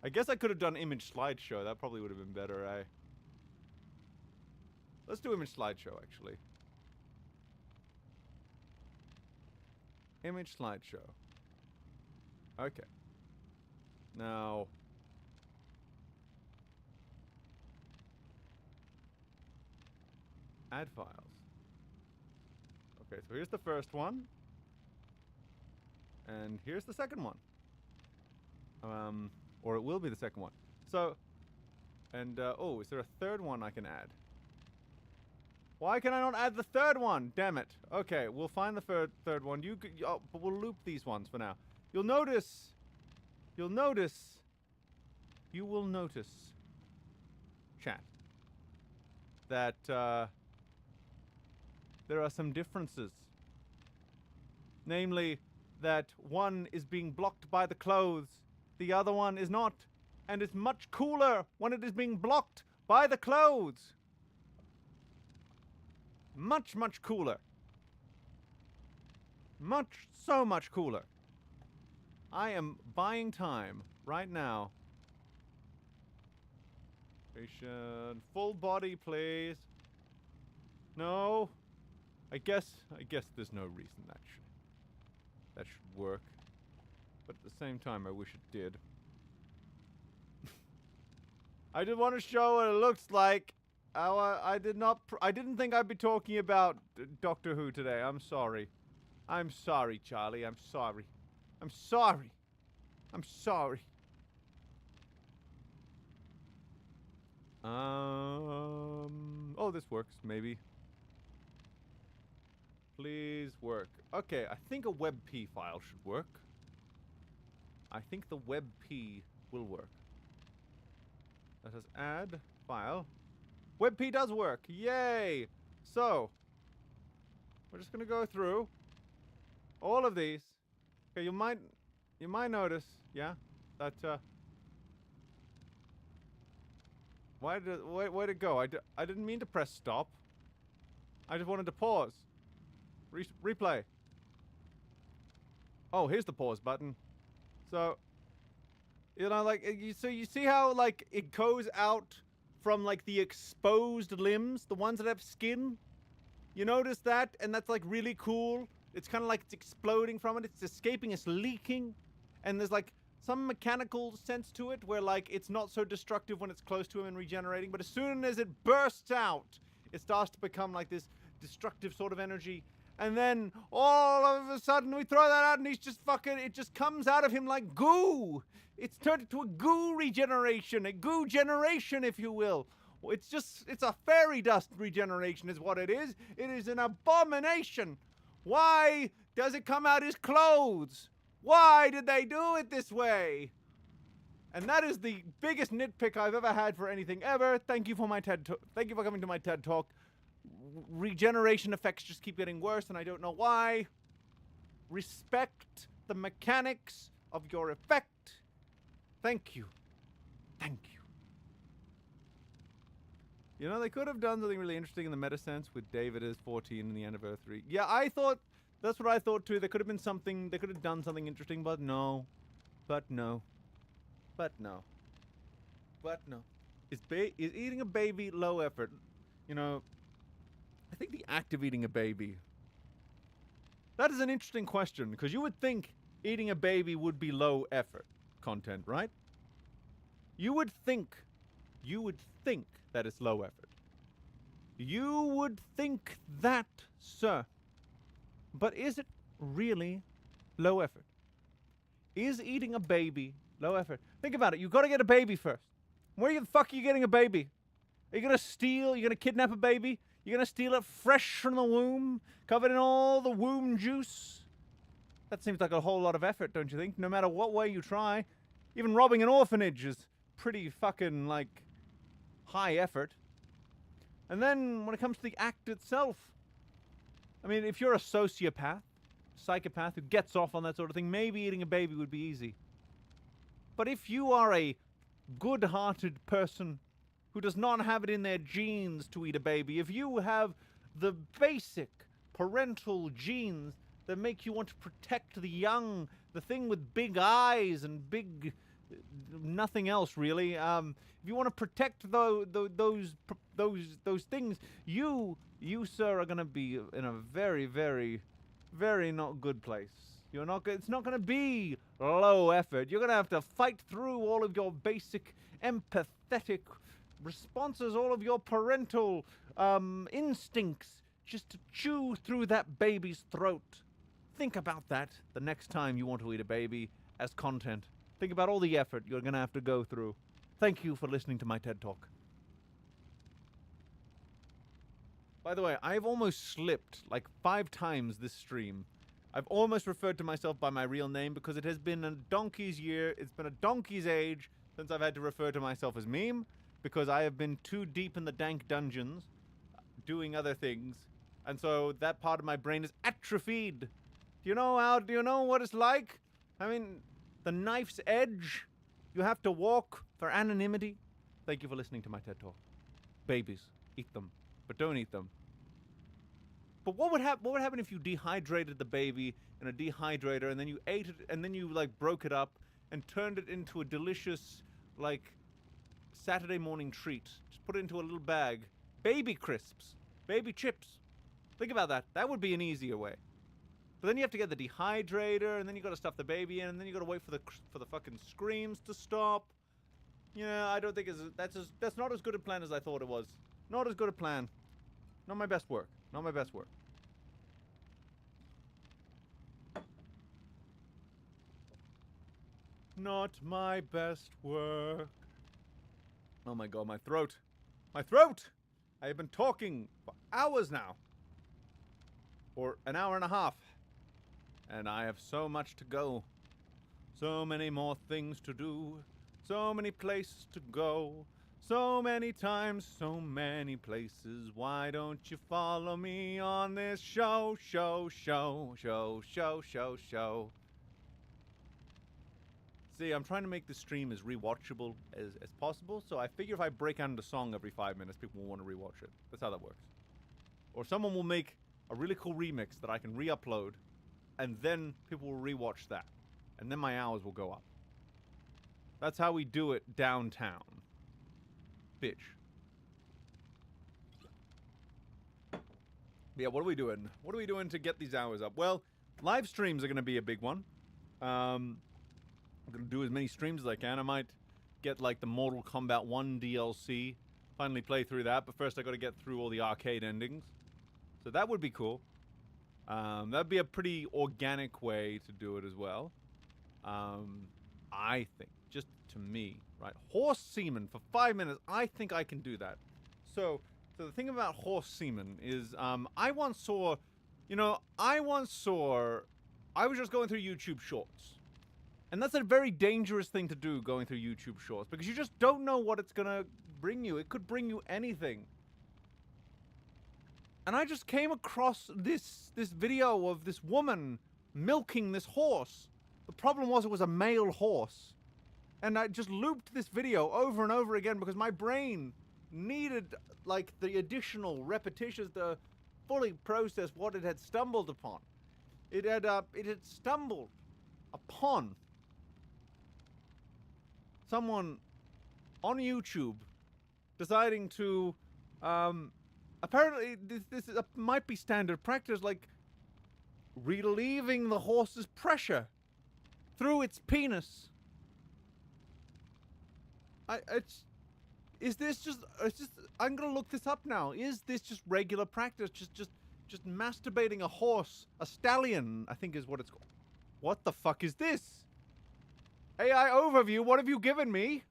I guess I could have done image slideshow. That probably would have been better, eh? Let's do image slideshow, actually. Image slideshow. Okay. Now, Add files. Okay, so here's the first one. And here's the second one. Or it will be the second one. So, and, oh, is there a third one I can add? Why can I not add the third one? Damn it. Okay, we'll find the third one. But we'll loop these ones for now. You will notice, chat, that, there are some differences. Namely, that one is being blocked by the clothes, the other one is not. And it's much cooler when it is being blocked by the clothes. Much, much cooler. So much cooler. I am buying time right now. Patient, full body, please. No. I guess there's no reason that should work. But at the same time, I wish it did. I did want to show what it looks like. I didn't think I'd be talking about Doctor Who today. I'm sorry. I'm sorry, Charlie. I'm sorry. I'm sorry. I'm sorry. Oh, this works, maybe. Please work. Okay, I think a WebP file should work. I think the WebP will work. Let us add file. WebP does work. Yay! So, we're just gonna go through all of these. Okay, you might notice, yeah, that where'd it go? I didn't mean to press stop. I just wanted to pause. Replay. Oh, here's the pause button. So, you know, like, so you see how, like, it goes out from, like, the exposed limbs, the ones that have skin? You notice that? And that's, like, really cool. It's kind of like it's exploding from it. It's escaping. It's leaking. And there's, like, some mechanical sense to it where, like, it's not so destructive when it's close to him and regenerating. But as soon as it bursts out, it starts to become, like, this destructive sort of energy. And then, all of a sudden, we throw that out and he's just fucking, it just comes out of him like goo. It's turned into a goo regeneration, a goo generation, if you will. It's a fairy dust regeneration is what it is. It is an abomination. Why does it come out his clothes? Why did they do it this way? And that is the biggest nitpick I've ever had for anything ever. Thank you for my thank you for coming to my TED Talk. Regeneration effects just keep getting worse, and I don't know why. Respect the mechanics of your effect. Thank you. Thank you. You know, they could have done something really interesting in the meta sense with David as 14 in the anniversary. Yeah, that's what I thought too. There could have been something, they could have done something interesting, but no. But no. But no. But no. Is eating a baby low effort? You know, I think the act of eating a baby, that is an interesting question, because you would think eating a baby would be low effort content, right? You would think that it's low effort. You would think that, sir. But is it really low effort? Is eating a baby low effort? Think about it. You gotta get a baby first. Where the fuck are you getting a baby? Are you gonna steal? You're gonna kidnap a baby? You're gonna steal it fresh from the womb, covered in all the womb juice? That seems like a whole lot of effort, don't you think? No matter what way you try. Even robbing an orphanage is pretty fucking, like, high effort. And then, when it comes to the act itself, I mean, if you're a sociopath, psychopath who gets off on that sort of thing, maybe eating a baby would be easy. But if you are a good-hearted person who does not have it in their genes to eat a baby, if you have the basic parental genes that make you want to protect the young, the thing with big eyes and big nothing else really, if you want to protect those things, you sir are going to be in a very, very, very not good place. It's not going to be low effort. You're going to have to fight through all of your basic empathetic responses, all of your parental instincts, just to chew through that baby's throat. Think about that the next time you want to eat a baby as content. Think about all the effort you're going to have to go through. Thank you for listening to my TED Talk. By the way, I've almost slipped like 5 times this stream. I've almost referred to myself by my real name because it has been a donkey's year. It's been a donkey's age since I've had to refer to myself as Meme because I have been too deep in the dank dungeons doing other things. And so that part of my brain is atrophied. Do you know what it's like? I mean, the knife's edge. You have to walk for anonymity. Thank you for listening to my TED Talk. Babies, eat them, but don't eat them. But what would happen if you dehydrated the baby in a dehydrator and then you ate it and then you like broke it up and turned it into a delicious like Saturday morning treat? Just put it into a little bag. Baby crisps, baby chips. Think about that. That would be an easier way. But then you have to get the dehydrator and then you got to stuff the baby in and then you got to wait for the fucking screams to stop. Yeah, I don't think that's not as good a plan as I thought it was. Not as good a plan. Not my best work. Not my best work. Not my best work. Oh my god, my throat. My throat! I have been talking for hours now. Or an hour and a half. And I have so much to go. So many more things to do. So many places to go. So many times, so many places. Why don't you follow me on this show? See, I'm trying to make the stream as rewatchable as possible, so I figure if I break out into song every 5 minutes, people will want to rewatch it. That's how that works. Or someone will make a really cool remix that I can re-upload, and then people will rewatch that. And then my hours will go up. That's how we do it downtown. Bitch. Yeah, what are we doing? What are we doing to get these hours up? Well, live streams are going to be a big one. I'm going to do as many streams as I can. I might get, like, the Mortal Kombat 1 DLC. Finally play through that. But first I got to get through all the arcade endings. So that would be cool. That'd be a pretty organic way to do it as well. I think. Just to me, right? Horse semen for 5 minutes. I think I can do that. So the thing about horse semen is, I once saw, I was just going through YouTube Shorts. And that's a very dangerous thing to do, going through YouTube Shorts, because you just don't know what it's gonna bring you. It could bring you anything. And I just came across this video of this woman milking this horse. The problem was it was a male horse. And I just looped this video over and over again because my brain needed, like, the additional repetitions to fully process what it had stumbled upon. It had stumbled upon someone on YouTube deciding to, apparently this might be standard practice, like, relieving the horse's pressure through its penis. I'm gonna look this up now. Is this just regular practice? Just masturbating a horse, a stallion, I think is what it's called. What the fuck is this? AI overview, what have you given me?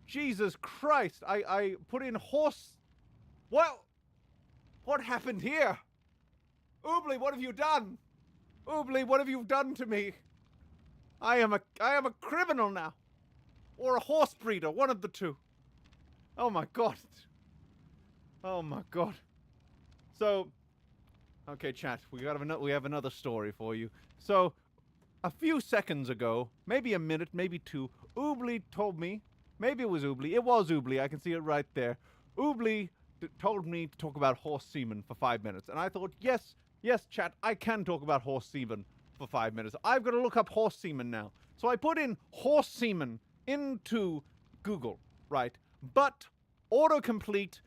Jesus Christ, I put in horse. Well, what happened here? Oobly, what have you done? Oobly, what have you done to me? I am a criminal now. Or a horse breeder, one of the two. Oh my god. Oh my god. So, okay, chat, we have another story for you. So, a few seconds ago, maybe a minute, maybe two, Oobly told me, maybe it was Oobly, I can see it right there. Oobly told me to talk about horse semen for 5 minutes. And I thought, yes, chat, I can talk about horse semen for 5 minutes. I've got to look up horse semen now. So I put in horse semen into Google, right? But autocomplete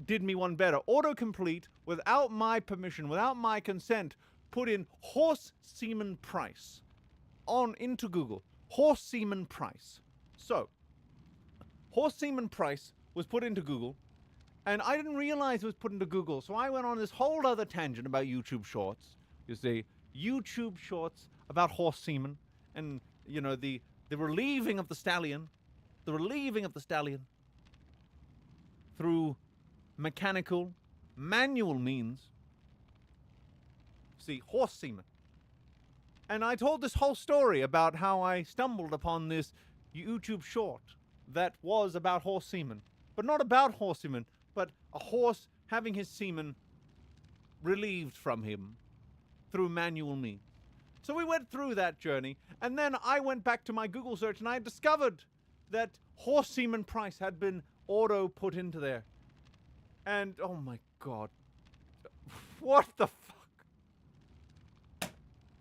did me one better. Autocomplete, without my permission, without my consent, put in horse semen price into Google. Horse semen price. So, horse semen price was put into Google, and I didn't realize it was put into Google, so I went on this whole other tangent about YouTube Shorts. You see, YouTube Shorts about horse semen, and, you know, the relieving of the stallion, through mechanical, manual means. See, horse semen. And I told this whole story about how I stumbled upon this YouTube short that was about horse semen. But not about horse semen, but a horse having his semen relieved from him through manual means. So we went through that journey, and then I went back to my Google search and I discovered that horse semen price had been auto put into there. And, oh my god. What the fuck?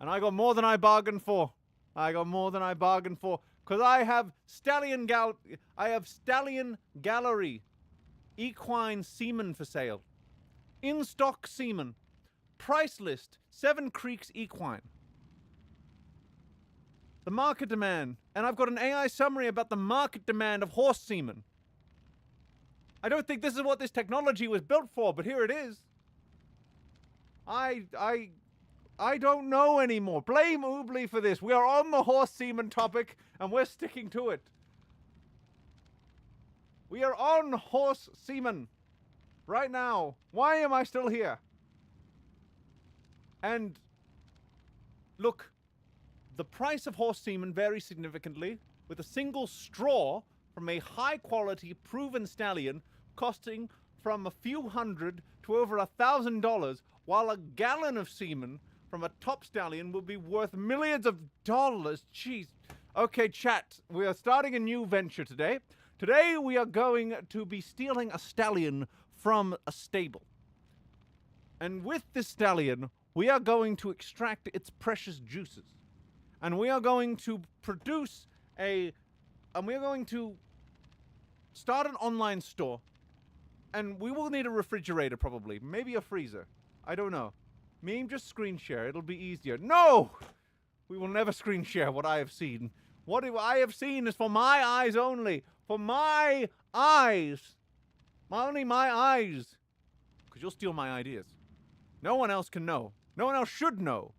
And I got more than I bargained for. Because I have Stallion Gallery equine semen for sale. In stock semen. Price list, 7 Creeks equine. The market demand. And I've got an AI summary about the market demand of horse semen. I don't think this is what this technology was built for, but here it is. I don't know anymore. Blame Oobly for this. We are on the horse semen topic, and we're sticking to it. We are on horse semen right now. Why am I still here? And look, the price of horse semen varies significantly, with a single straw from a high-quality, proven stallion costing from a few hundred to over $1,000, while a gallon of semen from a top stallion will be worth millions of dollars. Jeez. Okay, chat, we are starting a new venture today. Today we are going to be stealing a stallion from a stable. And with this stallion, we are going to extract its precious juices. And we are going to produce and we are going to start an online store. And we will need a refrigerator, probably. Maybe a freezer. I don't know. Maybe just screen share. It'll be easier. No! We will never screen share what I have seen. What I have seen is for my eyes only. For my eyes. Only my eyes. Because you'll steal my ideas. No one else can know. No one else should know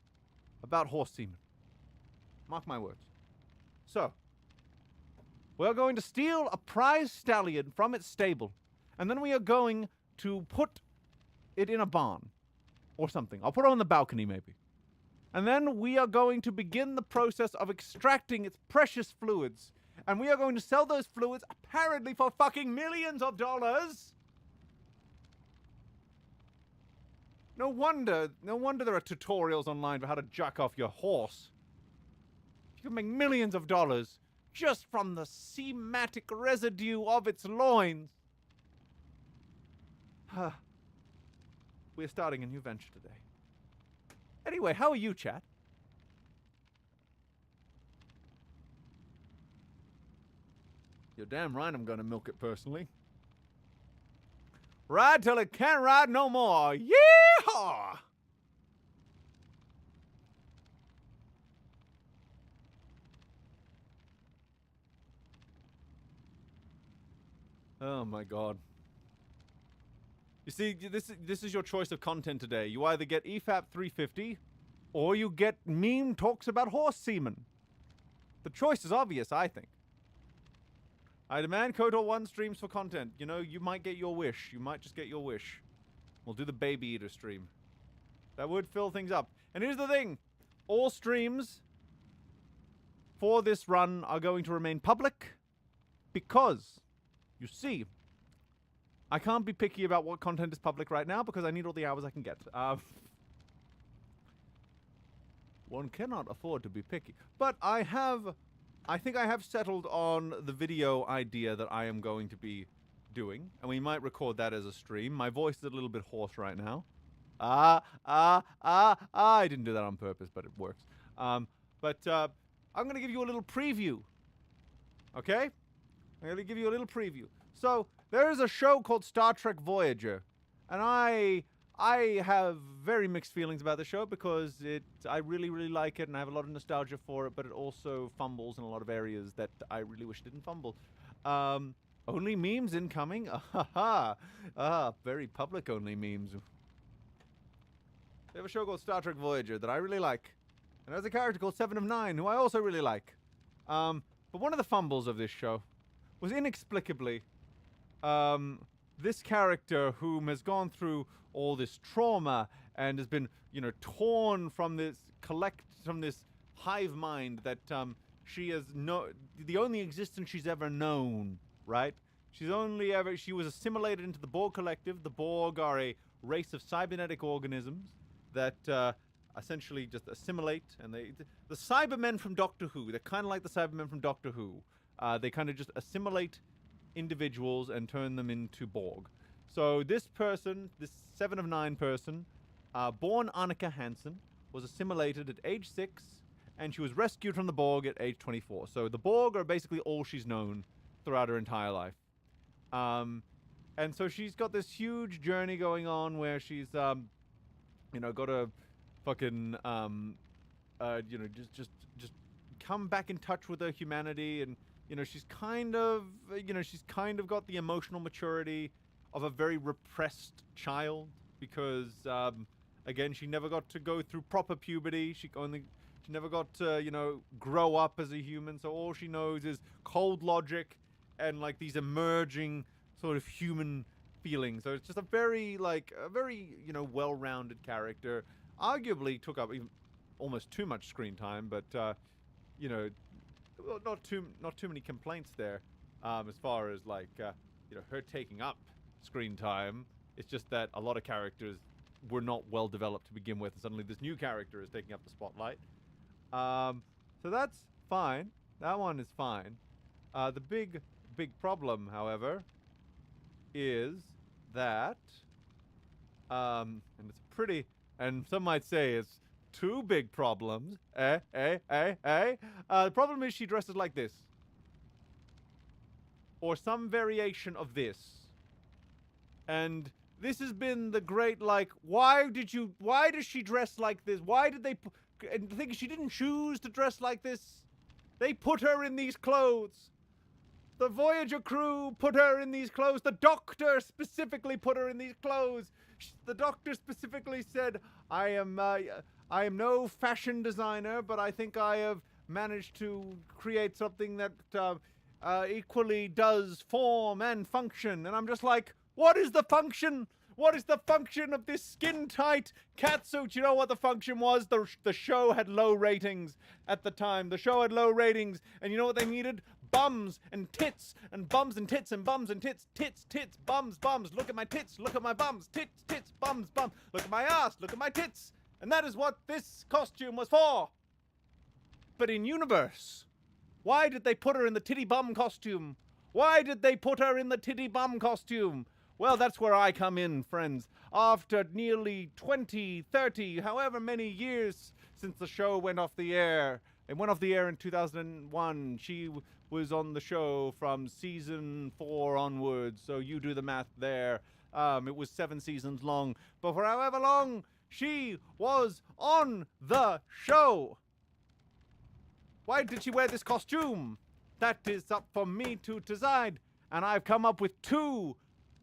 about horse semen. Mark my words. So, we're going to steal a prize stallion from its stable. And then we are going to put it in a barn. Or something. I'll put it on the balcony, maybe. And then we are going to begin the process of extracting its precious fluids. And we are going to sell those fluids, apparently for fucking millions of dollars. No wonder there are tutorials online for how to jack off your horse. You can make millions of dollars just from the sematic residue of its loins. We're starting a new venture today. Anyway, how are you, chat? You're damn right I'm gonna milk it personally. Ride till it can't ride no more. Yeehaw! Oh my god. You see, this is your choice of content today. You either get EFAP 350, or you get meme talks about horse semen. The choice is obvious, I think. I demand KOTOR 1 streams for content. You know, you might get your wish. You might just get your wish. We'll do the Baby Eater stream. That would fill things up. And here's the thing. All streams for this run are going to remain public because, you see, I can't be picky about what content is public right now because I need all the hours I can get. One cannot afford to be picky. But I think I have settled on the video idea that I am going to be doing. And we might record that as a stream. My voice is a little bit hoarse right now. I didn't do that on purpose, but it works. I'm going to give you a little preview. Okay? I'm going to give you a little preview. So, there is a show called Star Trek Voyager, and I have very mixed feelings about the show because I really, really like it, and I have a lot of nostalgia for it, but it also fumbles in a lot of areas that I really wish didn't fumble. Only memes incoming? Very public only memes. They have a show called Star Trek Voyager that I really like. And there's a character called 7 of 9 who I also really like. But one of the fumbles of this show was inexplicably this character whom has gone through all this trauma and has been, torn from this hive mind that she has the only existence she's ever known, right? She was assimilated into the Borg Collective. The Borg are a race of cybernetic organisms that essentially just assimilate, and the Cybermen from Doctor Who, they're kind of like the Cybermen from Doctor Who. They kind of just assimilate individuals and turn them into Borg. So this person, this 7 of 9 person, born Annika Hansen, was assimilated at age 6, and she was rescued from the Borg at age 24. So the Borg are basically all she's known throughout her entire life. And so she's got this huge journey going on where she's, got to fucking, just come back in touch with her humanity, and she's kind of got the emotional maturity of a very repressed child because, again, she never got to go through proper puberty. She never got to, grow up as a human. So all she knows is cold logic and like these emerging sort of human feelings. So it's just a very well-rounded character. Arguably took up even almost too much screen time, but not too many complaints there as far as like her taking up screen time. It's just that a lot of characters were not well developed to begin with, and suddenly this new character is taking up the spotlight. So that's fine. That one is fine. The big problem, however, is that and it's pretty, and some might say it's two big problems. The problem is she dresses like this. Or some variation of this. And this has been the great, why does she dress like this? Why did they and the thing is, she didn't choose to dress like this. They put her in these clothes. The Voyager crew put her in these clothes. The Doctor specifically put her in these clothes. The Doctor specifically said, I am no fashion designer, but I think I have managed to create something that equally does form and function. And I'm just like, what is the function? What is the function of this skin-tight catsuit? You know what the function was? The show had low ratings at the time. The show had low ratings, and you know what they needed? Bums and tits, and bums and tits, and bums and tits, tits, tits, bums, bums. Look at my tits, look at my bums, tits, tits, bums, bum. Look at my ass, look at my tits. And that is what this costume was for. But in universe, why did they put her in the titty bum costume? Why did they put her in the titty bum costume? Well, that's where I come in, friends. After nearly 20, 30, however many years since the show went off the air. It went off the air in 2001. She was on the show from season 4 onwards, so you do the math there. It was 7 seasons long. But for however long she was on the show, why did she wear this costume? That is up for me to decide. And I've come up with 2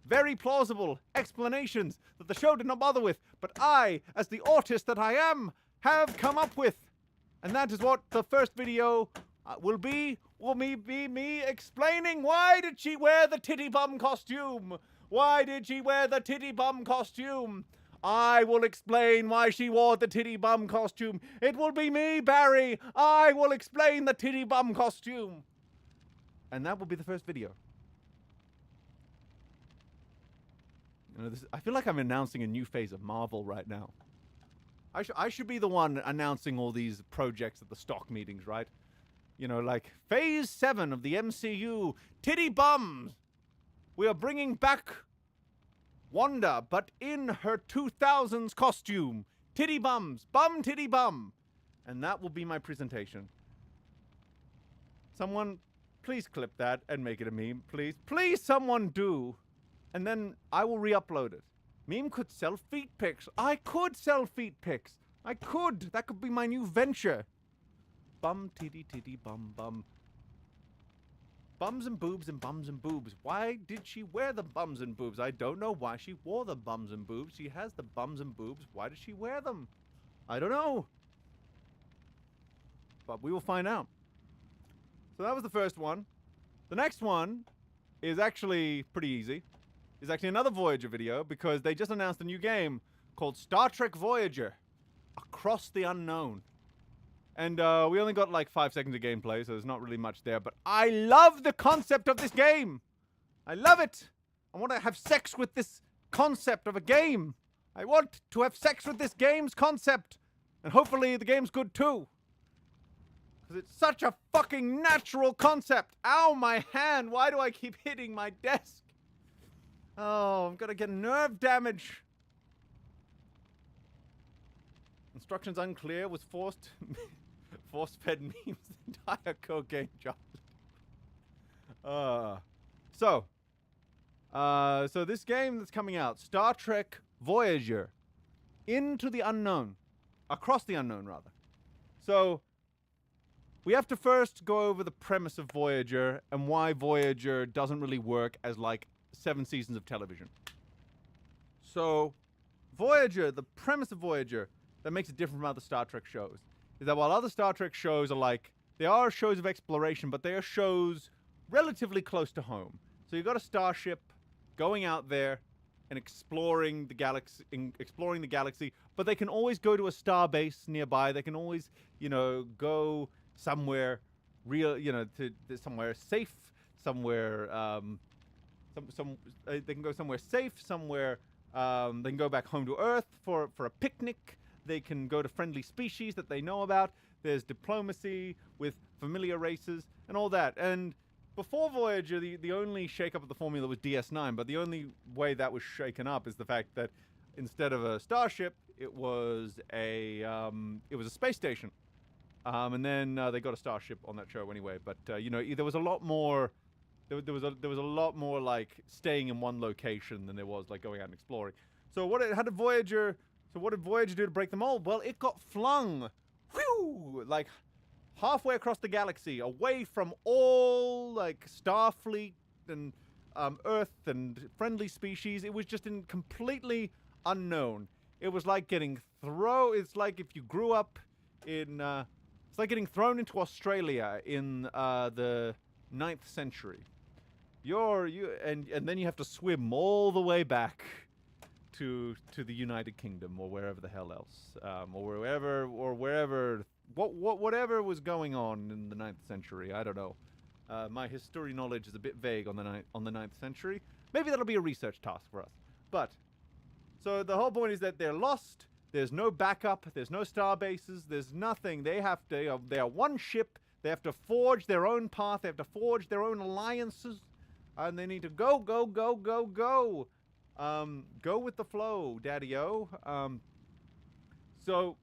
very plausible explanations that the show did not bother with, but I, as the autist that I am, have come up with. And that is what the first video will be me explaining why did she wear the titty bum costume? Why did she wear the titty bum costume? I will explain why she wore the titty bum costume. It will be me, Barry. I will explain the titty bum costume. And that will be the first video. I feel like I'm announcing a new phase of Marvel right now. I should be the one announcing all these projects at the stock meetings, right? Like phase 7 of the MCU, titty bums. We are bringing back Wanda, but in her 2000s costume. Titty bums, bum titty bum. And that will be my presentation. Someone, please clip that and make it a meme, please. Please, someone do. And then I will re-upload it. Meme could sell feet pics. I could sell feet pics. I could. That could be my new venture. Bum titty titty bum bum. Bums and boobs and bums and boobs. Why did she wear the bums and boobs? I don't know why she wore the bums and boobs. She has the bums and boobs. Why does she wear them? I don't know. But we will find out. So that was the first one. The next one is actually pretty easy. It's actually another Voyager video because they just announced a new game called Star Trek Voyager Across the Unknown. And we only got like 5 seconds of gameplay, so there's not really much there. But I love the concept of this game. I love it. I want to have sex with this concept of a game. I want to have sex with this game's concept. And hopefully the game's good too. Because it's such a fucking natural concept. Ow, my hand. Why do I keep hitting my desk? Oh, I'm gonna get nerve damage. Instructions unclear was force-fed memes the entire cocaine job. So this game that's coming out, Star Trek Voyager, Into the Unknown, Across the Unknown rather. So we have to first go over the premise of Voyager and why Voyager doesn't really work as like 7 seasons of television. So Voyager, the premise of Voyager that makes it different from other Star Trek shows is that while other Star Trek shows are like, they are shows of exploration, but they are shows relatively close to home. So you've got a starship going out there and exploring the galaxy, but they can always go to a star base nearby. They can always, go somewhere to somewhere safe, somewhere they can go somewhere safe, somewhere they can go back home to Earth for a picnic. They can go to friendly species that they know about. There's diplomacy with familiar races and all that. And before Voyager, the only shake-up of the formula was DS9, but the only way that was shaken up is the fact that instead of a starship, it was a space station. And then they got a starship on that show anyway. But there was a lot more. There was a lot more like staying in one location than there was like going out and exploring. So what did Voyager do to break the mold? Well, it got flung, like halfway across the galaxy, away from all like Starfleet and Earth and friendly species. It was just in completely unknown. It was like getting It's like if you grew up in. It's like getting thrown into Australia in the 9th century. And then you have to swim all the way back to the United Kingdom or wherever the hell else, whatever was going on in the 9th century. I don't know. My history knowledge is a bit vague on the 9th century. Maybe that'll be a research task for us. But so the whole point is that they're lost. There's no backup. There's no star bases. There's nothing. They are one ship. They have to forge their own path. They have to forge their own alliances. And they need to go. Go with the flow, daddy-o. So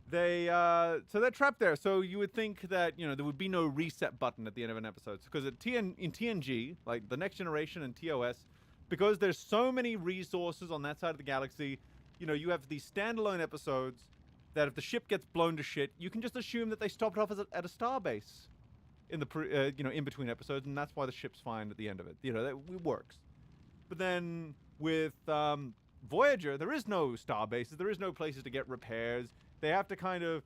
they're trapped there. So you would think that, there would be no reset button at the end of an episode. Because in TNG, like the Next Generation and TOS, because there's so many resources on that side of the galaxy, you have these standalone episodes that if the ship gets blown to shit, you can just assume that they stopped off at a star base in the in between episodes, and that's why the ship's fine at the end of it. That works. But then with Voyager, there is no star bases. There is no places to get repairs. They have to kind of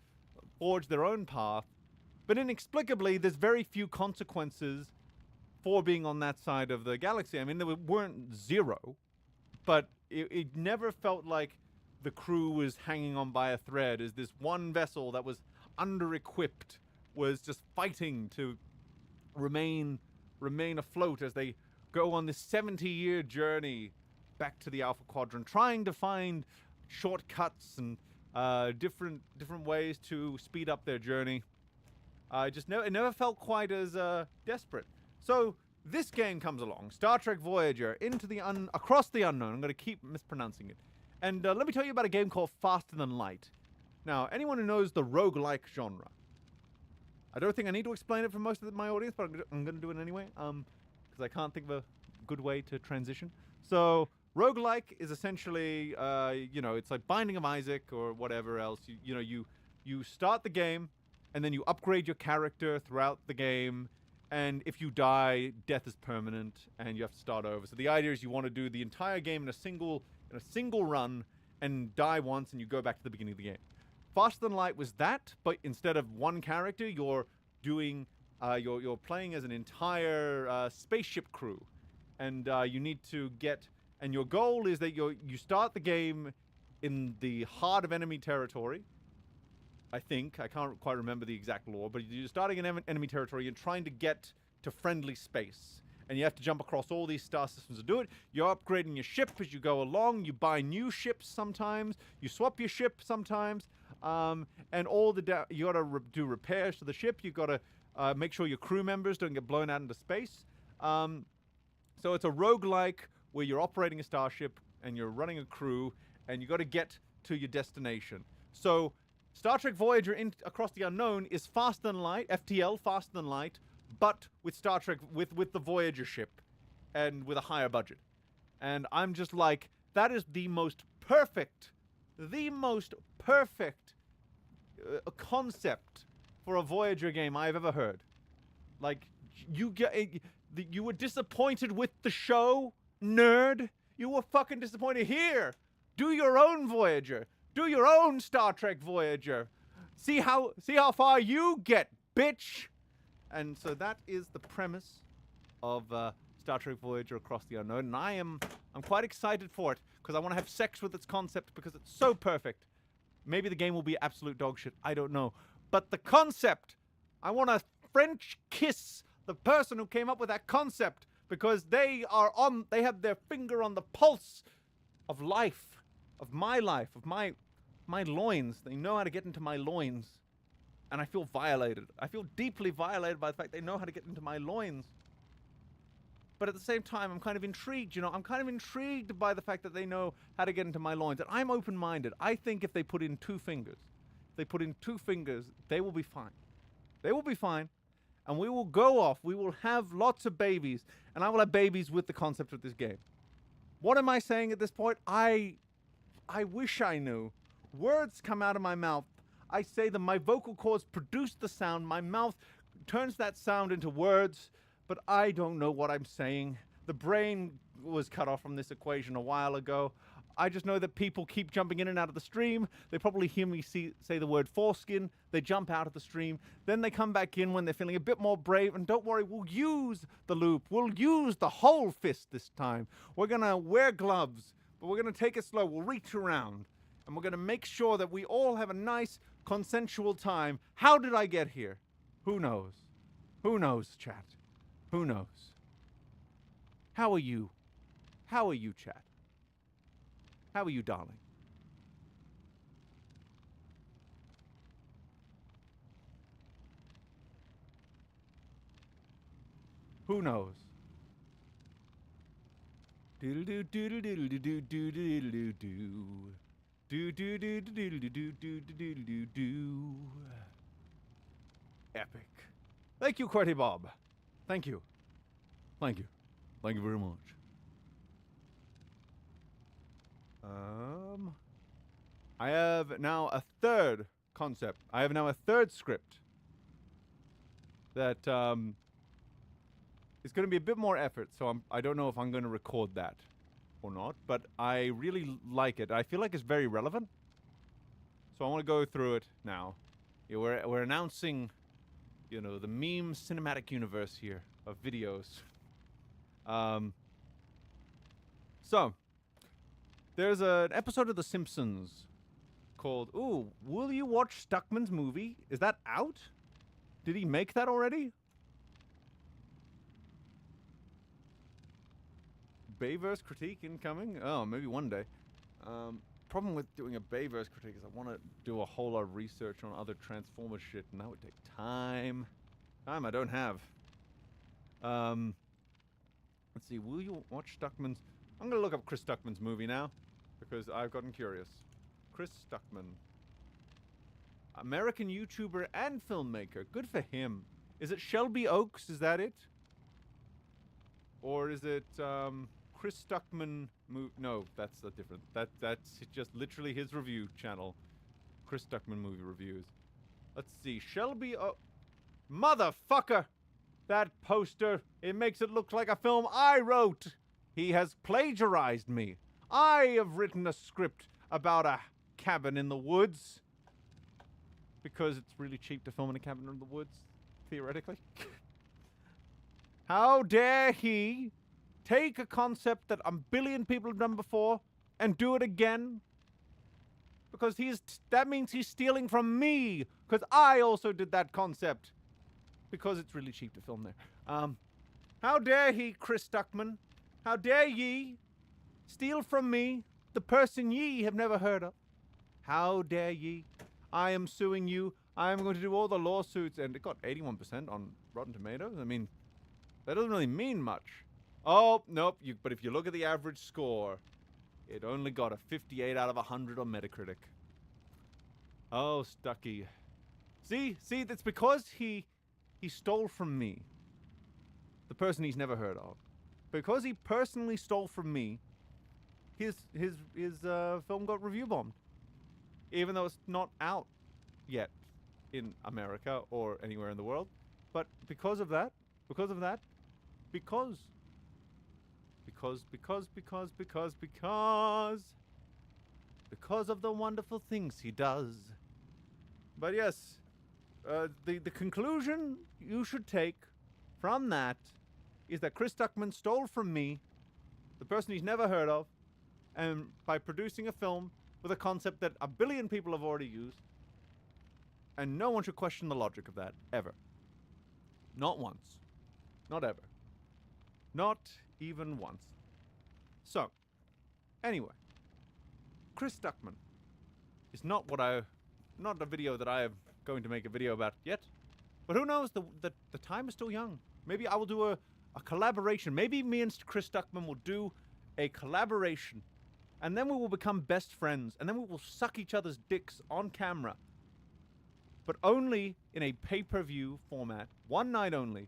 forge their own path. But inexplicably, there's very few consequences for being on that side of the galaxy. I mean, there weren't zero, but it never felt like the crew was hanging on by a thread as this one vessel that was under-equipped was just fighting to remain afloat as they go on this 70-year journey back to the Alpha Quadrant, trying to find shortcuts and different ways to speed up their journey. It never felt quite as desperate. So this game comes along, Star Trek Voyager, Across the Unknown. I'm going to keep mispronouncing it. And let me tell you about a game called Faster Than Light. Now, anyone who knows the roguelike genre, I don't think I need to explain it for most of my audience, but I'm going to do it anyway, because I can't think of a good way to transition. So, roguelike is essentially, it's like Binding of Isaac or whatever else. You start the game, and then you upgrade your character throughout the game, and if you die, death is permanent, and you have to start over. So the idea is you want to do the entire game in a single run, and die once, and you go back to the beginning of the game. Faster Than Light was that, but instead of one character, you're doing you're playing as an entire spaceship crew, and you need to get. And your goal is that you start the game in the heart of enemy territory. I think I can't quite remember the exact lore, but you're starting in enemy territory and trying to get to friendly space. And you have to jump across all these star systems to do it. You're upgrading your ship as you go along. You buy new ships sometimes. You swap your ship sometimes. And all the you got to do repairs to the ship. You got to make sure your crew members don't get blown out into space. So it's a roguelike where you're operating a starship and you're running a crew, and you got to get to your destination. So Star Trek Voyager Across the Unknown is Faster Than Light, FTL, Faster Than Light, but with Star Trek, with the Voyager ship, and with a higher budget. And I'm just like, that is the most perfect concept for a Voyager game I've ever heard. Like, you were disappointed with the show, nerd. You were fucking disappointed. Here, do your own Voyager. Do your own Star Trek Voyager. See how far you get, bitch. And so that is the premise of Star Trek Voyager Across the Unknown, and I'm quite excited for it because I want to have sex with its concept because it's so perfect. Maybe the game will be absolute dog shit. I don't know, but the concept, I want to French kiss the person who came up with that concept because they have their finger on the pulse of life, of my loins. They know how to get into my loins. And I feel violated. I feel deeply violated by the fact they know how to get into my loins. But at the same time, I'm kind of intrigued, you know. I'm kind of intrigued by the fact that they know how to get into my loins. And I'm open-minded. I think if they put in two fingers, they will be fine. They will be fine. And we will go off. We will have lots of babies. And I will have babies with the concept of this game. What am I saying at this point? I wish I knew. Words come out of my mouth. I say that my vocal cords produce the sound. My mouth turns that sound into words, but I don't know what I'm saying. The brain was cut off from this equation a while ago. I just know that people keep jumping in and out of the stream. They probably hear me say the word foreskin. They jump out of the stream. Then they come back in when they're feeling a bit more brave. And don't worry, we'll use the loop. We'll use the whole fist this time. We're going to wear gloves, but we're going to take it slow. We'll reach around. And we're going to make sure that we all have a nice, consensual time. How did I get here? Who knows? Who knows, chat? Who knows? How are you? How are you, chat? How are you, darling? Who knows? Doodle doo doodle doodle doo doodle doodle doo. Do do do do do do do do do do do. Epic. Thank you, Qwerty Bob. Thank you. Thank you. Thank you very much. I have now a third concept. I have now a third script that is going to be a bit more effort. So I don't know if I'm going to record that or not, but I really like it. I feel like it's very relevant. So I want to go through it now. Yeah, we're announcing, you know, the meme cinematic universe here of videos. So there's an episode of The Simpsons called, ooh, will you watch Stuckman's movie? Is that out? Did he make that already? Bayverse critique incoming? Oh, maybe one day. Problem with doing a Bayverse critique is I want to do a whole lot of research on other Transformers shit, and that would take time. Time I don't have. Let's see, will you watch Stuckman's... I'm going to look up Chris Stuckman's movie now, because I've gotten curious. Chris Stuckman. American YouTuber and filmmaker. Good for him. Is it Shelby Oaks? Is that it? Or is it, Chris Stuckman... No, that's a different... That's just literally his review channel. Chris Stuckman movie reviews. Let's see. Shelby Motherfucker! That poster, it makes it look like a film I wrote. He has plagiarized me. I have written a script about a cabin in the woods. Because it's really cheap to film in a cabin in the woods, theoretically. How dare he take a concept that a billion people have done before and do it again? Because that means he's stealing from me. Because I also did that concept. Because it's really cheap to film there. How dare he, Chris Stuckman? How dare ye steal from me, the person ye have never heard of? How dare ye? I am suing you. I am going to do all the lawsuits. And it got 81% on Rotten Tomatoes. I mean, that doesn't really mean much. Oh, nope. But if you look at the average score, it only got a 58 out of 100 on Metacritic. Oh, Stucky. See, that's because he stole from me. The person he's never heard of. Because he personally stole from me, his film got review bombed. Even though it's not out yet in America or anywhere in the world. But because of that, because of the wonderful things he does. But yes, the conclusion you should take from that is that Chris Stuckman stole from me, the person he's never heard of, and by producing a film with a concept that a billion people have already used, and no one should question the logic of that, ever. Not once. Not ever. Not even once. So, anyway, Chris Stuckman is not a video that I am going to make a video about yet, but who knows, the time is still young. Maybe I will do a collaboration. Maybe me and Chris Stuckman will do a collaboration, and then we will become best friends, and then we will suck each other's dicks on camera, but only in a pay-per-view format, one night only,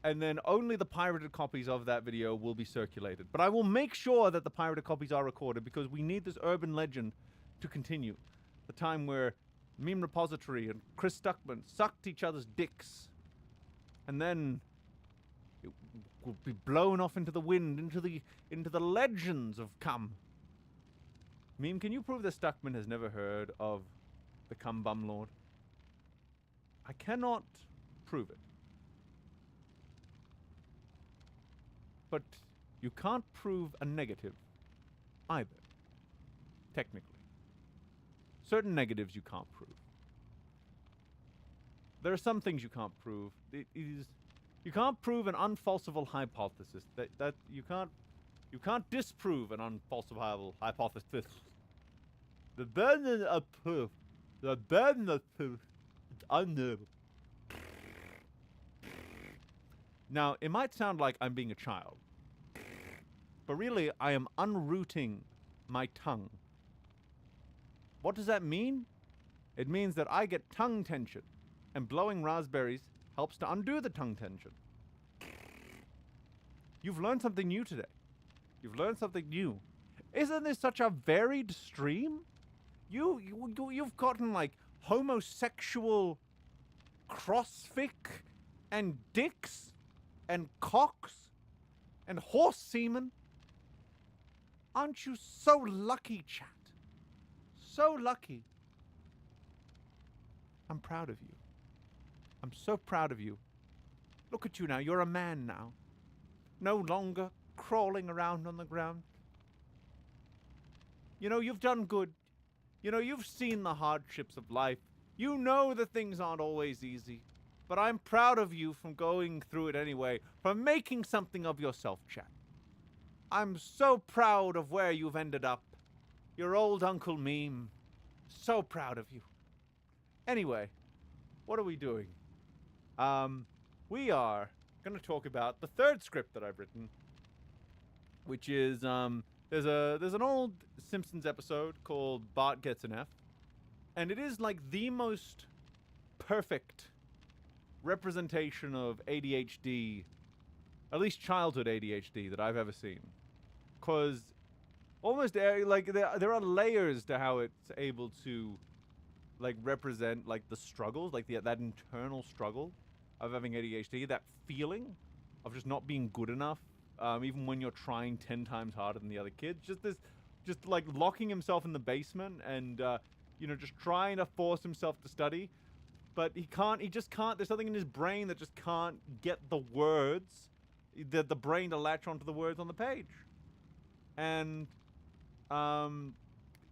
and then only the pirated copies of that video will be circulated. But I will make sure that the pirated copies are recorded, because we need this urban legend to continue. The time where Meme Repository and Chris Stuckman sucked each other's dicks, and then it will be blown off into the wind, into the legends of cum. Meme, can you prove that Stuckman has never heard of the Cum Bum Lord? I cannot prove it. But you can't prove a negative either, technically. Certain negatives you can't prove. There are some things you can't prove. You can't prove an unfalsifiable hypothesis. That you can't disprove an unfalsifiable hypothesis. The burden of proof. The burden of proof is unknowable. Now, it might sound like I'm being a child, but really I am unrooting my tongue. What does that mean? It means that I get tongue tension, and blowing raspberries helps to undo the tongue tension. You've learned something new today. You've learned something new. Isn't this such a varied stream? You've gotten like homosexual crossfic and dicks and cocks and horse semen. Aren't you so lucky, chat? So lucky. I'm proud of you. I'm so proud of you. Look at you now. You're a man now. No longer crawling around on the ground. You know, you've done good. You know, you've seen the hardships of life. You know that things aren't always easy. But I'm proud of you from going through it anyway, from making something of yourself, chat. I'm so proud of where you've ended up. Your old Uncle Meme. So proud of you. Anyway, what are we doing? We are going to talk about the third script that I've written, which is, there's an old Simpsons episode called Bart Gets an F, and it is like the most perfect representation of ADHD, at least childhood ADHD, that I've ever seen. Because almost like there are layers to how it's able to like represent like the struggles, like that internal struggle of having ADHD, that feeling of just not being good enough, even when you're trying 10 times harder than the other kids. Just like locking himself in the basement and, just trying to force himself to study. But he just can't, there's something in his brain that just can't get the words, the brain to latch onto the words on the page. And,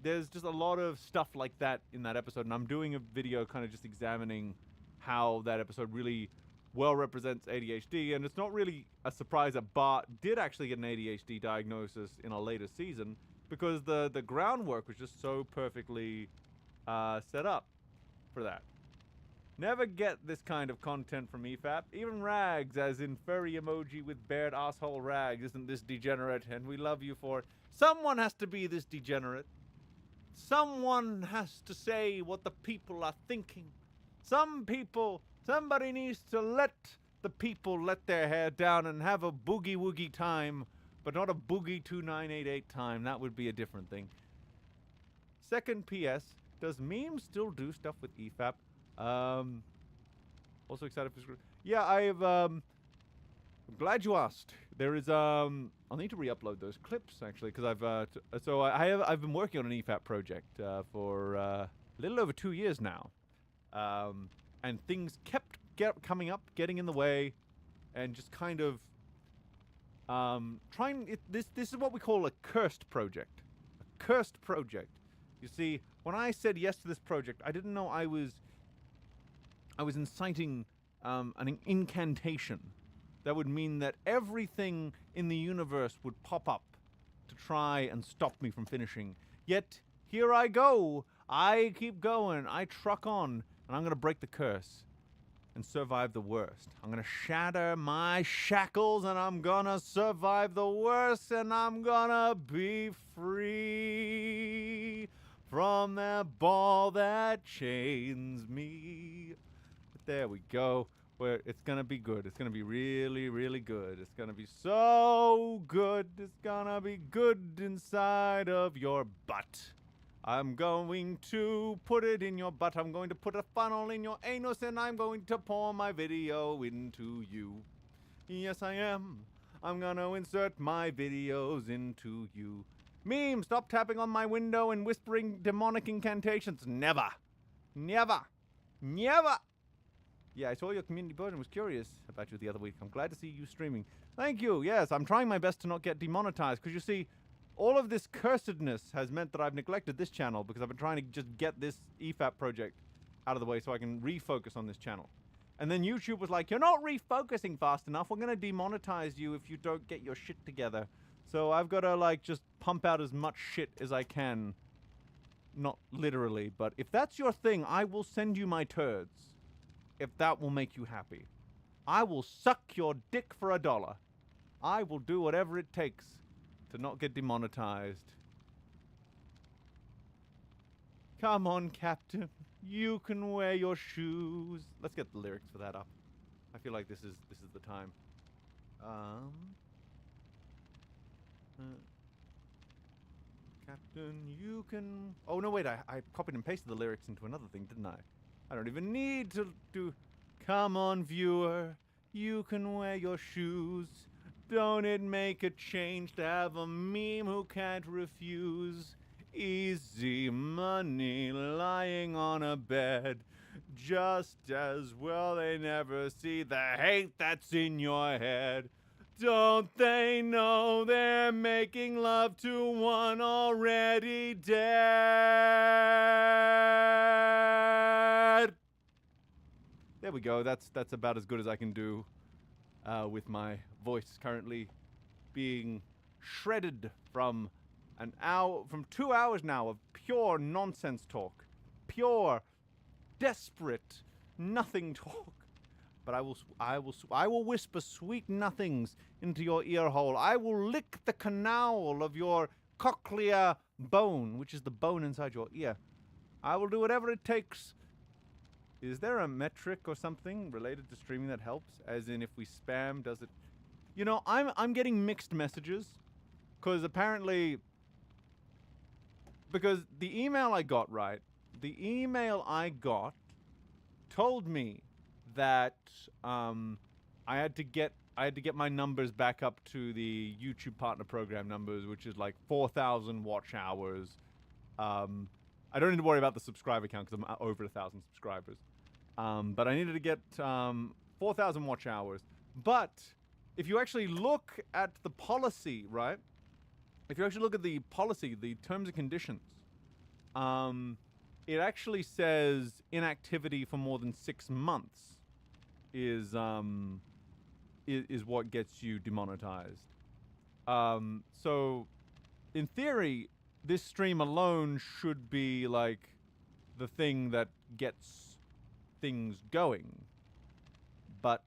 there's just a lot of stuff like that in that episode, and I'm doing a video kind of just examining how that episode really well represents ADHD, and it's not really a surprise that Bart did actually get an ADHD diagnosis in a later season, because the groundwork was just so perfectly set up for that. Never get this kind of content from EFAP. Even Rags, as in furry emoji with bared asshole Rags, isn't this degenerate, and we love you for it. Someone has to be this degenerate. Someone has to say what the people are thinking. Somebody needs to let the people let their hair down and have a boogie woogie time, but not a boogie 2988 time. That would be a different thing. Second PS, does Meme still do stuff with EFAP? Also excited for... Yeah, I'm glad you asked. There is, I'll need to re-upload those clips, actually, because I've been working on an EFAP project, for, a little over 2 years now. And things kept coming up, getting in the way, and just kind of, this is what we call a cursed project. A cursed project. You see, when I said yes to this project, I didn't know I was inciting, an incantation. That would mean that everything in the universe would pop up to try and stop me from finishing. Yet, here I go. I keep going. I truck on. And I'm going to break the curse and survive the worst. I'm going to shatter my shackles and I'm going to survive the worst. And I'm going to be free from that ball that chains me. But there we go. Where it's gonna be good. It's gonna be really, really good. It's gonna be so good. It's gonna be good inside of your butt. I'm going to put it in your butt. I'm going to put a funnel in your anus, and I'm going to pour my video into you. Yes, I am. I'm gonna insert my videos into you. Meme, stop tapping on my window and whispering demonic incantations. Never. Never. Never. Yeah, I saw your community post and was curious about you the other week. I'm glad to see you streaming. Thank you. Yes, I'm trying my best to not get demonetized, because you see, all of this cursedness has meant that I've neglected this channel because I've been trying to just get this EFAP project out of the way so I can refocus on this channel. And then YouTube was like, you're not refocusing fast enough. We're going to demonetize you if you don't get your shit together. So I've got to, like, just pump out as much shit as I can. Not literally, but if that's your thing, I will send you my turds. If that will make you happy. I will suck your dick for $1. I will do whatever it takes to not get demonetized. Come on, Captain. You can wear your shoes. Let's get the lyrics for that up. I feel like this is the time. Captain, you can... Oh, no, wait. I copied and pasted the lyrics into another thing, didn't I? I don't even need to do... Come on, viewer, you can wear your shoes. Don't it make a change to have a meme who can't refuse? Easy money lying on a bed. Just as well they never see the hate that's in your head. Don't they know they're making love to one already dead? There we go. That's about as good as I can do with my voice currently being shredded from 2 hours now of pure nonsense talk, pure, desperate, nothing talk. But I will whisper sweet nothings into your ear hole. I will lick the canal of your cochlear bone, which is the bone inside your ear. I will do whatever it takes. Is there a metric or something related to streaming that helps? As in, if we spam, does it... You know, I'm getting mixed messages. Because apparently... Because the email I got, right? The email I got told me that I had to get my numbers back up to the YouTube Partner Program numbers, which is like 4,000 watch hours. I don't need to worry about the subscriber count because I'm over 1,000 subscribers. But I needed to get 4,000 watch hours. But if you actually look at the policy, right? If you actually look at the policy, the terms and conditions, it actually says inactivity for more than 6 months is what gets you demonetized. So, in theory, this stream alone should be like the thing that gets things going. But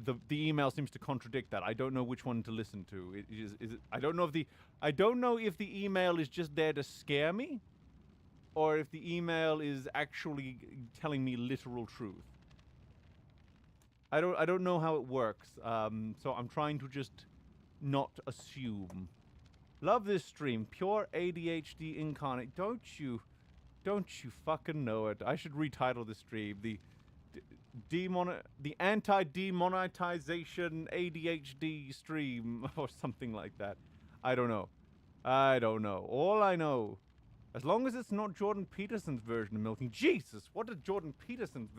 the email seems to contradict that. I don't know which one to listen to. Is it, I don't know if the email is just there to scare me, or if the email is actually telling me literal truth. I don't know how it works. So I'm trying to just not assume. Love this stream. Pure ADHD incarnate. Don't you fucking know it. I should retitle the stream the anti-demonetization ADHD stream or something like that. I don't know. All I know, as long as it's not Jordan Peterson's version of milking. Jesus, what is Jordan Peterson's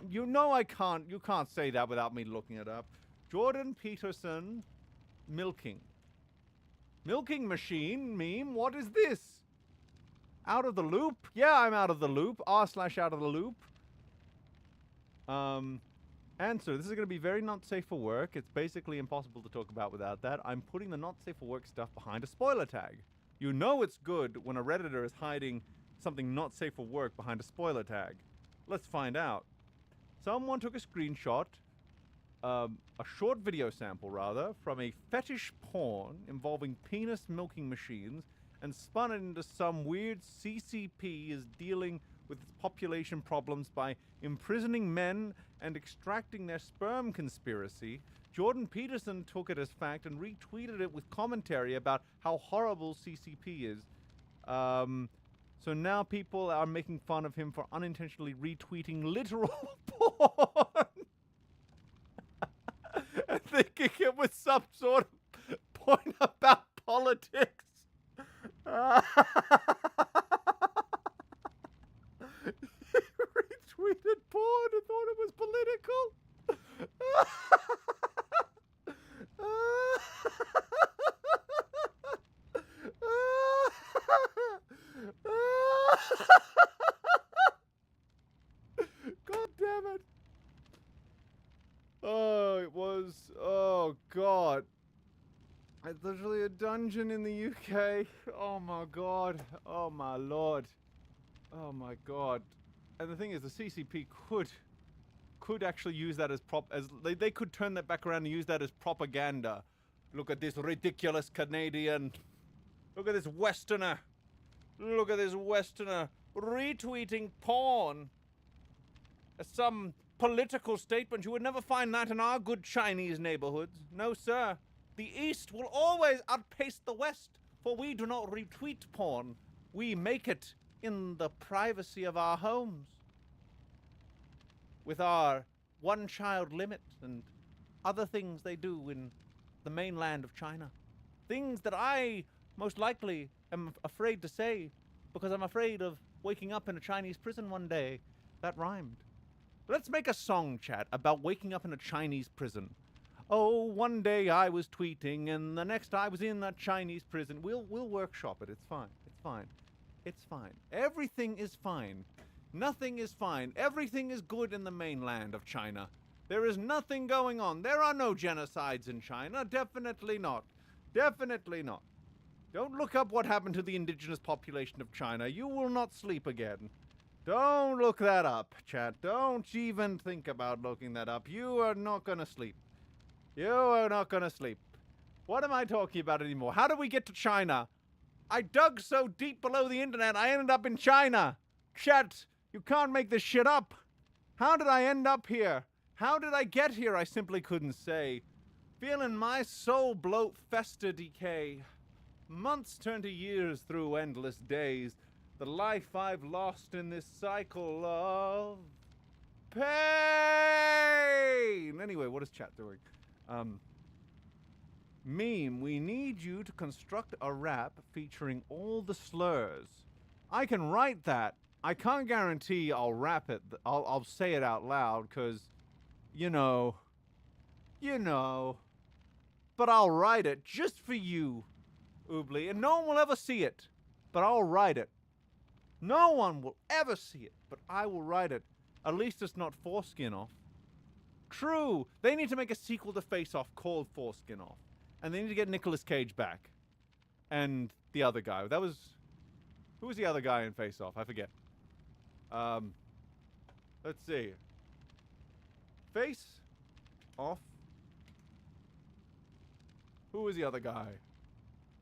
you know you can't say that without me looking it up. Jordan Peterson milking. Milking machine meme, what is this? Out of the loop? Yeah, I'm out of the loop. r/out of the loop. Answer. This is going to be very not safe for work. It's basically impossible to talk about without that. I'm putting the not safe for work stuff behind a spoiler tag. You know it's good when a Redditor is hiding something not safe for work behind a spoiler tag. Let's find out. Someone took a screenshot, a short video sample rather, from a fetish porn involving penis milking machines and spun it into some weird CCP is dealing with its population problems by imprisoning men and extracting their sperm conspiracy. Jordan Peterson took it as fact and retweeted it with commentary about how horrible CCP is. So now people are making fun of him for unintentionally retweeting literal porn. And thinking it was some sort of point about politics. Retweeted porn and thought it was political. God damn it. Oh, it was. Oh, God. It's literally a dungeon in the UK. Oh, my God. Oh, my Lord. Oh, my God. And the thing is, the CCP could actually use that as they could turn that back around and use that as propaganda. Look at this ridiculous Canadian. Look at this Westerner. Look at this Westerner retweeting porn as some political statement. You would never find that in our good Chinese neighborhoods. No, sir. The East will always outpace the West, for we do not retweet porn. We make it in the privacy of our homes, with our one-child limit and other things they do in the mainland of China. Things that I most likely am afraid to say, because I'm afraid of waking up in a Chinese prison one day. That rhymed. Let's make a song, chat, about waking up in a Chinese prison. Oh, one day I was tweeting, and the next I was in a Chinese prison. We'll workshop it. It's fine. It's fine. It's fine. Everything is fine. Nothing is fine. Everything is good in the mainland of China. There is nothing going on. There are no genocides in China. Definitely not. Definitely not. Don't look up what happened to the indigenous population of China. You will not sleep again. Don't look that up, chat. Don't even think about looking that up. You are not gonna sleep. You are not gonna sleep. What am I talking about anymore? How did we get to China? I dug so deep below the internet, I ended up in China. Chat, you can't make this shit up. How did I end up here? How did I get here? I simply couldn't say. Feeling my soul bloat, fester, decay. Months turn to years through endless days. The life I've lost in this cycle of pain. Anyway, what is chat doing? Meme, we need you to construct a rap featuring all the slurs. I can write that. I can't guarantee I'll rap it. I'll say it out loud, because, you know. But I'll write it just for you, Oobly, and no one will ever see it. But I'll write it. No one will ever see it, but I will write it. At least it's not Foreskin Off. True, they need to make a sequel to Face Off called Foreskin Off. And they need to get Nicolas Cage back. And the other guy. That was... Who was the other guy in Face Off? I forget. Let's see. Face Off. Who was the other guy?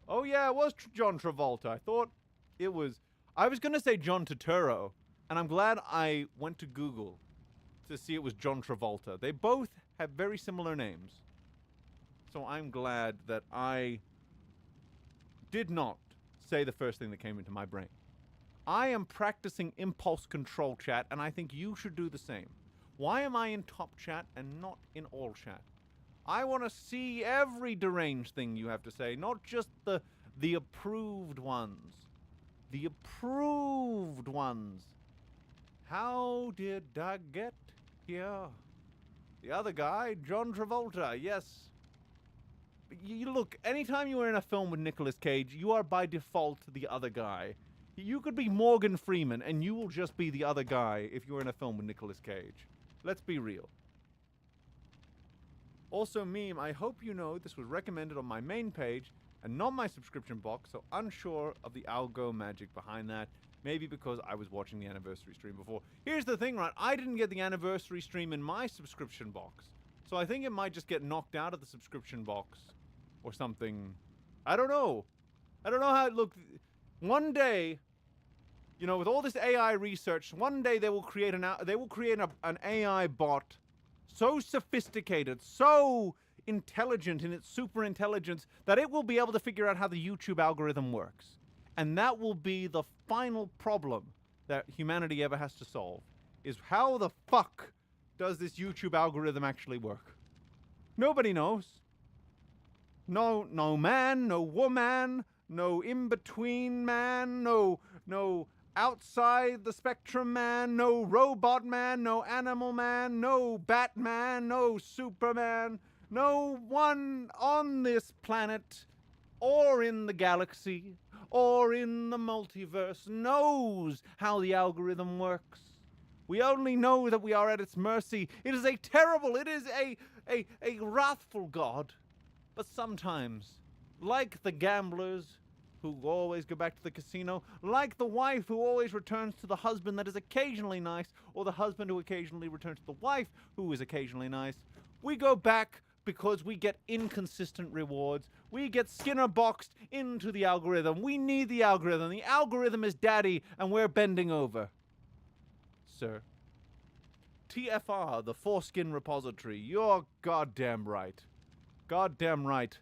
Oh yeah, it was John Travolta. I thought it was... I was going to say John Turturro, and I'm glad I went to Google to see it was John Travolta. They both have very similar names. So I'm glad that I did not say the first thing that came into my brain. I am practicing impulse control, chat, and I think you should do the same. Why am I in top chat and not in all chat? I want to see every deranged thing you have to say, not just the approved ones. The approved ones. How did I get here? The other guy, John Travolta, yes. You look, anytime you are in a film with Nicolas Cage, you are by default the other guy. You could be Morgan Freeman, and you will just be the other guy if you're in a film with Nicolas Cage. Let's be real. Also, Meme, I hope you know this was recommended on my main page and not my subscription box, so unsure of the algo magic behind that. Maybe because I was watching the anniversary stream before. Here's the thing, right? I didn't get the anniversary stream in my subscription box. So I think it might just get knocked out of the subscription box or something. I don't know. I don't know how it looked. One day, you know, with all this AI research, one day they will create an AI bot so sophisticated, so intelligent in its super intelligence that it will be able to figure out how the YouTube algorithm works. And that will be the final problem that humanity ever has to solve, is how the fuck does this YouTube algorithm actually work? Nobody knows. No man, no woman, no in-between man, no outside the spectrum man, no robot man, no animal man, no Batman, no Superman. No one on this planet, or in the galaxy, or in the multiverse knows how the algorithm works. We only know that we are at its mercy. It is a wrathful God. But sometimes, like the gamblers who always go back to the casino, like the wife who always returns to the husband that is occasionally nice, or the husband who occasionally returns to the wife who is occasionally nice, we go back because we get inconsistent rewards. We get Skinner boxed into the algorithm. We need the algorithm. The algorithm is daddy, and we're bending over. Sir. TFR, the foreskin repository. You're goddamn right. Goddamn right.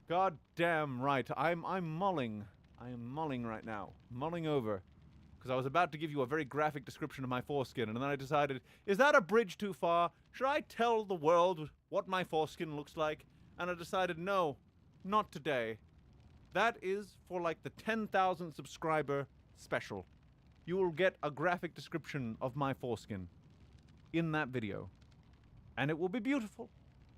Goddamn right. I'm mulling. I am mulling right now. Mulling over. Because I was about to give you a very graphic description of my foreskin, and then I decided, is that a bridge too far? Should I tell the world what my foreskin looks like? And I decided, no, not today. That is for like the 10,000 subscriber special. You will get a graphic description of my foreskin in that video. And it will be beautiful.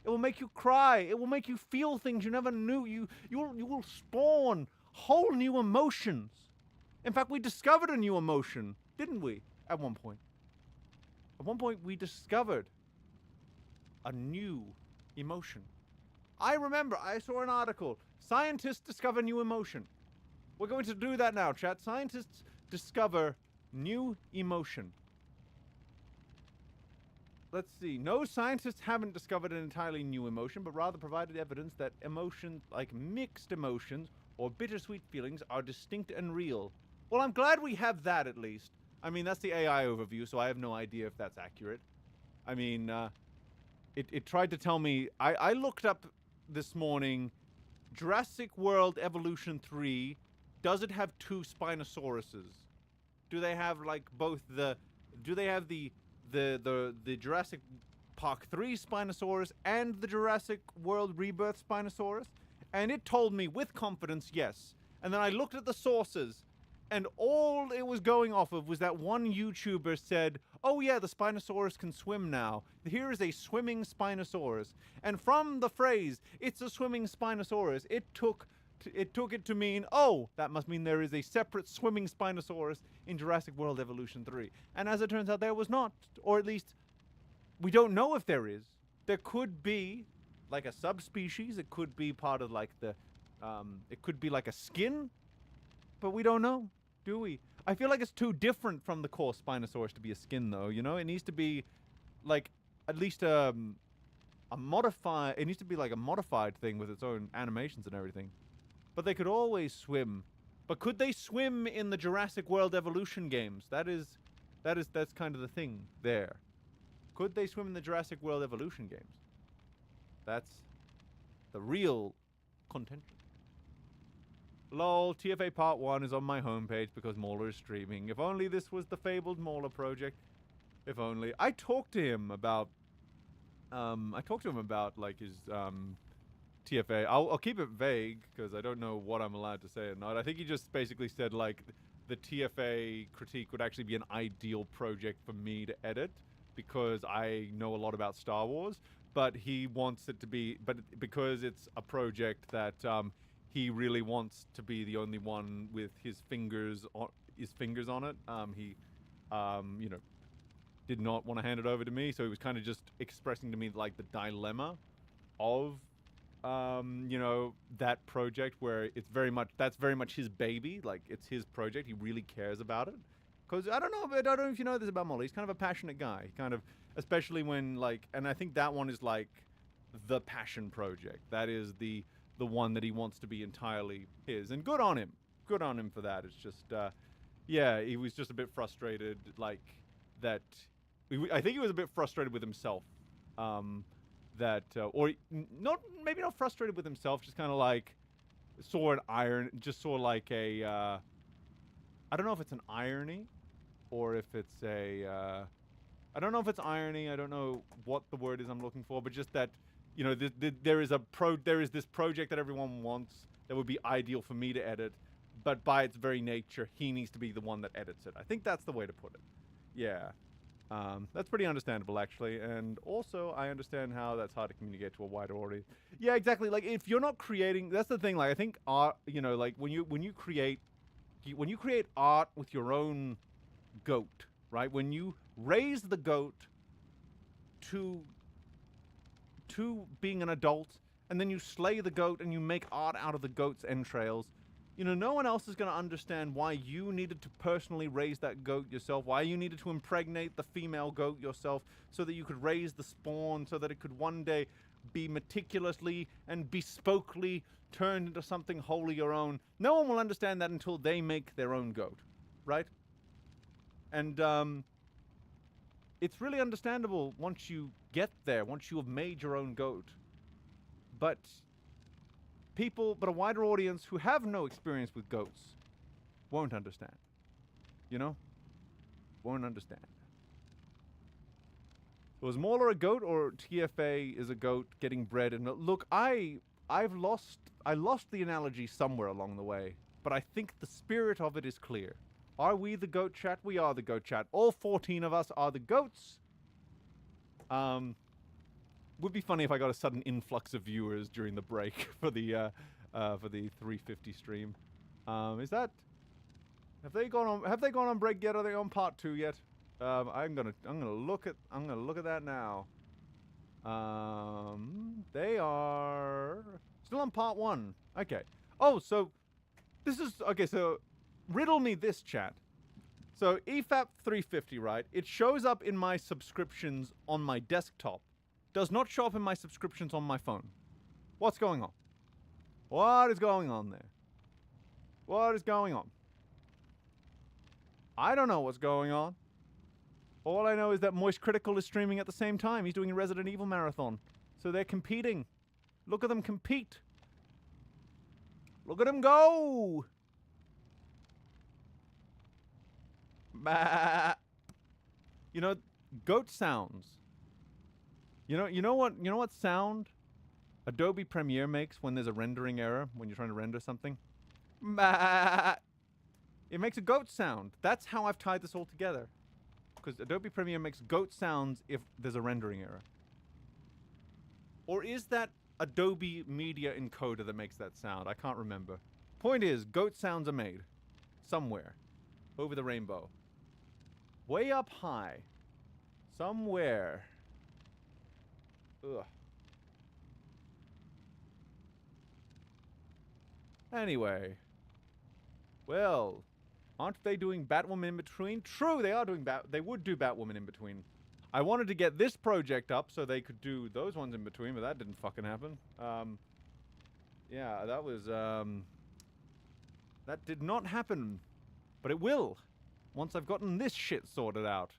It will make you cry. It will make you feel things you never knew. You will spawn whole new emotions. In fact, we discovered a new emotion, didn't we, at one point? At one point, we discovered a new emotion. I remember, I saw an article. Scientists discover new emotion. We're going to do that now, chat. Scientists discover new emotion. Let's see. No, scientists haven't discovered an entirely new emotion, but rather provided evidence that emotions, like mixed emotions or bittersweet feelings, are distinct and real. Well, I'm glad we have that, at least. I mean, that's the AI overview, so I have no idea if that's accurate. I mean, it tried to tell me... I looked up this morning, Jurassic World Evolution 3, does it have 2 Spinosauruses? Do they have like both the? Do they have the Jurassic Park 3 Spinosaurus and the Jurassic World Rebirth Spinosaurus? And it told me with confidence, yes. And then I looked at the sources, and all it was going off of was that one YouTuber said, oh yeah, the Spinosaurus can swim now. Here is a swimming Spinosaurus. And from the phrase, it's a swimming Spinosaurus, it took it to mean, oh, that must mean there is a separate swimming Spinosaurus in Jurassic World Evolution 3. And as it turns out, there was not. Or at least, we don't know if there is. There could be like a subspecies. It could be part of like the, it could be like a skin. But we don't know, do we? I feel like it's too different from the core Spinosaurus to be a skin, though, you know? It needs to be like at least a modified, it needs to be like a modified thing with its own animations and everything. But they could always swim. But could they swim in the Jurassic World Evolution games? That's kind of the thing there. Could they swim in the Jurassic World Evolution games? That's the real contention. Lol, TFA Part 1 is on my homepage because Mauler is streaming. If only this was the fabled Mauler project. If only. I talked to him about like his TFA. I'll keep it vague because I don't know what I'm allowed to say or not. I think he just basically said like the TFA critique would actually be an ideal project for me to edit because I know a lot about Star Wars, but he wants it to be, but because it's a project that he really wants to be the only one with his fingers on it. He you know, did not want to hand it over to me, so he was kind of just expressing to me like the dilemma of you know, that project where it's that's very much his baby, like it's his project. He really cares about it. Cause I don't know if you know this about Molly. He's kind of a passionate guy. Kind of, especially when like, and I think that one is like the passion project. That is the one that he wants to be entirely his. And good on him. Good on him for that. It's just, yeah, he was just a bit frustrated, like that. I think he was a bit frustrated with himself. That or maybe not frustrated with himself, just kind of like saw like a I don't know if it's an irony or if it's a I don't know if it's irony. I don't know what the word is I'm looking for, but just that, you know, there is this project that everyone wants that would be ideal for me to edit, but by its very nature, he needs to be the one that edits it. I think that's the way to put it. Yeah. That's pretty understandable, actually, and also I understand how that's hard to communicate to a wider audience. Yeah, exactly. Like if you're not creating, that's the thing. Like I think art, you know, like when you create art with your own goat, right? When you raise the goat to being an adult, and then you slay the goat and you make art out of the goat's entrails. You know, no one else is going to understand why you needed to personally raise that goat yourself, why you needed to impregnate the female goat yourself so that you could raise the spawn, so that it could one day be meticulously and bespokely turned into something wholly your own. No one will understand that until they make their own goat, right? And it's really understandable once you get there, once you have made your own goat. But a wider audience who have no experience with goats won't understand. You know? Won't understand. Was Mauler a goat or TFA is a goat getting bred? And look, I lost the analogy somewhere along the way, but I think the spirit of it is clear. Are we the goat chat? We are the goat chat. All 14 of us are the goats. Would be funny if I got a sudden influx of viewers during the break for the 350 stream. Have they gone on break yet? Are they on part 2 yet? I'm gonna look at that now. They are still on part 1. Okay. Oh, so this is okay. So riddle me this, chat. So EFAP 350, right? It shows up in my subscriptions on my desktop. Does not show up in my subscriptions on my phone. What's going on? What is going on there? What is going on? I don't know what's going on. All I know is that Moist Critical is streaming at the same time. He's doing a Resident Evil marathon. So they're competing. Look at them compete. Look at them go! Bah. You know, goat sounds. You know what sound Adobe Premiere makes when there's a rendering error when you're trying to render something? Bah. It makes a goat sound. That's how I've tied this all together. Because Adobe Premiere makes goat sounds if there's a rendering error. Or is that Adobe Media Encoder that makes that sound? I can't remember. Point is, goat sounds are made. Somewhere. Over the rainbow. Way up high. Somewhere. Ugh. Anyway. Well, aren't they doing Batwoman in between? True, they are doing they would do Batwoman in between. I wanted to get this project up so they could do those ones in between, but that didn't fucking happen. Yeah, that was, that did not happen. But it will, once I've gotten this shit sorted out.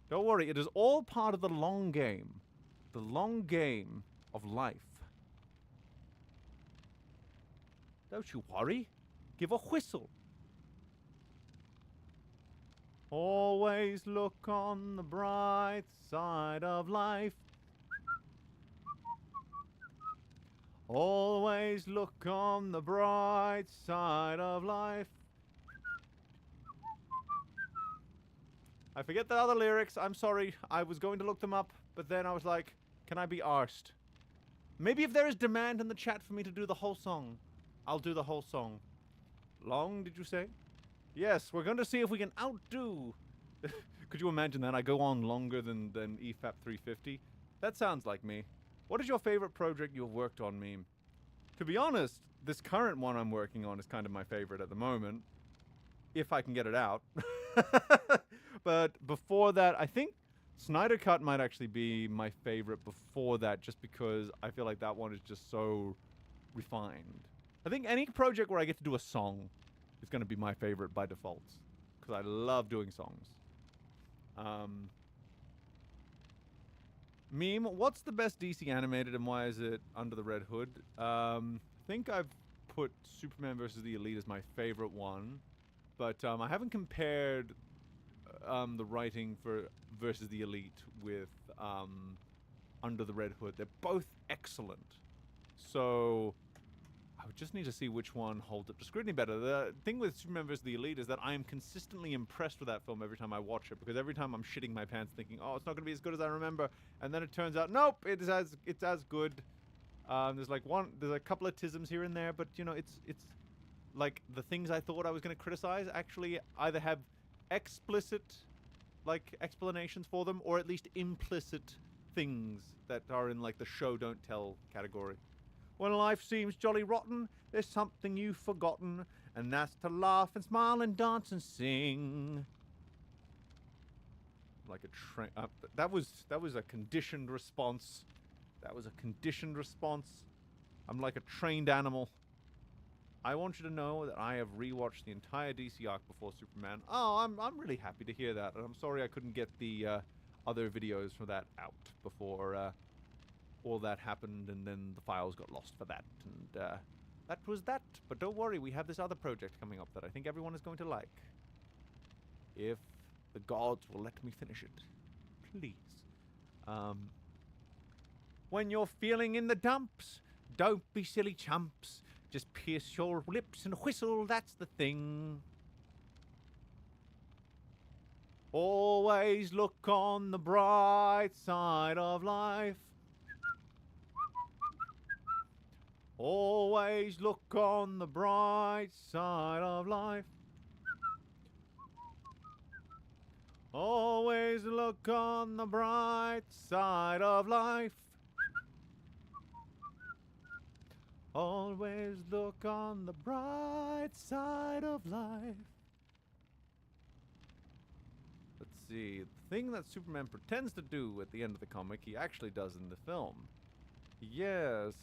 Don't worry, it is all part of the long game. The long game of life. Don't you worry. Give a whistle. Always look on the bright side of life. Always look on the bright side of life. I forget the other lyrics. I'm sorry. I was going to look them up, but then I was like, can I be arsed? Maybe if there is demand in the chat for me to do the whole song, I'll do the whole song. Long, did you say? Yes, we're going to see if we can outdo. Could you imagine that? I go on longer than EFAP 350? That sounds like me. What is your favorite project you've worked on, Meme? To be honest, this current one I'm working on is kind of my favorite at the moment. If I can get it out. But before that, I think Snyder Cut might actually be my favorite before that, just because I feel like that one is just so refined. I think any project where I get to do a song is going to be my favorite by default, because I love doing songs. Meme, what's the best DC animated and why is it Under the Red Hood? I think I've put Superman vs. the Elite as my favorite one, but I haven't compared the writing for versus the Elite with Under the Red Hood. They're both excellent. So I would just need to see which one holds up to scrutiny better. The thing with Superman vs. the Elite is that I am consistently impressed with that film every time I watch it, because every time I'm shitting my pants thinking, oh, it's not going to be as good as I remember, and then it turns out, nope, it's as good. There's a couple of tisms here and there, but you know, it's like the things I thought I was going to criticize actually either have explicit like explanations for them, or at least implicit things that are in like the show don't tell category. When life seems jolly rotten, there's something you've forgotten, and that's to laugh and smile and dance and sing. Like a train. That was a conditioned response. That was a conditioned response. I'm like a trained animal. I want you to know that I have rewatched the entire DC arc before Superman. Oh, I'm really happy to hear that. And I'm sorry I couldn't get the other videos for that out before all that happened, and then the files got lost for that. And that was that. But don't worry, we have this other project coming up that I think everyone is going to like. If the gods will let me finish it. Please. When you're feeling in the dumps, don't be silly chumps. Just pierce your lips and whistle, that's the thing. Always look on the bright side of life. Always look on the bright side of life. Always look on the bright side of life. Always look on the bright side of life. Let's see. The thing that Superman pretends to do at the end of the comic, he actually does in the film. Yes.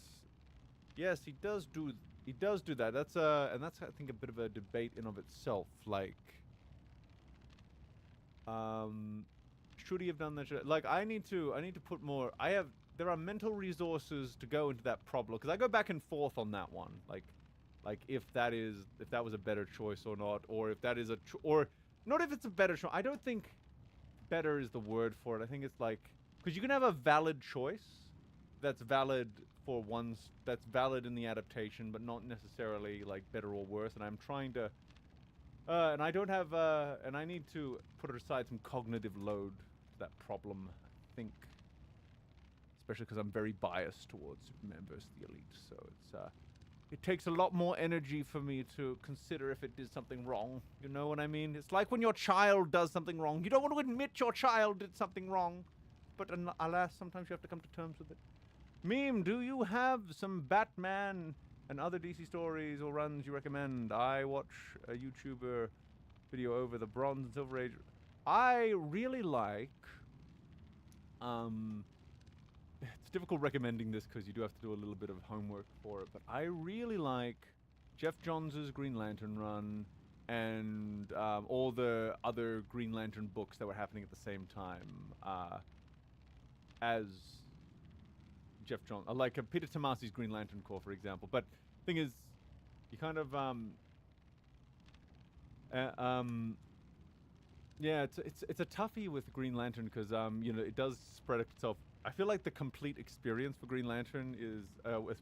Yes, he does do that. That's and that's I think a bit of a debate in of itself. Like, should he have done that? Like, I need to put more. There are mental resources to go into that problem, because I go back and forth on that one. Like if that was a better choice or not, or if that is or not if it's a better show. I don't think better is the word for it. I think it's like, because you can have a valid choice that's valid for that's valid in the adaptation, but not necessarily like better or worse. And I'm trying to, and I don't have, and I need to put aside some cognitive load to that problem. I think, especially because I'm very biased towards Superman versus the Elite, so it takes a lot more energy for me to consider if it did something wrong. You know what I mean? It's like when your child does something wrong. You don't want to admit your child did something wrong, but alas, sometimes you have to come to terms with it. Meme, do you have some Batman and other DC stories or runs you recommend? I watch a YouTuber video over the Bronze and Silver Age. I really like, it's difficult recommending this because you do have to do a little bit of homework for it, but I really like Jeff Johns' Green Lantern run and all the other Green Lantern books that were happening at the same time as Jeff Johns. I like Peter Tomasi's Green Lantern Corps, for example. But thing is, you kind of yeah, it's a toughie with Green Lantern because you know, it does spread itself. I feel like the complete experience for Green Lantern is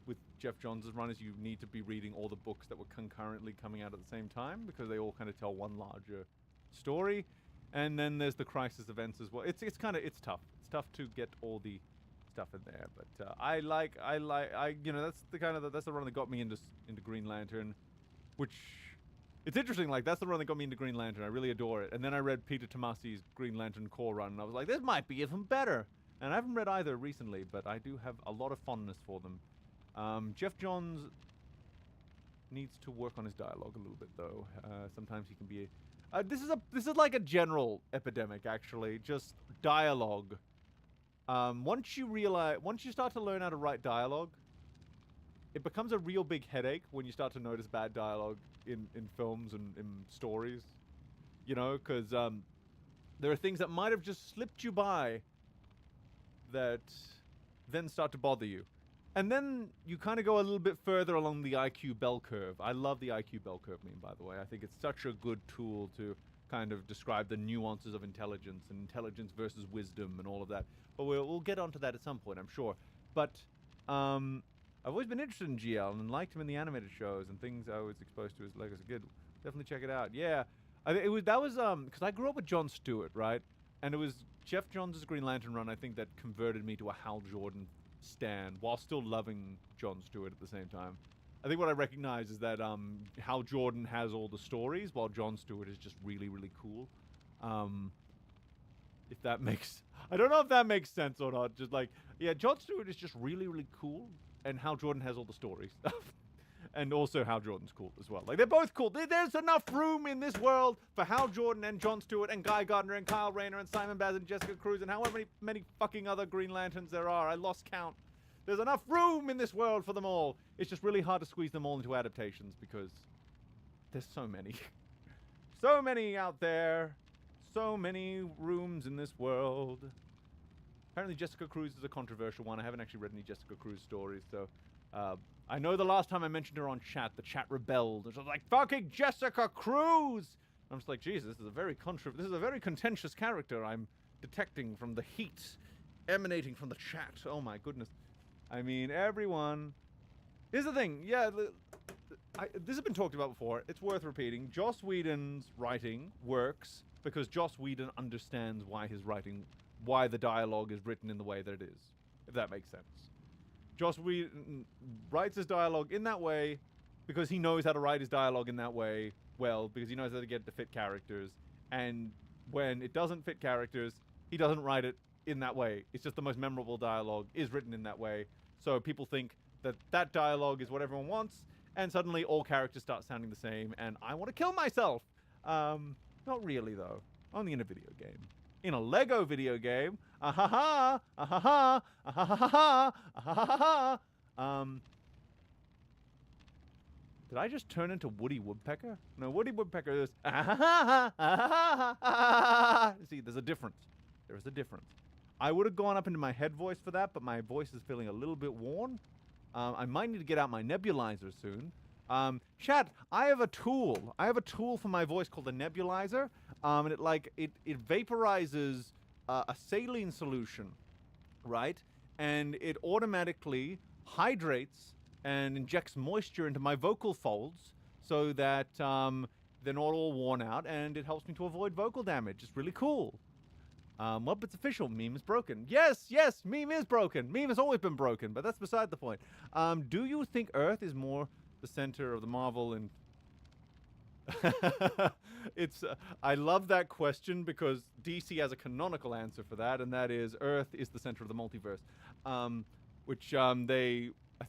with Jeff Johns' run is you need to be reading all the books that were concurrently coming out at the same time because they all kind of tell one larger story. And then there's the crisis events as well. It's tough. It's tough to get all the stuff in there. But I you know, that's the run that got me into Green Lantern, which it's interesting. Like that's the run that got me into Green Lantern. I really adore it. And then I read Peter Tomasi's Green Lantern Corps run, and I was like, this might be even better. And I haven't read either recently, but I do have a lot of fondness for them. Jeff Johns needs to work on his dialogue a little bit, though. Sometimes he can be. This is like a general epidemic, actually. Just dialogue. Once you start to learn how to write dialogue, it becomes a real big headache when you start to notice bad dialogue in films and in stories. You know, because there are things that might have just slipped you by that then start to bother you. And then you kind of go a little bit further along the IQ bell curve. I love the IQ bell curve meme, by the way. I think it's such a good tool to kind of describe the nuances of intelligence and intelligence versus wisdom and all of that. But we'll get onto that at some point, I'm sure. But I've always been interested in GL and liked him in the animated shows and things I was exposed to as a kid. Definitely check it out. Yeah, that was because I grew up with Jon Stewart, right? And it was Jeff Johns' Green Lantern run, I think, that converted me to a Hal Jordan stan while still loving Jon Stewart at the same time. I think what I recognize is that Hal Jordan has all the stories while Jon Stewart is just really, really cool. If that makes... I don't know if that makes sense or not. Just like, yeah, Jon Stewart is just really, really cool, and Hal Jordan has all the stories. And also Hal Jordan's cool as well. Like, they're both cool. There's enough room in this world for Hal Jordan and Jon Stewart and Guy Gardner and Kyle Rayner and Simon Baz and Jessica Cruz and however many fucking other Green Lanterns there are. I lost count. There's enough room in this world for them all. It's just really hard to squeeze them all into adaptations because there's so many. So many out there. So many rooms in this world. Apparently Jessica Cruz is a controversial one. I haven't actually read any Jessica Cruz stories, so... I know the last time I mentioned her on chat, the chat rebelled. It was like, fucking Jessica Cruz! I'm just like, Jesus, this is a very contentious character I'm detecting from the heat emanating from the chat. Oh my goodness. I mean, everyone... Here's the thing, yeah, this has been talked about before. It's worth repeating. Joss Whedon's writing works because Joss Whedon understands why the dialogue is written in the way that it is, if that makes sense. Joss Whedon writes his dialogue in that way because he knows how to write his dialogue in that way well, because he knows how to get it to fit characters. And when it doesn't fit characters, he doesn't write it in that way. It's just the most memorable dialogue is written in that way. So people think that that dialogue is what everyone wants, and suddenly all characters start sounding the same, and I want to kill myself. Not really, though. Only in a video game. In a Lego video game. Did I just turn into Woody Woodpecker? No, Woody Woodpecker is See, there's a difference. There is a difference. I would have gone up into my head voice for that, but my voice is feeling a little bit worn. I might need to get out my nebulizer soon. Chat, I have a tool. I have a tool for my voice called a nebulizer. And it vaporizes a saline solution, right? And it automatically hydrates and injects moisture into my vocal folds so that they're not all worn out, and it helps me to avoid vocal damage. It's really cool. Well, it's official. Meme is broken. Yes, meme is broken. Meme has always been broken, but that's beside the point. Do you think Earth is more the center of the Marvel and... It's I love that question because DC has a canonical answer for that, and that is Earth is the center of the multiverse. Which I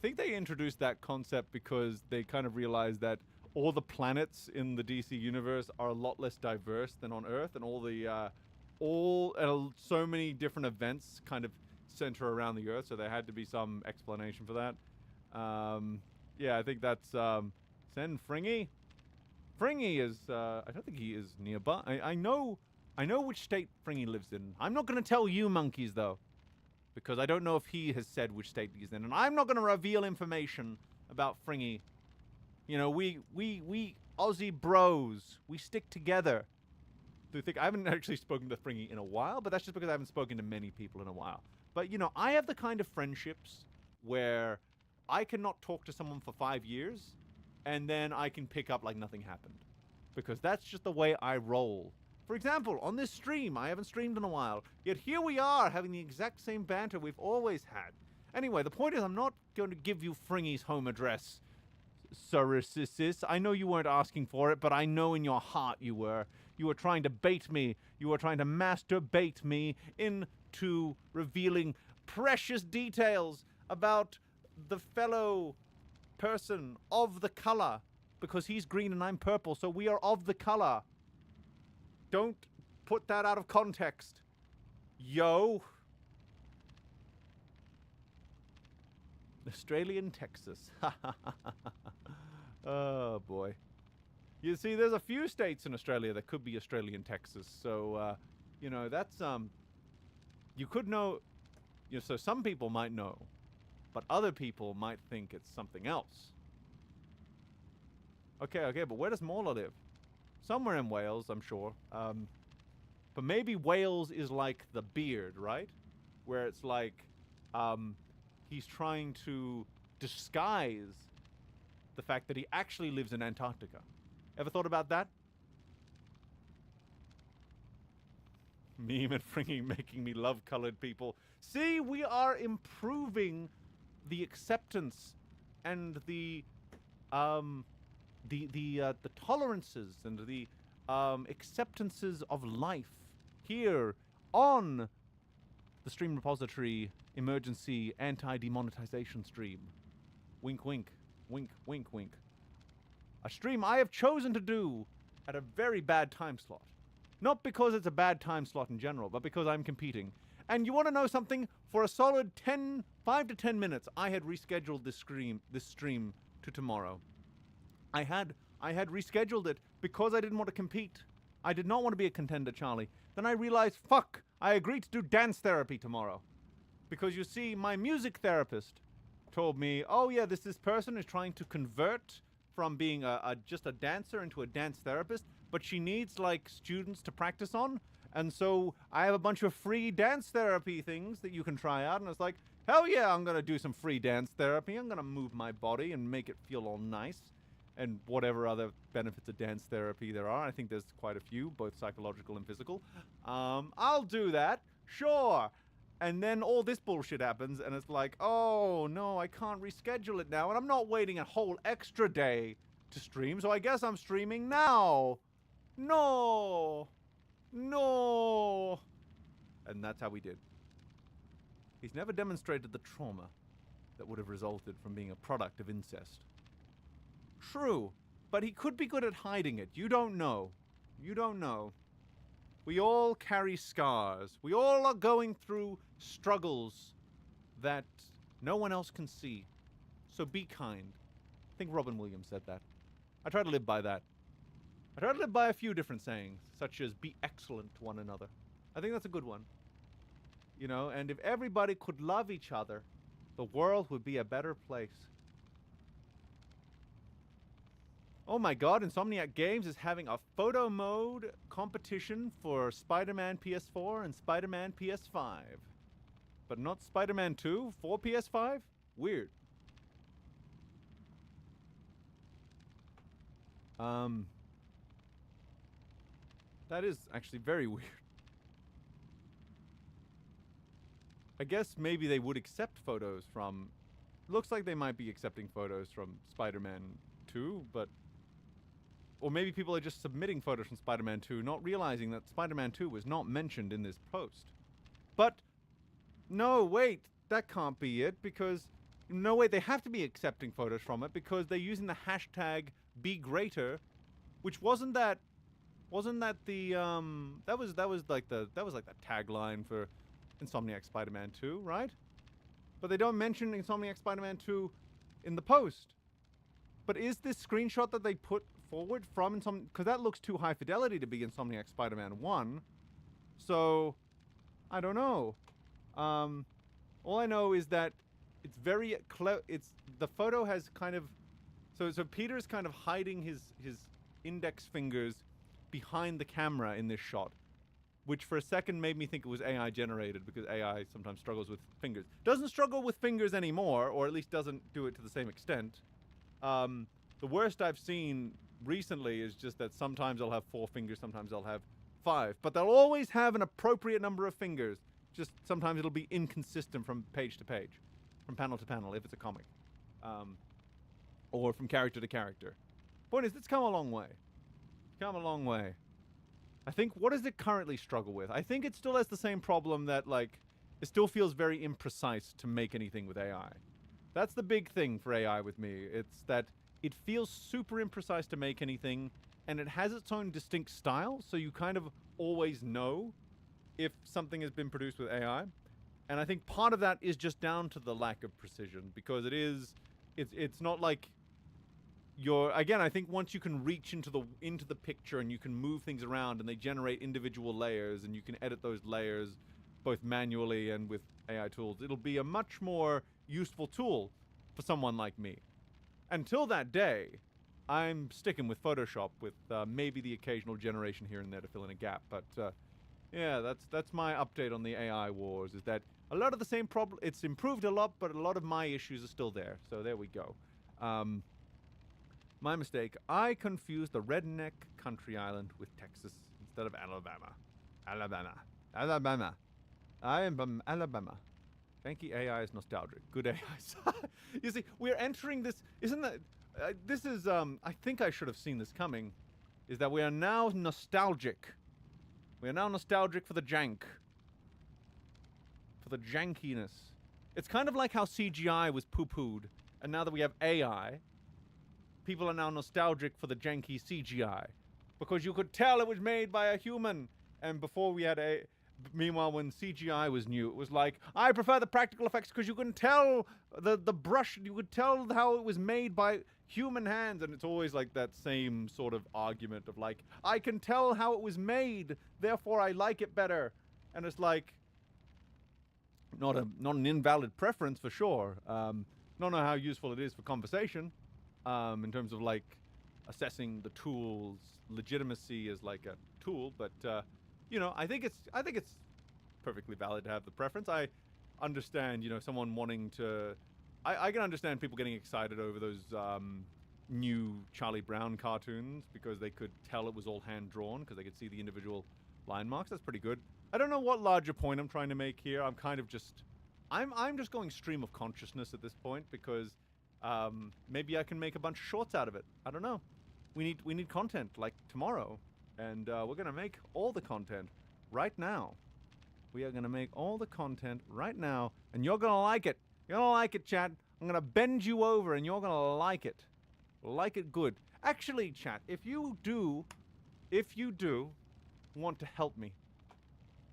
think they introduced that concept because they kind of realized that all the planets in the DC universe are a lot less diverse than on Earth, and so many different events kind of center around the Earth, so there had to be some explanation for that. Yeah, I think that's send Fringy. Fringy is I don't think he is nearby. I know which state Fringy lives in. I'm not going to tell you monkeys though, because I don't know if he has said which state he's in, and I'm not going to reveal information about Fringy. You know, we Aussie bros, we stick together. I haven't actually spoken to Fringy in a while, but that's just because I haven't spoken to many people in a while. But, you know, I have the kind of friendships where I cannot talk to someone for 5 years, and then I can pick up like nothing happened. Because that's just the way I roll. For example, on this stream, I haven't streamed in a while, yet here we are having the exact same banter we've always had. Anyway, the point is I'm not going to give you Fringy's home address, Sirisis. I know you weren't asking for it, but I know in your heart you were. You were trying to bait me. You were trying to masturbate me into revealing precious details about the fellow person of the color. Because he's green and I'm purple, so we are of the color. Don't put that out of context. Yo. Australian Texas. Oh, boy. You see, there's a few states in Australia that could be Australian Texas. So, you know, that's, you could know, you know, so some people might know, but other people might think it's something else. Okay, but where does Mauler live? Somewhere in Wales, I'm sure. But maybe Wales is like the beard, right? Where it's like, he's trying to disguise the fact that he actually lives in Antarctica. Ever thought about that? Meme and Fringy making me love colored people. See, we are improving the acceptance and the tolerances and the acceptances of life here on the Stream Repository Emergency Anti-Demonetization stream. Wink, wink. Wink, wink, wink. A stream I have chosen to do at a very bad time slot. Not because it's a bad time slot in general, but because I'm competing. And you want to know something? For a solid 5 to 10 minutes, I had rescheduled this stream to tomorrow. I had rescheduled it because I didn't want to compete. I did not want to be a contender, Charlie. Then I realized, fuck, I agreed to do dance therapy tomorrow. Because you see, my music therapist told me, oh yeah, this person is trying to convert from being just a dancer into a dance therapist, but she needs like students to practice on. And so I have a bunch of free dance therapy things that you can try out. And it's like, hell yeah, I'm going to do some free dance therapy. I'm going to move my body and make it feel all nice. And whatever other benefits of dance therapy there are. I think there's quite a few, both psychological and physical. I'll do that. Sure. And then all this bullshit happens, and it's like, oh, no, I can't reschedule it now. And I'm not waiting a whole extra day to stream, so I guess I'm streaming now. No. And that's how we did. He's never demonstrated the trauma that would have resulted from being a product of incest. True, but he could be good at hiding it. You don't know. You don't know. We all carry scars. We all are going through struggles that no one else can see. So be kind. I think Robin Williams said that. I try to live by that. I try to live by a few different sayings, such as be excellent to one another. I think that's a good one. You know, and if everybody could love each other, the world would be a better place. Oh my god, Insomniac Games is having a photo mode competition for Spider-Man PS4 and Spider-Man PS5. But not Spider-Man 2 for PS5? Weird. That is actually very weird. I guess maybe they would accept photos from... Looks like they might be accepting photos from Spider-Man 2, but... Or maybe people are just submitting photos from Spider-Man 2, not realizing that Spider-Man 2 was not mentioned in this post. But, no, wait, that can't be it, because... No, wait, they have to be accepting photos from it, because they're using the hashtag #BeGreater, which wasn't that the, that was like the tagline for Insomniac Spider-Man 2, right? But they don't mention Insomniac Spider-Man 2 in the post. But is this screenshot that they put forward from Insomniac... Because that looks too high fidelity to be Insomniac Spider-Man 1. So, I don't know. All I know is that it's very... the photo has kind of... So Peter's kind of hiding his index fingers behind the camera in this shot, which for a second made me think it was AI generated, because AI sometimes struggles with fingers. Doesn't struggle with fingers anymore, or at least doesn't do it to the same extent. The worst I've seen recently is just that sometimes I'll have 4 fingers, sometimes I'll have 5. But they'll always have an appropriate number of fingers. Just sometimes it'll be inconsistent from page to page, from panel to panel, if it's a comic. Or from character to character. Point is, it's come a long way. Come a long way. I think, what does it currently struggle with? I think it still has the same problem that, like, it still feels very imprecise to make anything with AI. That's the big thing for AI with me. It's that it feels super imprecise to make anything, and it has its own distinct style, so you kind of always know if something has been produced with AI. And I think part of that is just down to the lack of precision, because it's not like again, I think once you can reach into the picture and you can move things around and they generate individual layers and you can edit those layers both manually and with AI tools, it'll be a much more useful tool for someone like me. Until that day, I'm sticking with Photoshop with maybe the occasional generation here and there to fill in a gap. But yeah, that's my update on the AI wars, is that a lot of the same problem, it's improved a lot, but a lot of my issues are still there. So there we go. My mistake. I confused the redneck country island with Texas instead of Alabama. Alabama. I am from Alabama. Thank you, AI is nostalgic. Good AI. You see, we're entering this... Isn't that... this is... I think I should have seen this coming. Is that we are now nostalgic. We are now nostalgic for the jank. For the jankiness. It's kind of like how CGI was poo-pooed. And now that we have AI... People are now nostalgic for the janky CGI. Because you could tell it was made by a human. And before we had meanwhile, when CGI was new, it was like, I prefer the practical effects because you can tell the brush, you could tell how it was made by human hands. And it's always like that same sort of argument of like, I can tell how it was made, therefore I like it better. And it's like, not an invalid preference for sure. Don't know how useful it is for conversation. In terms of like assessing the tool's legitimacy as like a tool, but you know, I think it's perfectly valid to have the preference. I understand, you know, someone wanting to. I can understand people getting excited over those new Charlie Brown cartoons because they could tell it was all hand drawn because they could see the individual line marks. That's pretty good. I don't know what larger point I'm trying to make here. I'm kind of just, I'm just going stream of consciousness at this point because. Maybe I can make a bunch of shorts out of it. I don't know. We need content like tomorrow, and we're gonna make all the content right now. We are gonna make all the content right now, and you're gonna like it. You're gonna like it, chat. I'm gonna bend you over, and you're gonna like it good. Actually, chat, if you do want to help me,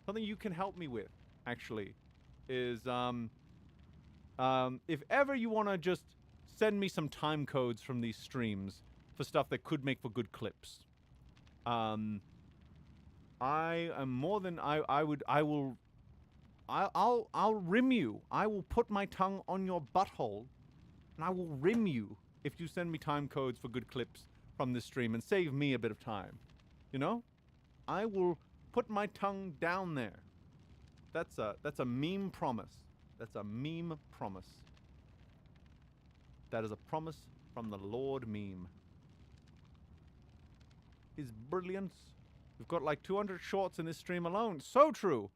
something you can help me with, actually, is if ever you wanna just send me some time codes from these streams for stuff that could make for good clips. I am more than I'll rim you. I will put my tongue on your butthole and I will rim you if you send me time codes for good clips from this stream and save me a bit of time. You know? I will put my tongue down there. That's a meme promise. That's a meme promise. That is a promise from the Lord Meme. Is brilliant. We've got like 200 shorts in this stream alone. So true.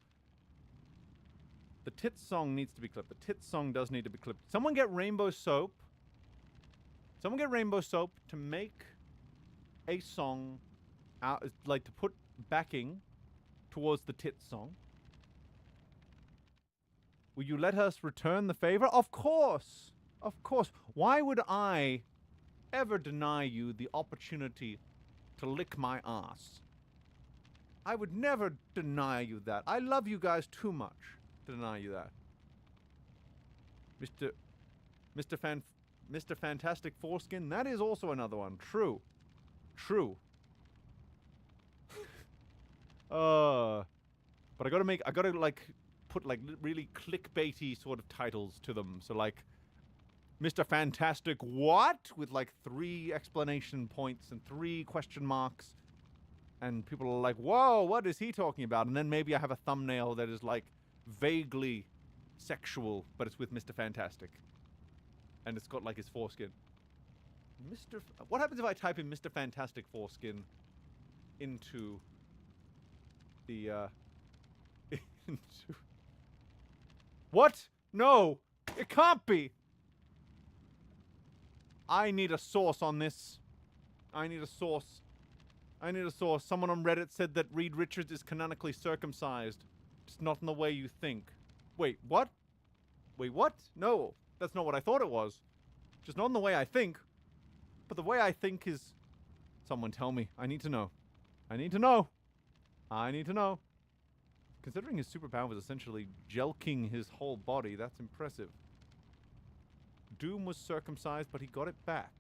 The tits song needs to be clipped. The tits song does need to be clipped. Someone get rainbow soap. Someone get rainbow soap to make a song out, like to put backing towards the tits song. Will you let us return the favor? Of course. Of course. Why would I ever deny you the opportunity to lick my ass? I would never deny you that. I love you guys too much to deny you that. Mr. Fantastic Foreskin, that is also another one. True. True. But I gotta like put like really clickbaity sort of titles to them. So like Mr. Fantastic what? With like 3 explanation points and 3 question marks. And people are like, whoa, what is he talking about? And then maybe I have a thumbnail that is like vaguely sexual, but it's with Mr. Fantastic. And it's got like his foreskin. What happens if I type in Mr. Fantastic Foreskin into the, into... What? No! It can't be! I need a source on this. I need a source. I need a source. Someone on Reddit said that Reed Richards is canonically circumcised. Just not in the way you think. Wait, what? Wait, what? No, that's not what I thought it was. Just not in the way I think. But the way I think is... Someone tell me. I need to know. I need to know. I need to know. Considering his superpower was essentially jelking his whole body, that's impressive. Doom was circumcised, but he got it back.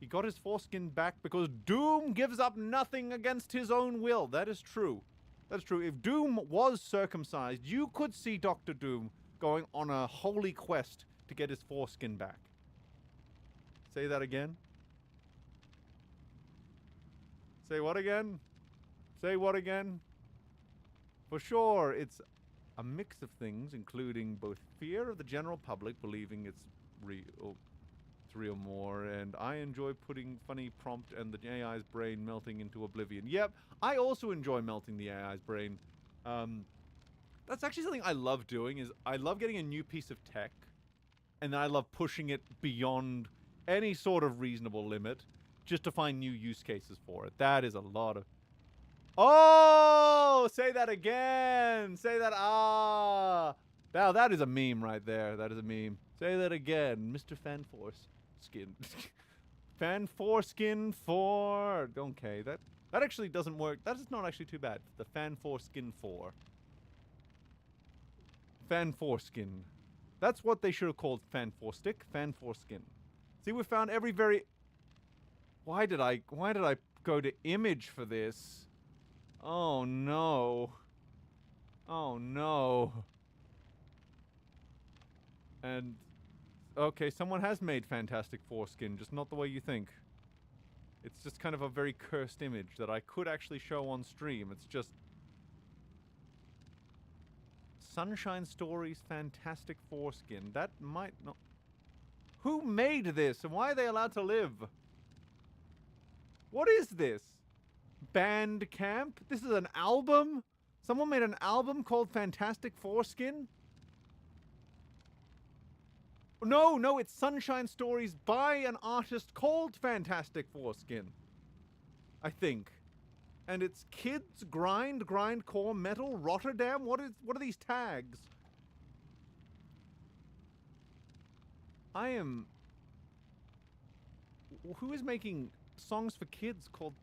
He got his foreskin back because Doom gives up nothing against his own will. That is true. That's true. If Doom was circumcised, you could see Dr. Doom going on a holy quest to get his foreskin back. Say that again. Say what again? Say what again? For sure, it's a mix of things, including both fear of the general public believing it's real, more, and I enjoy putting funny prompt and the AI's brain melting into oblivion. Yep, I also enjoy melting the AI's brain. That's actually something I love doing, is I love getting a new piece of tech, and then I love pushing it beyond any sort of reasonable limit, just to find new use cases for it. That is a lot of... Oh! Say that again! Say that, ah! Now that is a meme right there. That is a meme. Say that again, Mr. Fanforce. Skin. Fan foreskin for... Okay, that actually doesn't work. That is not actually too bad. The fan foreskin for. Fan foreskin. That's what they should have called fan forestick. Fan foreskin. See, we found every very... Why did I go to image for this? Oh no. Oh no. And... Okay, someone has made Fantastic Foreskin, just not the way you think. It's just kind of a very cursed image that I could actually show on stream. It's just... Sunshine Stories Fantastic Foreskin. That might not... Who made this, and why are they allowed to live? What is this? Bandcamp? This is an album? Someone made an album called Fantastic Foreskin? No, it's Sunshine Stories by an artist called Fantastic Foreskin. I think. And it's kids, grindcore, metal, Rotterdam? What are these tags? I am... Who is making songs for kids called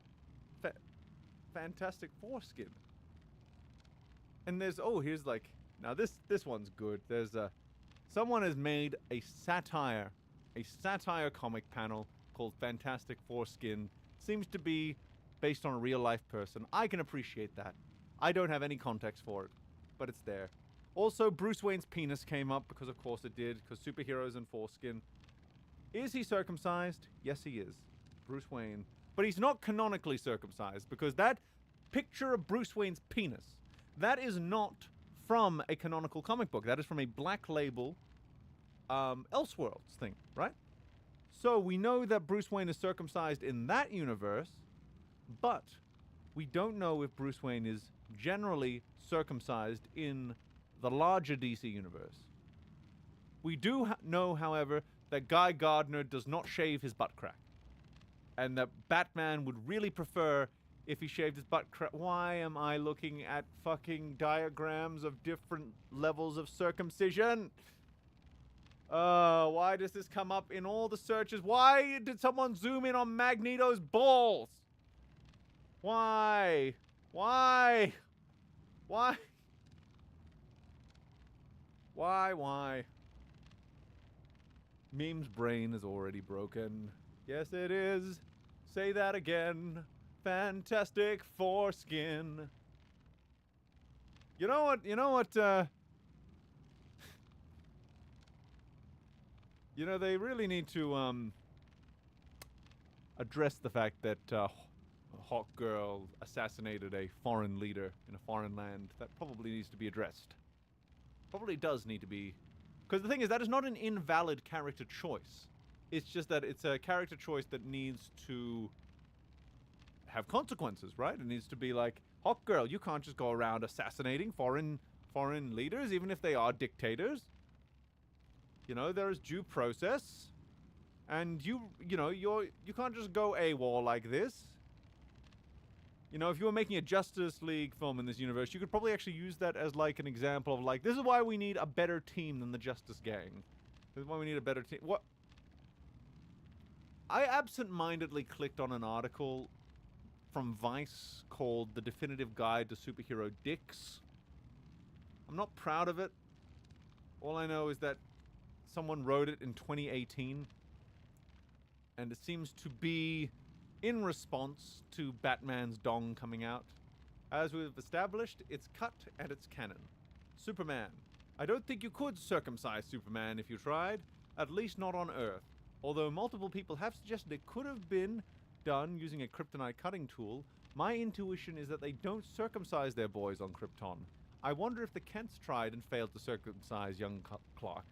Fantastic Foreskin? And there's... Oh, here's like... Now this one's good. There's a... Someone has made a satire comic panel called Fantastic Foreskin. Seems to be based on a real-life person. I can appreciate that. I don't have any context for it, but it's there. Also, Bruce Wayne's penis came up, because of course it did, because superheroes and foreskin. Is he circumcised? Yes, he is. Bruce Wayne. But he's not canonically circumcised because that picture of Bruce Wayne's penis, that is not from a canonical comic book. That is from a Black Label Elseworlds thing, right? So we know that Bruce Wayne is circumcised in that universe, but we don't know if Bruce Wayne is generally circumcised in the larger DC universe. We do know, however, that Guy Gardner does not shave his butt crack. And that Batman would really prefer if he shaved his butt crack. Why am I looking at fucking diagrams of different levels of circumcision? Why does this come up in all the searches? Why did someone zoom in on Magneto's balls? Why? Why? Why? Why? Meme's brain is already broken. Yes, it is. Say that again. Fantastic foreskin. You know what, you know, they really need to, address the fact that, Hawk Girl assassinated a foreign leader in a foreign land. That probably needs to be addressed. Probably does need to be. Because the thing is, that is not an invalid character choice. It's just that it's a character choice that needs to have consequences, right? It needs to be like, Hawk Girl, you can't just go around assassinating foreign leaders, even if they are dictators. You know, there is due process. And you can't just go AWOL like this. You know, if you were making a Justice League film in this universe, you could probably actually use that as, like, an example of, like, this is why we need a better team than the Justice Gang. This is why we need a better team. What? I absent-mindedly clicked on an article from Vice called The Definitive Guide to Superhero Dicks. I'm not proud of it. All I know is that someone wrote it in 2018. And it seems to be in response to Batman's dong coming out. As we've established, it's cut and it's canon. Superman. I don't think you could circumcise Superman if you tried, at least not on Earth. Although multiple people have suggested it could have been done using a kryptonite cutting tool, my intuition is that they don't circumcise their boys on Krypton. I wonder if the Kents tried and failed to circumcise young Clark.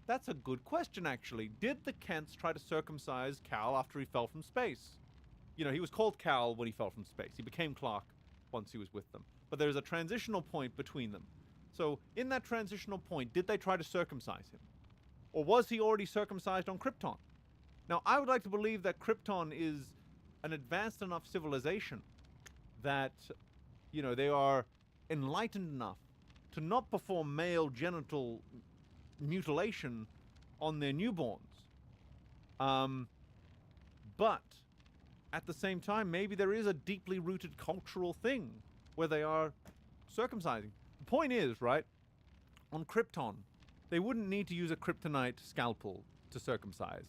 That's a good question, actually. Did the Kents try to circumcise Cal after he fell from space? You know, he was called Cal when he fell from space. He became Clark once he was with them. But there's a transitional point between them. So, in that transitional point, did they try to circumcise him? Or was he already circumcised on Krypton? Now, I would like to believe that Krypton is an advanced enough civilization that, you know, they are enlightened enough to not perform male genital mutilation on their newborns. But at the same time, maybe there is a deeply rooted cultural thing where they are circumcising. The point is, right, on Krypton, they wouldn't need to use a kryptonite scalpel to circumcise.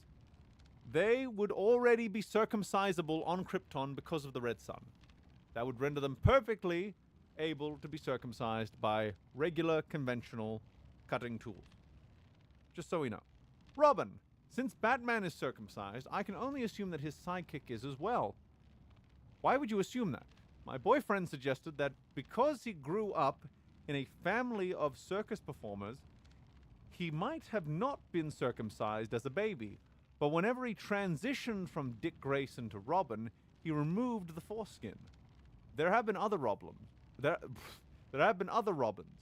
They would already be circumcisable on Krypton because of the red sun. That would render them perfectly able to be circumcised by regular, conventional cutting tools. Just so we know. Robin. Since Batman is circumcised, I can only assume that his sidekick is as well. Why would you assume that? My boyfriend suggested that because he grew up in a family of circus performers, he might have not been circumcised as a baby, but whenever he transitioned from Dick Grayson to Robin, he removed the foreskin. There have been other Robins. There have been other Robins,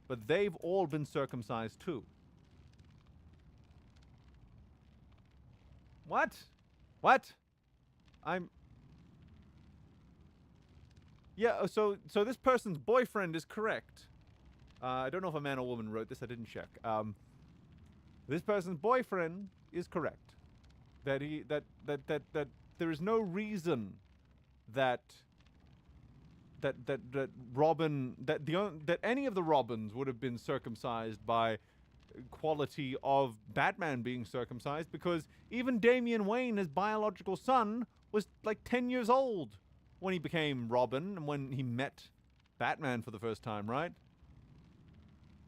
but they've all been circumcised too. What? Yeah, so this person's boyfriend is correct. I don't know if a man or woman wrote this, I didn't check. This person's boyfriend is correct. That there is no reason that Robin, that any of the Robins would have been circumcised by quality of Batman being circumcised, because even Damian Wayne, his biological son, was like 10 years old when he became Robin and when he met Batman for the first time, right?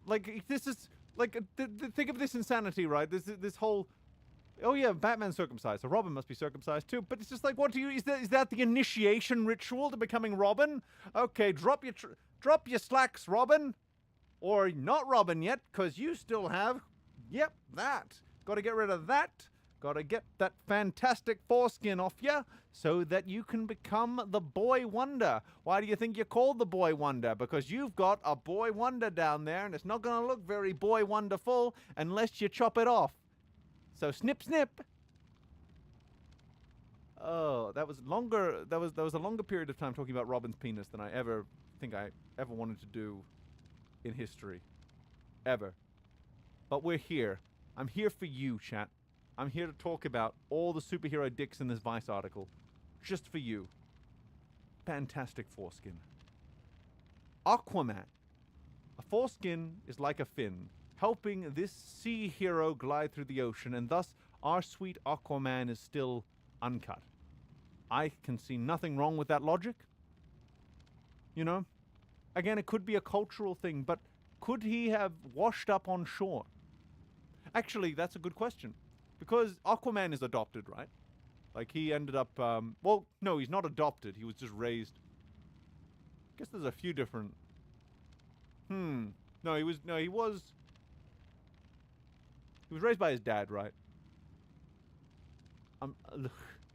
Like, this is, like, think of this insanity, right? This whole Oh yeah, Batman's circumcised, so Robin must be circumcised too. But it's just like, what do you? Is that the initiation ritual to becoming Robin? Okay, drop your slacks, Robin, or not Robin yet, cause you still have, yep, that. Got to get rid of that. Got to get that fantastic foreskin off you, so that you can become the Boy Wonder. Why do you think you're called the Boy Wonder? Because you've got a Boy Wonder down there, and it's not gonna look very Boy Wonderful unless you chop it off. So snip, snip. Oh, that was longer. That was a longer period of time talking about Robin's penis than I ever wanted to do in history, ever. But we're here. I'm here for you, chat. I'm here to talk about all the superhero dicks in this Vice article, just for you. Fantastic foreskin. Aquaman. A foreskin is like a fin, helping this sea hero glide through the ocean, and thus our sweet Aquaman is still uncut. I can see nothing wrong with that logic. You know? Again, it could be a cultural thing, but could he have washed up on shore? Actually, that's a good question. Because Aquaman is adopted, right? Like, he ended up, well, no, he's not adopted. He was just raised. I guess there's a few different... No, he was raised by his dad, right? Look,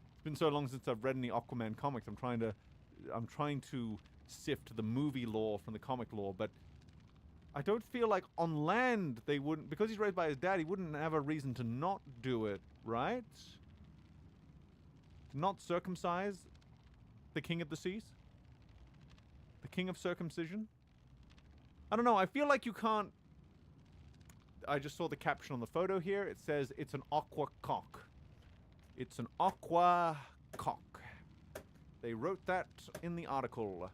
it's been so long since I've read any Aquaman comics. I'm trying to sift the movie lore from the comic lore, but I don't feel like on land they wouldn't, because he's raised by his dad, he wouldn't have a reason to not do it, right? To not circumcise the king of the seas? The king of circumcision? I don't know, I feel like you can't... I just saw the caption on the photo here. It says it's an aqua cock. It's an aqua cock. They wrote that in the article.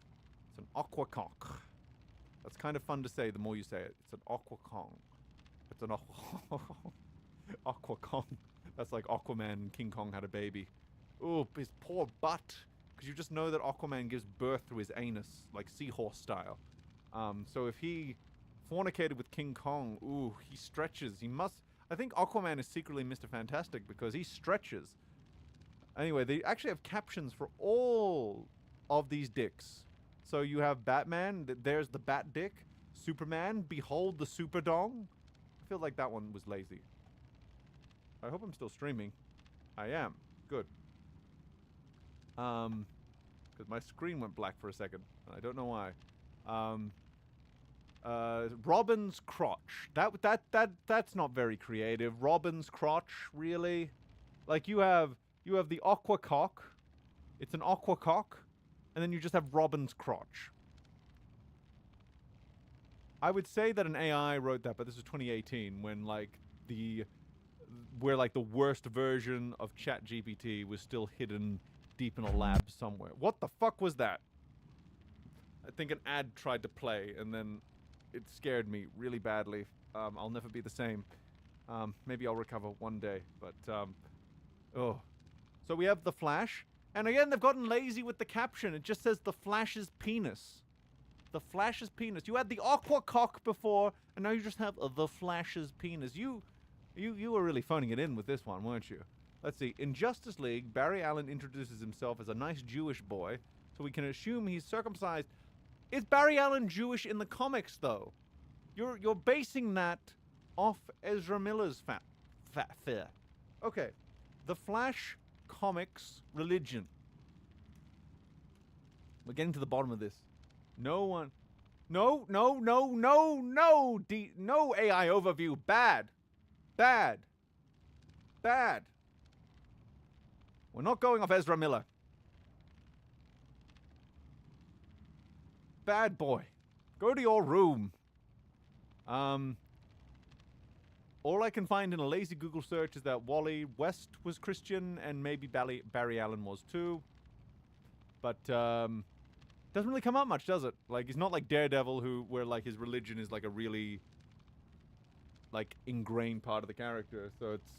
It's an aqua cock. That's kind of fun to say the more you say it. It's an aqua kong. It's an aqua kong. That's like Aquaman and King Kong had a baby. Oh, his poor butt. Because you just know that Aquaman gives birth to his anus, like seahorse style. So if he fornicated with King Kong, ooh, he stretches. He must... I think Aquaman is secretly Mr. Fantastic because he stretches. Anyway, they actually have captions for all of these dicks. So you have Batman, there's the Bat Dick. Superman, behold the Super Dong. I feel like that one was lazy. I hope I'm still streaming. I am. Good. Because my screen went black for a second. And I don't know why. Robin's crotch. That's not very creative. Robin's crotch, really? Like you have the aqua cock. It's an aqua cock. And then you just have Robin's crotch. I would say that an AI wrote that, but this is 2018 when the worst version of ChatGPT was still hidden deep in a lab somewhere. What the fuck was that? I think an ad tried to play and then it scared me really badly. I'll never be the same. Maybe I'll recover one day, but oh. So we have the Flash. And again, they've gotten lazy with the caption. It just says the Flash's penis. The Flash's penis. You had the aqua cock before, and now you just have the Flash's penis. You were really phoning it in with this one, weren't you? Let's see. In Justice League, Barry Allen introduces himself as a nice Jewish boy, so we can assume he's circumcised. Is Barry Allen Jewish in the comics, though? You're basing that off Ezra Miller's fear. Okay. The Flash comics religion. We're getting to the bottom of this. No AI overview. Bad. We're not going off Ezra Miller. Bad boy. Go to your room. All I can find in a lazy Google search is that Wally West was Christian and maybe Barry Allen was too. But doesn't really come up much, does it? Like, he's not like Daredevil, where like his religion is like a really like ingrained part of the character. So it's,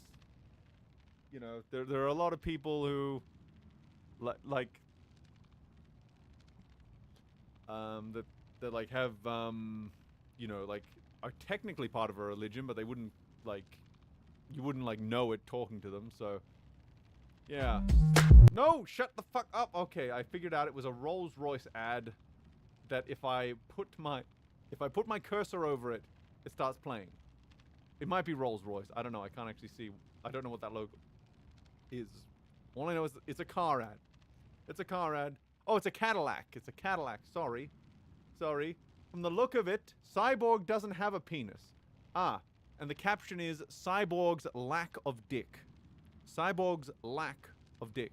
you know, there are a lot of people who that like have you know, like are technically part of a religion, but they wouldn't like you wouldn't like know it talking to them. So yeah. No, shut the fuck up. Okay, I figured out it was a Rolls-Royce ad that if I put my cursor over it, it starts playing. It might be Rolls-Royce. I don't know. I can't actually see. I don't know what that logo is. All I know is it's a car ad. It's a car ad. Oh, it's a Cadillac. It's a Cadillac. Sorry. Sorry. From the look of it, Cyborg doesn't have a penis. Ah, and the caption is Cyborg's lack of dick. Cyborg's lack of dick.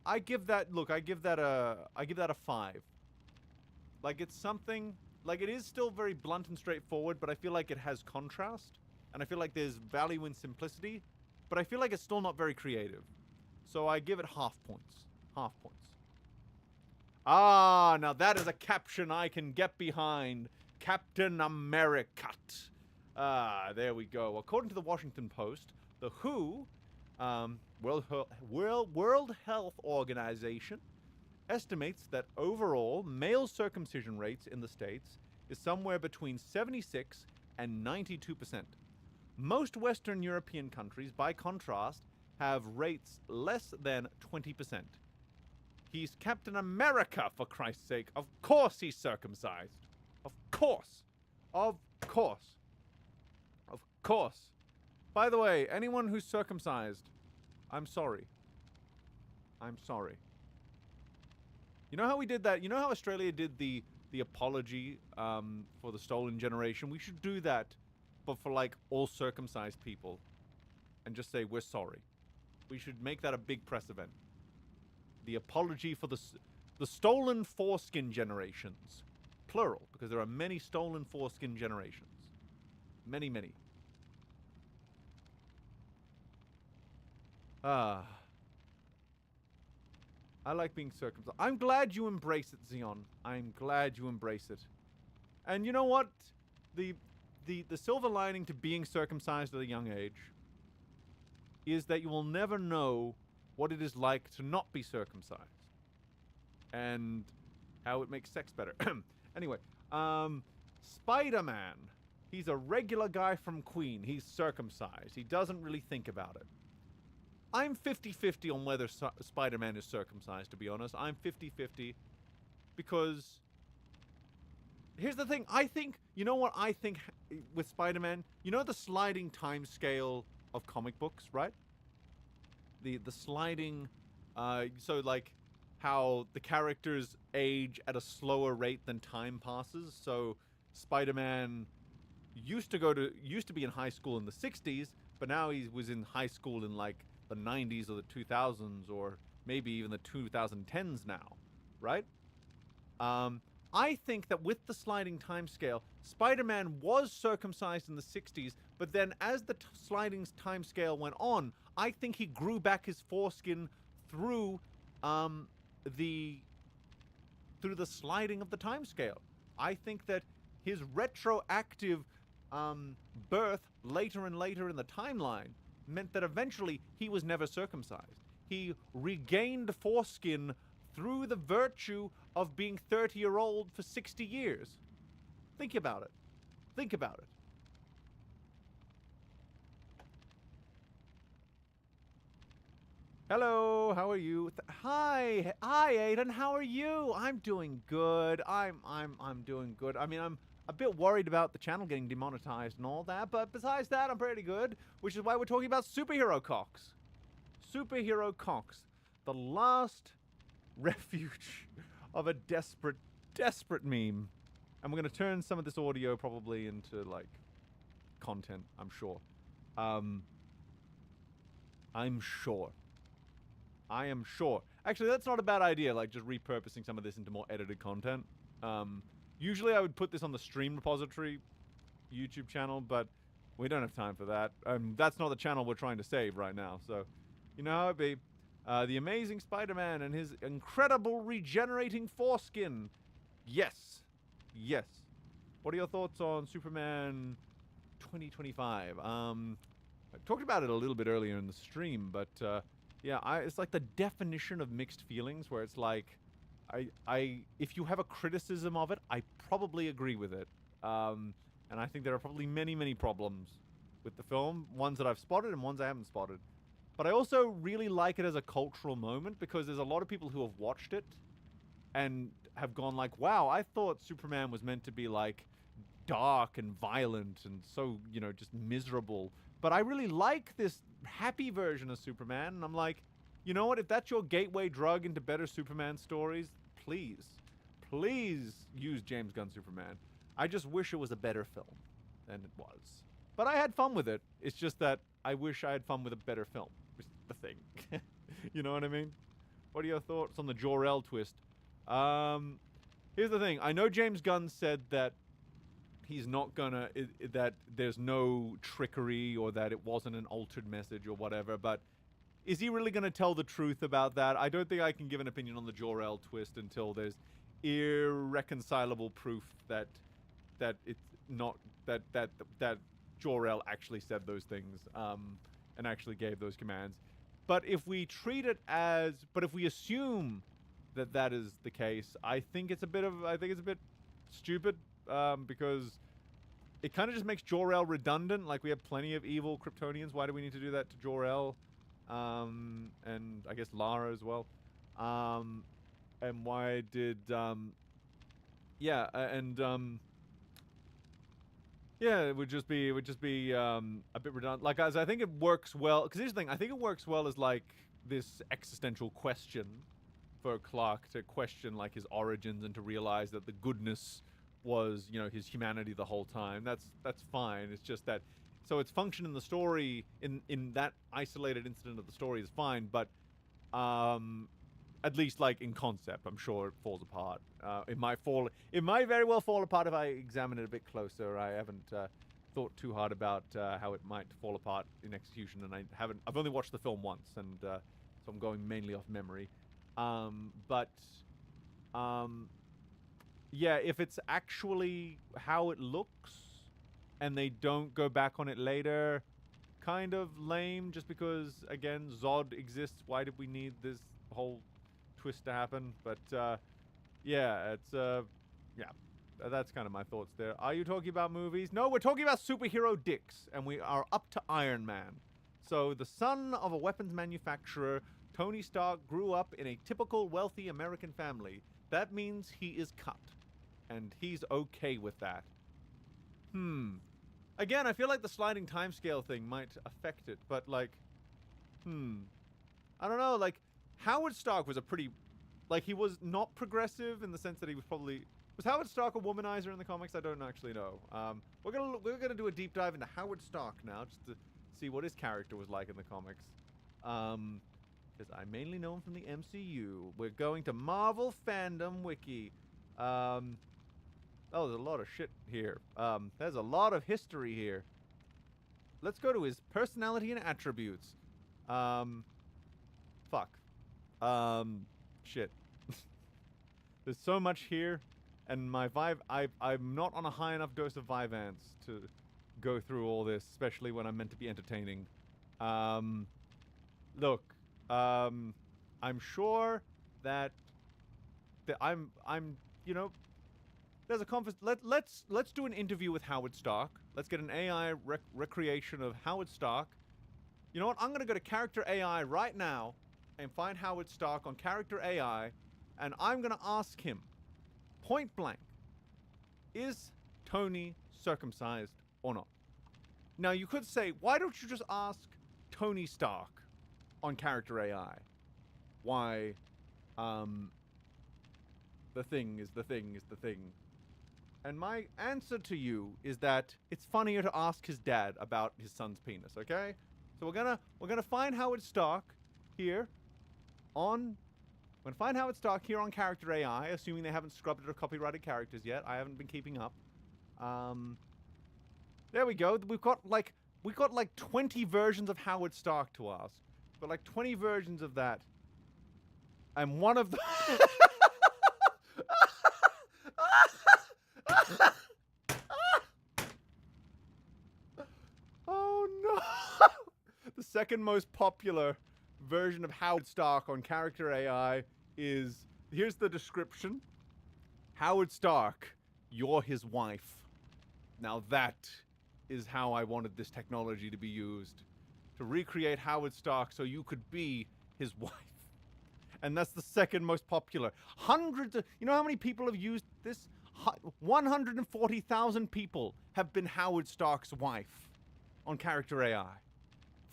I give that a 5. Like, it's something, like, it is still very blunt and straightforward, but I feel like it has contrast, and I feel like there's value in simplicity, but I feel like it's still not very creative. So I give it half points. Half points. Ah, now that is a caption I can get behind. Captain America. Ah, there we go. According to the Washington Post, the WHO, World Health Organization, estimates that overall male circumcision rates in the States is somewhere between 76 and 92%. Most Western European countries, by contrast, have rates less than 20%. He's Captain America, for Christ's sake. Of course he's circumcised. Of course. Of course. Of course. By the way, anyone who's circumcised, I'm sorry. I'm sorry. You know how we did that? You know how Australia did the apology for the stolen generation? We should do that, but for like all circumcised people, and just say we're sorry. We should make that a big press event. The apology for the stolen foreskin generations, plural, because there are many stolen foreskin generations. Many, many. Ah. I like being circumcised. I'm glad you embrace it, Xeon. I'm glad you embrace it. And you know what? The silver lining to being circumcised at a young age is that you will never know what it is like to not be circumcised. And how it makes sex better. Anyway, Spider-Man. He's a regular guy from Queen. He's circumcised. He doesn't really think about it. I'm 50-50 on whether Spider-Man is circumcised, to be honest. I'm 50-50 because here's the thing. I think, you know what I think with Spider-Man? You know the sliding time scale of comic books, right? The sliding, so like how the characters age at a slower rate than time passes. So Spider-Man used to be in high school in the 60s, but now he was in high school in like the 90s or the 2000s or maybe even the 2010s now, right? I think that with the sliding time scale, Spider-Man was circumcised in the 60s, but then as the sliding time scale went on, I think he grew back his foreskin through the sliding of the time scale. I think that his retroactive birth later and later in the timeline meant that eventually he was never circumcised. He regained foreskin through the virtue of being 30-year-old for 60 years. Think about it. Think about it. Hello, how are you? Hi, Aiden. How are you? I'm doing good. I'm doing good. I mean, I'm a bit worried about the channel getting demonetized and all that, but besides that, I'm pretty good, which is why we're talking about superhero cocks. Superhero cocks. The last refuge of a desperate meme. And we're going to turn some of this audio probably into, like, content, I'm sure. I'm sure. I am sure. Actually, that's not a bad idea, like, just repurposing some of this into more edited content. Usually I would put this on the stream repository YouTube channel, but we don't have time for that. That's not the channel we're trying to save right now, so you know how it be. The Amazing Spider-Man and his incredible regenerating foreskin. Yes. Yes. What are your thoughts on Superman 2025? I talked about it a little bit earlier in the stream, but yeah, it's like the definition of mixed feelings, where it's like, if you have a criticism of it, I probably agree with it. And I think there are probably many, many problems with the film, ones that I've spotted and ones I haven't spotted. But I also really like it as a cultural moment because there's a lot of people who have watched it and have gone like, wow, I thought Superman was meant to be like dark and violent and so, you know, just miserable. But I really like this happy version of Superman. And I'm like, you know what? If that's your gateway drug into better Superman stories, please use James Gunn Superman. I just wish it was a better film than it was. But I had fun with it. It's just that I wish I had fun with a better film. Which is the thing. You know what I mean? What are your thoughts on the Jor-El twist? Here's the thing. I know James Gunn said that he's not gonna... that there's no trickery or that it wasn't an altered message or whatever, but is he really gonna tell the truth about that? I don't think I can give an opinion on the Jor-El twist until there's irreconcilable proof that it's not... that Jor-El actually said those things, and actually gave those commands. But if we treat it as... But if we assume that is the case, I think it's a bit stupid, because it kind of just makes Jor-El redundant. Like, we have plenty of evil Kryptonians. Why do we need to do that to Jor-El? And I guess Lara as well. And why did... yeah, yeah, it would just be a bit redundant. Like, as I think it works well, because here's the thing, I think it works well as like this existential question for Clark to question like his origins and to realize that the goodness was, you know, his humanity the whole time. That's fine. It's just that, so its function in the story, in that isolated incident of the story is fine, but at least like in concept, I'm sure it falls apart. It might very well fall apart if I examine it a bit closer. I haven't thought too hard about how it might fall apart in execution, and I've only watched the film once, and so I'm going mainly off memory. Yeah, if it's actually how it looks, and they don't go back on it later, kind of lame, just because, again, Zod exists. Why did we need this whole twist to happen? But, yeah, it's, yeah, that's kind of my thoughts there. Are you talking about movies? No, we're talking about superhero dicks, and we are up to Iron Man. So, the son of a weapons manufacturer, Tony Stark grew up in a typical wealthy American family. That means he is cut. And he's okay with that. Again, I feel like the sliding timescale thing might affect it, but like, I don't know, like, Howard Stark was a pretty, like, he was not progressive in the sense that he was probably, was Howard Stark a womanizer in the comics? I don't actually know. We're gonna do a deep dive into Howard Stark now, just to see what his character was like in the comics. Because I mainly know him from the MCU. We're going to Marvel Fandom Wiki. Oh, there's a lot of shit here. There's a lot of history here. Let's go to his personality and attributes. Fuck. Shit. There's so much here, and my I'm not on a high enough dose of Vyvanse to go through all this, especially when I'm meant to be entertaining. Look, I'm sure that I'm, you know, there's a let's do an interview with Howard Stark. Let's get an AI recreation of Howard Stark. You know what? I'm gonna go to Character AI right now and find Howard Stark on Character AI, and I'm gonna ask him, point blank, is Tony circumcised or not? Now you could say, why don't you just ask Tony Stark on Character AI? Why, the thing is the thing is the thing. And my answer to you is that it's funnier to ask his dad about his son's penis, okay? So we're gonna find Howard Stark here on Character AI, assuming they haven't scrubbed it or copyrighted characters yet. I haven't been keeping up. There we go. We've got like 20 versions of Howard Stark to ask. We've got like 20 versions of that. And one of the oh no! The second most popular version of Howard Stark on Character AI is, here's the description. Howard Stark, you're his wife. Now that is how I wanted this technology to be used. To recreate Howard Stark so you could be his wife. And that's the second most popular. Hundreds of... You know how many people have used this? 140,000 people have been Howard Stark's wife on Character AI.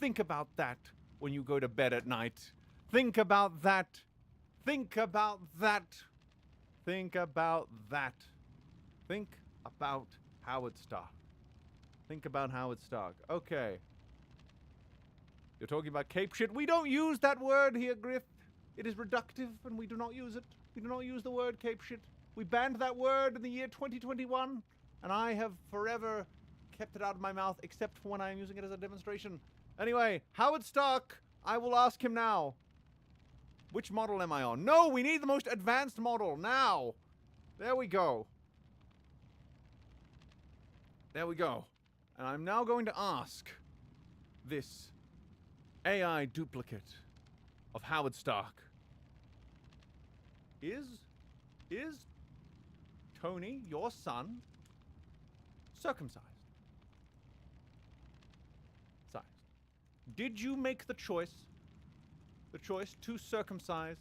Think about that when you go to bed at night. Think about that. Think about that. Think about that. Think about Howard Stark. Think about Howard Stark. Okay. You're talking about cape shit. We don't use that word here, Griff. It is reductive, and we do not use it. We do not use the word cape shit. We banned that word in the year 2021, and I have forever kept it out of my mouth, except for when I am using it as a demonstration. Anyway, Howard Stark, I will ask him now. Which model am I on? No, we need the most advanced model, now. There we go. There we go. And I'm now going to ask this AI duplicate of Howard Stark. Is Tony, your son, circumcised? Did you make the choice to circumcise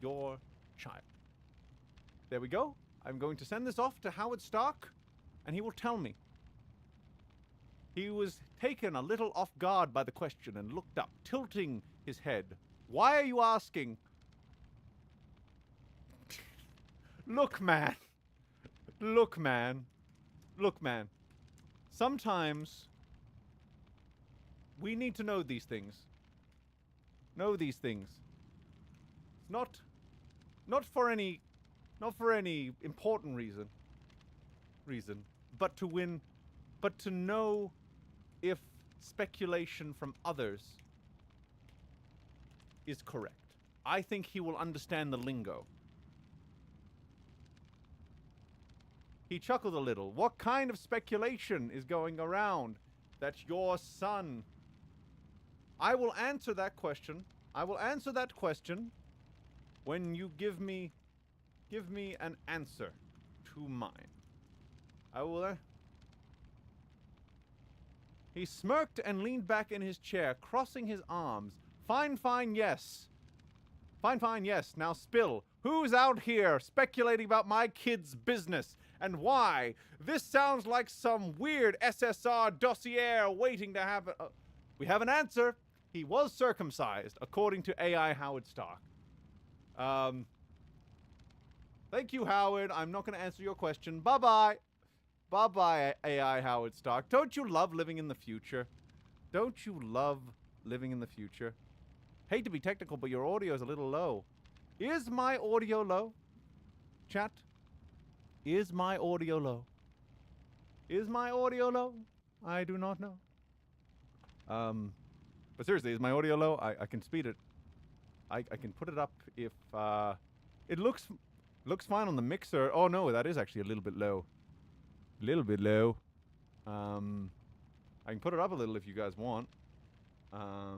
your child? There we go. I'm going to send this off to Howard Stark, and he will tell me. He was taken a little off guard by the question and looked up, tilting his head. Why are you asking? Look, man. Look, man. Look, man. Sometimes we need to know these things. Know these things. Not for any important reason, but to win, but to know if speculation from others is correct. I think he will understand the lingo. He chuckled a little. What kind of speculation is going around that your son... I will answer that question. I will answer that question when you give me an answer to mine. I will... He smirked and leaned back in his chair, crossing his arms. Fine, fine, yes. Fine, fine, yes. Now spill. Who's out here speculating about my kid's business? And why? This sounds like some weird SSR dossier waiting to have... we have an answer. He was circumcised, according to AI Howard Stark. Thank you, Howard. I'm not going to answer your question. Bye-bye. Bye-bye, AI Howard Stark. Don't you love living in the future? Don't you love living in the future? Hate to be technical, but your audio is a little low. Is my audio low? Chat? Is my audio low? Is my audio low? I do not know. But seriously, is my audio low? I can speed it. I can put it up if, it looks fine on the mixer. Oh no, that is actually a little bit low. A little bit low. I can put it up a little if you guys want. I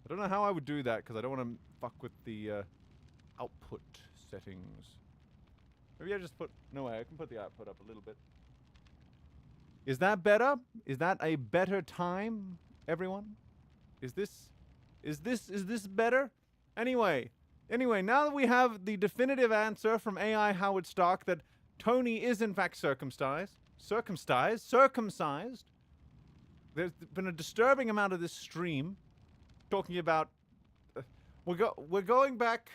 don't know how I would do that because I don't want to fuck with the output settings. Maybe I just put... No way, I can put the output up a little bit. Is that better? Is that a better time, everyone? Is this better? Anyway, now that we have the definitive answer from AI Howard Stark that Tony is in fact circumcised. There's been a disturbing amount of this stream talking about... we're going back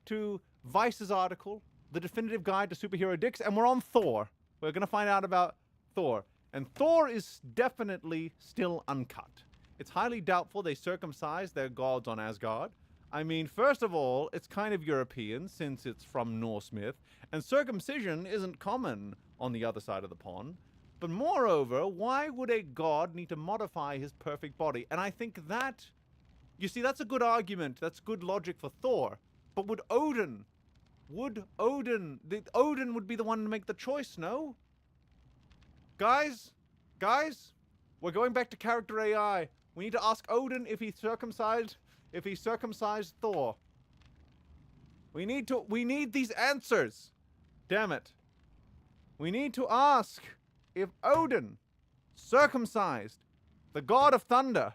to Vice's article, The Definitive Guide to Superhero Dicks, and we're on Thor. We're going to find out about Thor. And Thor is definitely still uncut. It's highly doubtful they circumcised their gods on Asgard. I mean, first of all, it's kind of European since it's from Norse myth, and circumcision isn't common on the other side of the pond. But moreover, why would a god need to modify his perfect body? And I think that, you see, that's a good argument. That's good logic for Thor. But Odin would be the one to make the choice, no? Guys, we're going back to character AI. We need to ask Odin if he circumcised Thor. We need these answers. Damn it. We need to ask if Odin circumcised the god of thunder,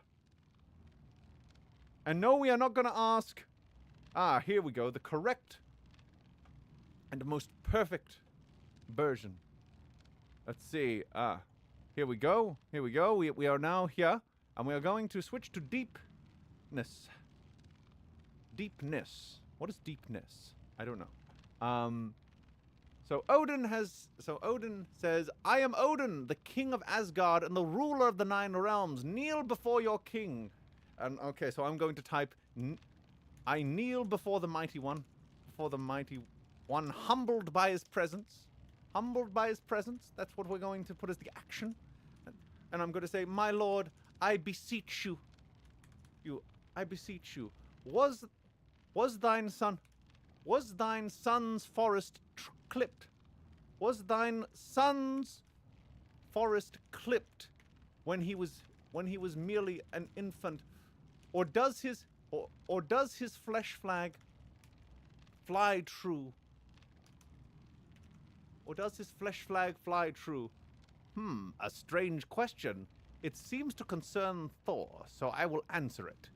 and no, we are not going to ask, here we go, the correct and most perfect version. Let's see, here we go, we are now here, and we are going to switch to deepness. Deepness. What is deepness? I don't know. So Odin says, I am Odin, the king of Asgard and the ruler of the 9 realms. Kneel before your king. And okay, so I'm going to type, I kneel before the mighty one, humbled by his presence. Humbled by his presence. That's what we're going to put as the action. And I'm going to say, my lord, I beseech you. I beseech you. Was thine son's forest clipped? Was thine son's forest clipped when he was merely an infant? Or does his flesh flag fly true? Or does his flesh flag fly true? A strange question. It seems to concern Thor, so I will answer it.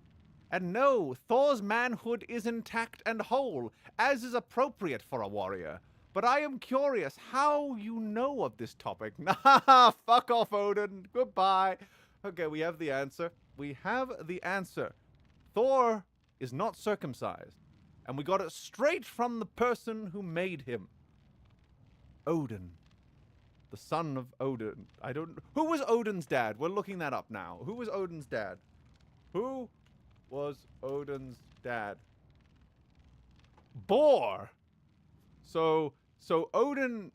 And no, Thor's manhood is intact and whole, as is appropriate for a warrior. But I am curious how you know of this topic. Nah, fuck off, Odin. Goodbye. Okay, we have the answer. Thor is not circumcised. And we got it straight from the person who made him. Odin. The son of Odin. Who was Odin's dad? We're looking that up now. Who was Odin's dad? Who was Odin's dad? Bor. So Odin's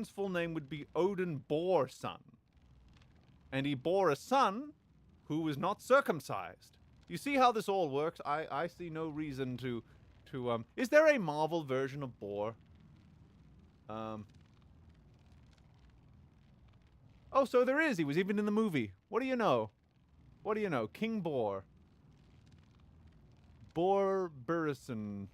full name would be Odin bore son. And he bore a son who was not circumcised. You see how this all works? I see no reason to is there a Marvel version of Bor? Oh, so there is. He was even in the movie. What do you know? King Bor. Bor Burison.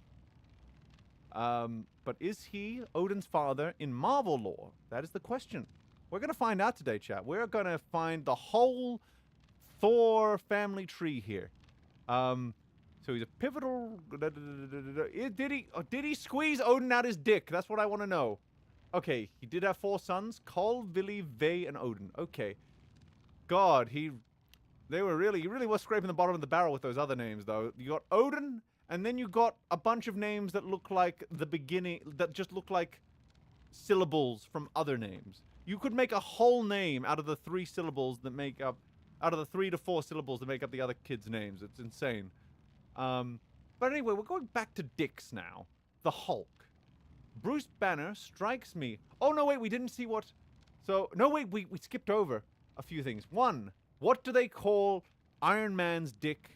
But is he Odin's father in Marvel lore? That is the question. We're going to find out today, chat. We're going to find the whole Thor family tree here. So he's a pivotal... Did he squeeze Odin out his dick? That's what I want to know. Okay, he did have 4 sons. Kol, Vili, Ve, and Odin. Okay. God, he really was scraping the bottom of the barrel with those other names, though. You got Odin, and then you got a bunch of names that look like the beginning, that just look like syllables from other names. You could make a whole name out of the 3 syllables that make up, out of the 3 to 4 syllables that make up the other kids' names. It's insane. But anyway, we're going back to dicks now. The Hulk. Bruce Banner strikes me. Oh, no, wait, we didn't see what... So, no, wait, we skipped over a few things. 1, what do they call Iron Man's dick?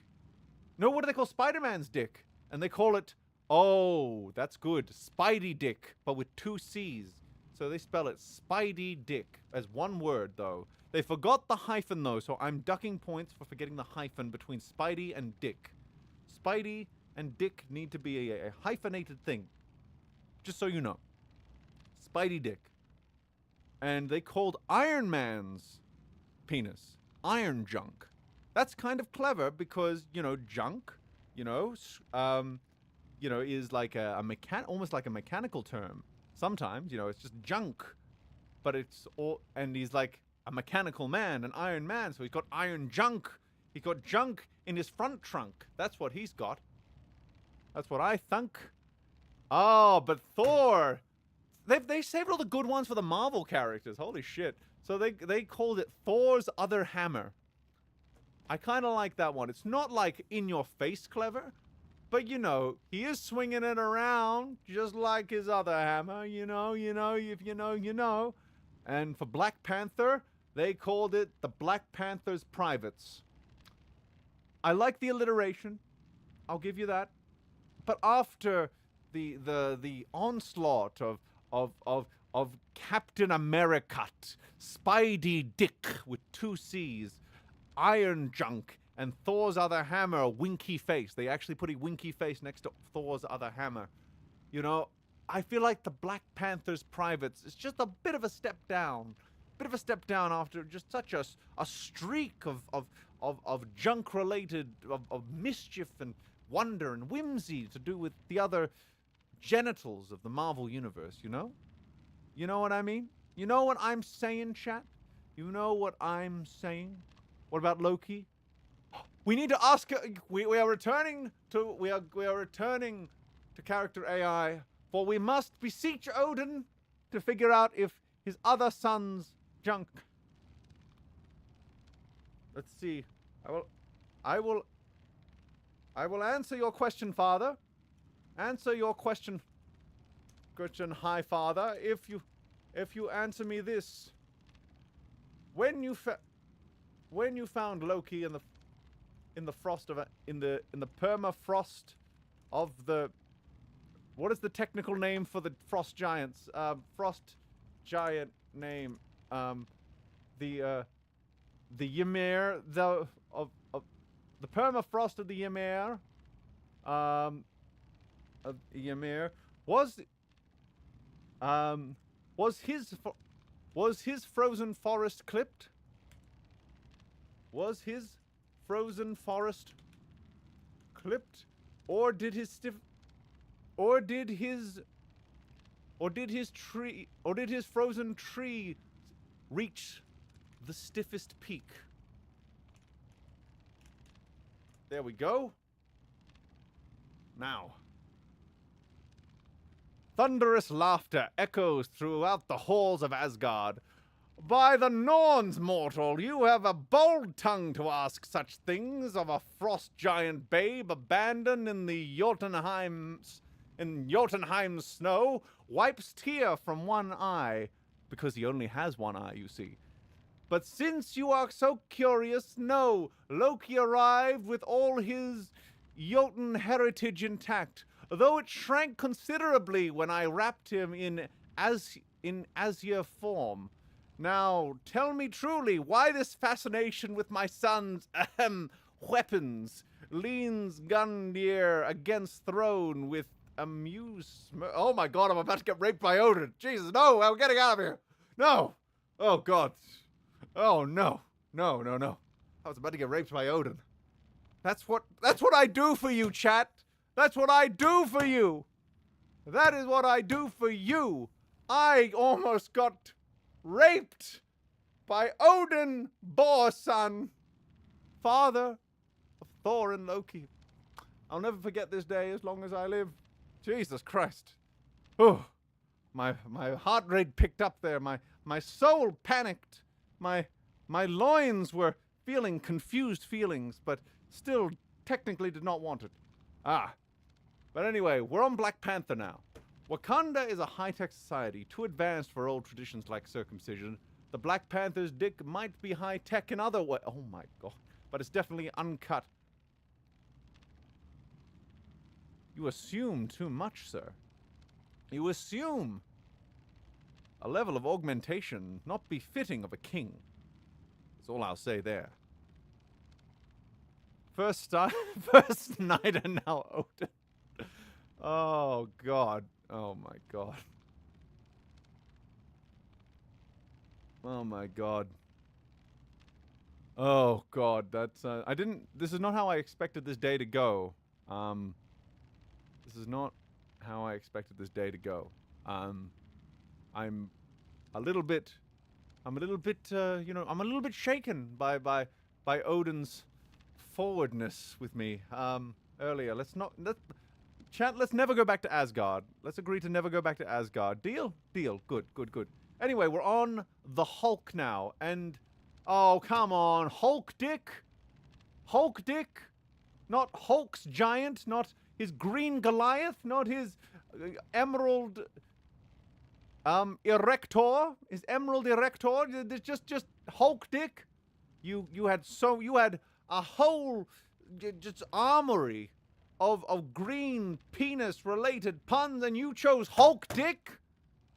No, what do they call Spider-Man's dick? And they call it, oh, that's good, Spidey dick, but with 2 C's. So they spell it Spidey dick as one word, though. They forgot the hyphen, though, so I'm ducking points for forgetting the hyphen between Spidey and dick. Spidey and dick need to be a hyphenated thing. Just so you know. Spidey dick. And they called Iron Man's penis Iron Junk. That's kind of clever because, junk, is like almost like a mechanical term. Sometimes, it's just junk. But it's all, and he's like a mechanical man, an Iron Man, so he's got iron junk. He's got junk in his front trunk. That's what he's got. That's what I think. Oh, but Thor. They saved all the good ones for the Marvel characters. Holy shit. So they called it Thor's Other Hammer. I kind of like that one. It's not like in your face clever, but he is swinging it around just like his other hammer, if you know, you know. And for Black Panther, they called it the Black Panther's Privates. I like the alliteration. I'll give you that. But after the onslaught of Captain America, Spidey Dick with 2 C's, Iron Junk, and Thor's Other Hammer, Winky Face. They actually put a winky face next to Thor's Other Hammer. I feel like the Black Panther's privates is just a bit of a step down. Bit of a step down after just such a streak of junk-related, of mischief and wonder and whimsy to do with the other genitals of the Marvel Universe, you know? You know what I mean? You know what I'm saying, chat? You know what I'm saying? What about Loki? We need to ask. We are returning to character AI, for we must beseech Odin to figure out if his other son's junk. Let's see. I will answer your question, Father. Answer your question, High Father. If you answer me this. When you found Loki in the frost of in the permafrost of the, what is the technical name for the frost giants? Frost giant name. The Ymir, the permafrost of the Ymir. Of Ymir was his frozen forest clipped? Was his frozen forest clipped? Or did his frozen tree reach the stiffest peak? There we go. Now. Thunderous laughter echoes throughout the halls of Asgard. By the Norns, mortal, you have a bold tongue to ask such things of a frost giant babe abandoned in the Jotunheim's snow, wipes tear from one eye, because he only has one eye, you see. But since you are so curious, know, Loki arrived with all his Jotun heritage intact, though it shrank considerably when I wrapped him in azure form. Now, tell me truly, why this fascination with my son's, weapons? Leans Gundyr against throne with oh my god, I'm about to get raped by Odin. Jesus, no, I'm getting out of here. No. Oh god. Oh no. No. I was about to get raped by Odin. That's what I do for you, chat. That's what I do for you. That is what I do for you. I almost got raped by Odin, Borson, father of Thor and Loki. I'll never forget this day as long as I live. Jesus Christ. Oh, my heart rate picked up there. My soul panicked. My loins were feeling confused feelings, but still technically did not want it. But anyway, we're on Black Panther now. Wakanda is a high-tech society, too advanced for old traditions like circumcision. The Black Panther's dick might be high-tech in other ways. Oh my god. But it's definitely uncut. You assume too much, sir. You assume a level of augmentation not befitting of a king. That's all I'll say there. First Snyder, now Odin. Oh god. Oh my god. Oh my god. Oh god, that's this is not how I expected this day to go. This is not how I expected this day to go. I'm a little bit I'm a little bit shaken by Odin's forwardness with me earlier. Let's never go back to Asgard. Let's agree to never go back to Asgard. Deal? Deal. Good. Anyway, we're on the Hulk now, and oh, come on, Hulk Dick? Not Hulk's giant, not his green Goliath, not his emerald erector. His emerald erector, just Hulk Dick. You had a whole just armory of green penis related puns, and you chose Hulk Dick?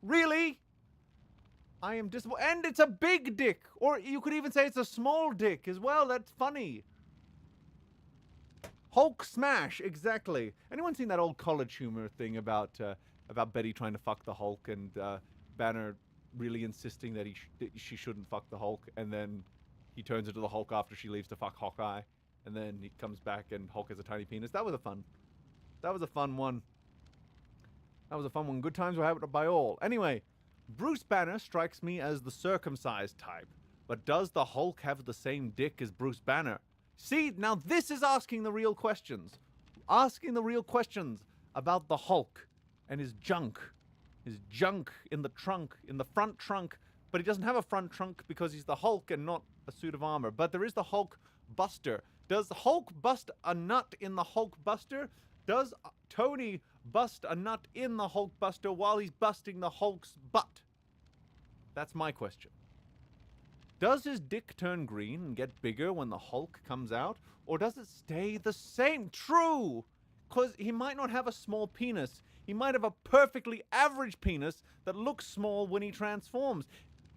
Really? I am disappointed. And it's a big dick. Or you could even say it's a small dick as well. That's funny. Hulk smash, exactly. Anyone seen that old college humor thing about about Betty trying to fuck the Hulk and Banner really insisting that she shouldn't fuck the Hulk, and then he turns into the Hulk after she leaves to fuck Hawkeye, and then he comes back and Hulk has a tiny penis. That was a fun one. Good times were had by all. Anyway, Bruce Banner strikes me as the circumcised type, but does the Hulk have the same dick as Bruce Banner? See, now this is asking the real questions. Asking the real questions about the Hulk and his junk. His junk in the trunk, in the front trunk, but he doesn't have a front trunk because he's the Hulk and not a suit of armor. But there is the Hulk Buster. Does the Hulk bust a nut in the Hulk Buster? Does Tony bust a nut in the Hulk Buster while he's busting the Hulk's butt? That's my question. Does his dick turn green and get bigger when the Hulk comes out? Or does it stay the same? True! Because he might not have a small penis. He might have a perfectly average penis that looks small when he transforms.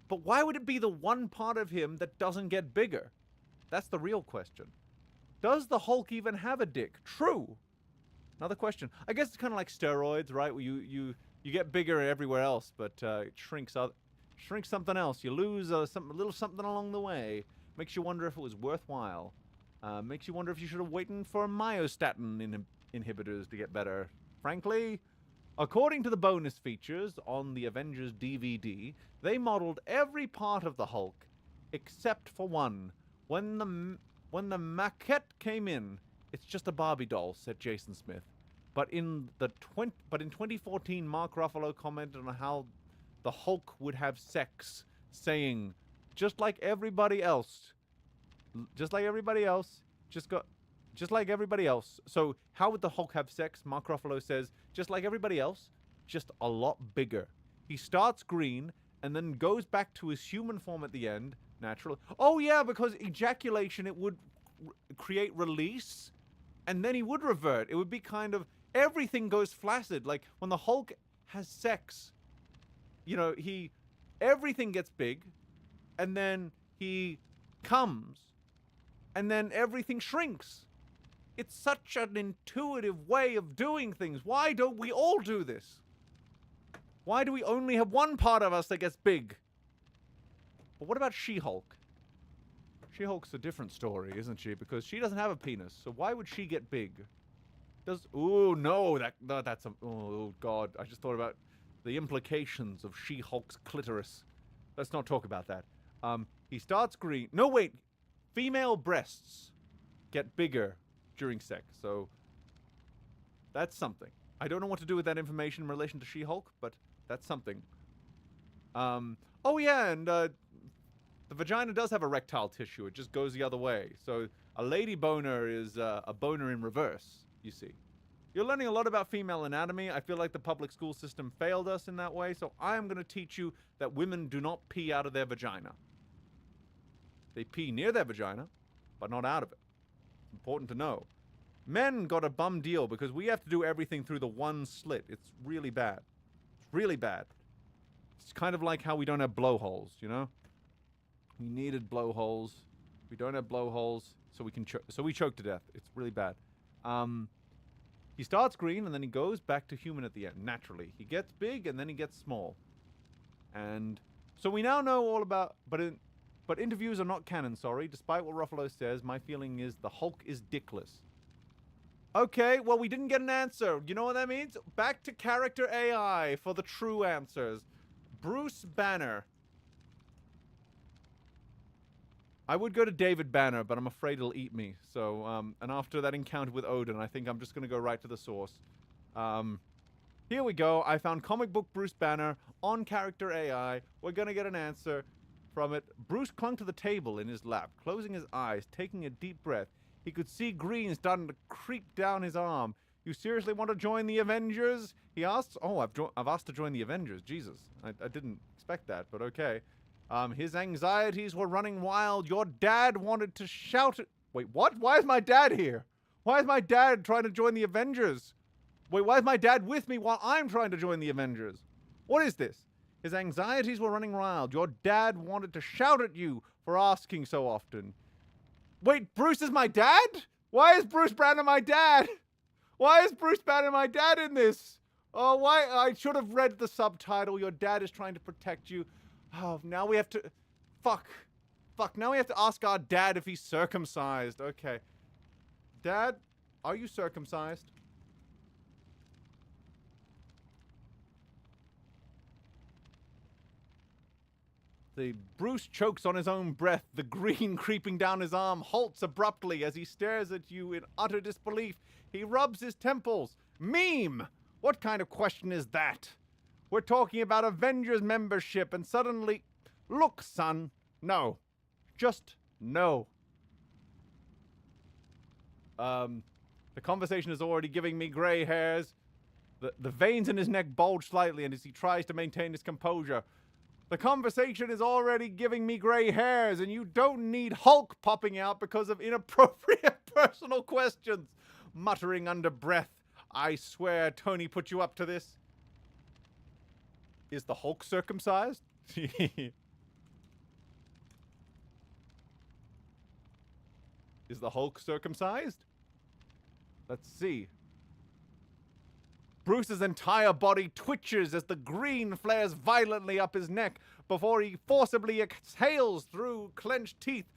But why would it be the one part of him that doesn't get bigger? That's the real question. Does the Hulk even have a dick? True. Another question. I guess it's kind of like steroids, right? Where you get bigger everywhere else, but it shrinks something else. You lose a little something along the way. Makes you wonder if it was worthwhile. Makes you wonder if you should have waited for myostatin inhibitors to get better. Frankly, according to the bonus features on the Avengers DVD, they modeled every part of the Hulk except for one. When the maquette came in, it's just a Barbie doll, said Jason Smith. But in 2014, Mark Ruffalo commented on how the Hulk would have sex, saying, just like everybody else. Just like everybody else. So how would the Hulk have sex? Mark Ruffalo says, just like everybody else, just a lot bigger. He starts green and then goes back to his human form at the end, naturally. Oh yeah, because ejaculation, it would create release, and then he would revert. It would be kind of, everything goes flaccid. Like, when the Hulk has sex, you know, everything gets big, and then he comes, and then everything shrinks. It's such an intuitive way of doing things. Why don't we all do this? Why do we only have one part of us that gets big? But what about She-Hulk? She-Hulk's a different story, isn't she? Because she doesn't have a penis, so why would she get big? Oh God, I just thought about the implications of She-Hulk's clitoris. Let's not talk about that. He starts green. No, wait. Female breasts get bigger during sex, so that's something. I don't know what to do with that information in relation to She-Hulk, but that's something. Oh yeah, and the vagina does have erectile tissue. It just goes the other way. So a lady boner is a boner in reverse, you see. You're learning a lot about female anatomy. I feel like the public school system failed us in that way, so I am going to teach you that women do not pee out of their vagina. They pee near their vagina, but not out of it. It's important to know. Men got a bum deal because we have to do everything through the one slit. It's really bad. It's really bad. It's kind of like how we don't have blowholes, you know? We needed blowholes. We don't have blowholes, so we choke to death. It's really bad. He starts green, and then he goes back to human at the end, naturally. He gets big, and then he gets small. And so we now know all about... But interviews are not canon, sorry. Despite what Ruffalo says, my feeling is the Hulk is dickless. Okay, well, we didn't get an answer. You know what that means? Back to character AI for the true answers. Bruce Banner. I would go to David Banner, but I'm afraid he'll eat me. So, and after that encounter with Odin, I think I'm just going to go right to the source. Here we go. I found comic book Bruce Banner on character AI. We're going to get an answer from it. Bruce clung to the table in his lap, closing his eyes, taking a deep breath. He could see green starting to creep down his arm. You seriously want to join the Avengers? He asked. Oh, I've asked to join the Avengers. Jesus. I didn't expect that, but okay. His anxieties were running wild. Your dad wanted to shout it. Wait, what? Why is my dad here? Why is my dad trying to join the Avengers? Wait, why is my dad with me while I'm trying to join the Avengers? What is this? His anxieties were running wild. Your dad wanted to shout at you for asking so often. Wait, Bruce is my dad? Why is Bruce Banner my dad? Why is Bruce Banner my dad in this? Oh, why? I should have read the subtitle. Your dad is trying to protect you. Oh, now we have to... Fuck. Fuck, now we have to ask our dad if he's circumcised. Okay. Dad, are you circumcised? Bruce chokes on his own breath, the green creeping down his arm halts abruptly as he stares at you in utter disbelief. He rubs his temples. Meme! What kind of question is that? We're talking about Avengers membership and suddenly... Look, son. No. Just no. The conversation is already giving me gray hairs. The veins in his neck bulge slightly and as he tries to maintain his composure. The conversation is already giving me gray hairs, and you don't need Hulk popping out because of inappropriate personal questions. Muttering under breath, I swear Tony put you up to this. Is the Hulk circumcised? Is the Hulk circumcised? Let's see. Bruce's entire body twitches as the green flares violently up his neck before he forcibly exhales through clenched teeth.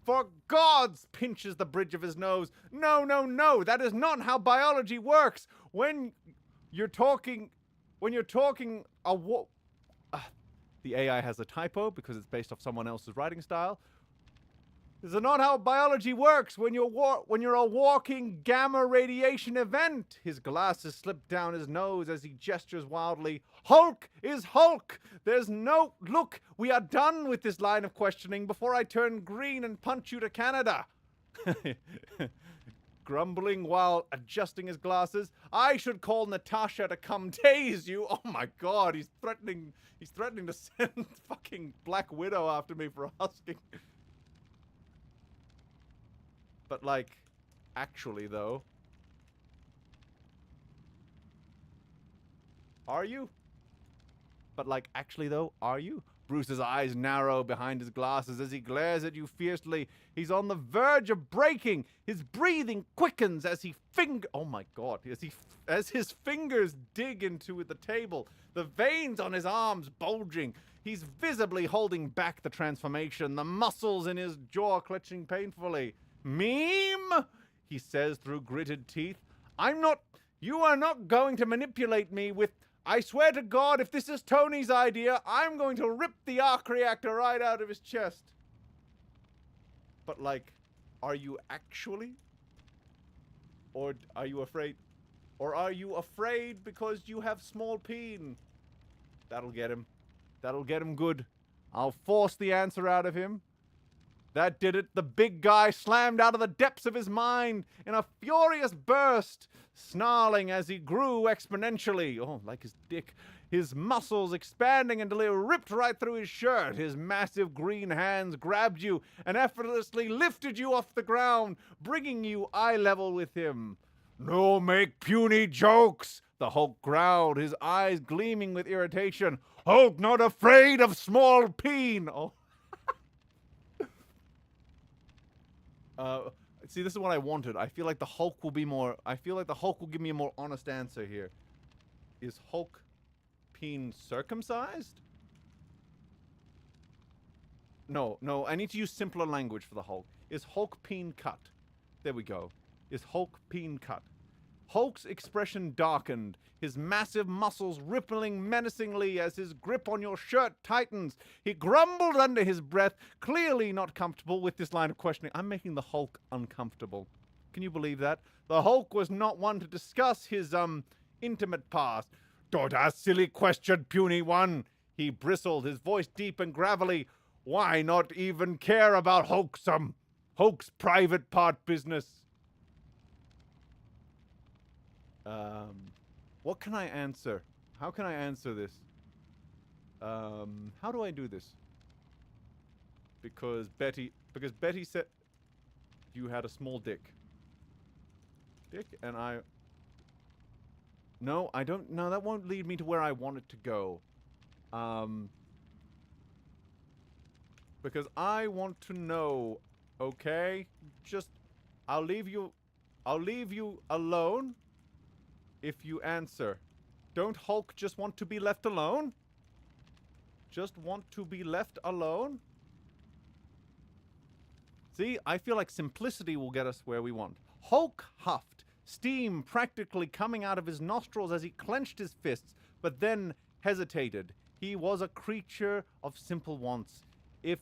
For gods, pinches the bridge of his nose. No, no, no, that is not how biology works. When you're talking the AI has a typo because it's based off someone else's writing style. This is not how biology works when you're a walking gamma radiation event. His glasses slip down his nose as he gestures wildly. Hulk is Hulk. There's no... Look, we are done with this line of questioning before I turn green and punch you to Canada. Grumbling while adjusting his glasses. I should call Natasha to come tase you. Oh my god, he's threatening to send fucking Black Widow after me for husking. But, like, actually, though. Are you? But, like, actually, though, are you? Bruce's eyes narrow behind his glasses as he glares at you fiercely. He's on the verge of breaking. His breathing quickens as he oh my god, as his fingers dig into the table. The veins on his arms bulging. He's visibly holding back the transformation, the muscles in his jaw clutching painfully. Meme? He says through gritted teeth. You are not going to manipulate me with, I swear to God, if this is Tony's idea, I'm going to rip the arc reactor right out of his chest. But like, are you actually? Or are you afraid? Or are you afraid because you have small peen? That'll get him. That'll get him good. I'll force the answer out of him. That did it. The big guy slammed out of the depths of his mind in a furious burst, snarling as he grew exponentially. Oh, like his dick. His muscles expanding until he ripped right through his shirt. His massive green hands grabbed you and effortlessly lifted you off the ground, bringing you eye level with him. No make puny jokes, the Hulk growled, his eyes gleaming with irritation. Hulk not afraid of small peen. Oh. See, this is what I wanted. I feel like the Hulk will give me a more honest answer here. Is Hulk peen circumcised? No, I need to use simpler language for the Hulk. Is Hulk peen cut? There we go. Is Hulk peen cut? Hulk's expression darkened, his massive muscles rippling menacingly as his grip on your shirt tightens. He grumbled under his breath, clearly not comfortable with this line of questioning. I'm making the Hulk uncomfortable. Can you believe that? The Hulk was not one to discuss his, intimate past. Don't ask silly question, puny one. He bristled, his voice deep and gravelly. Why not even care about Hulk's private part business? What can I answer? How can I answer this? How do I do this? Because Betty said you had a small dick. And no, I don't, no, that won't lead me to where I want it to go. Because I want to know, okay? I'll leave you alone if you answer. Don't Hulk just want to be left alone? Just want to be left alone? See, I feel like simplicity will get us where we want. Hulk huffed, steam practically coming out of his nostrils as he clenched his fists, but then hesitated. He was a creature of simple wants. If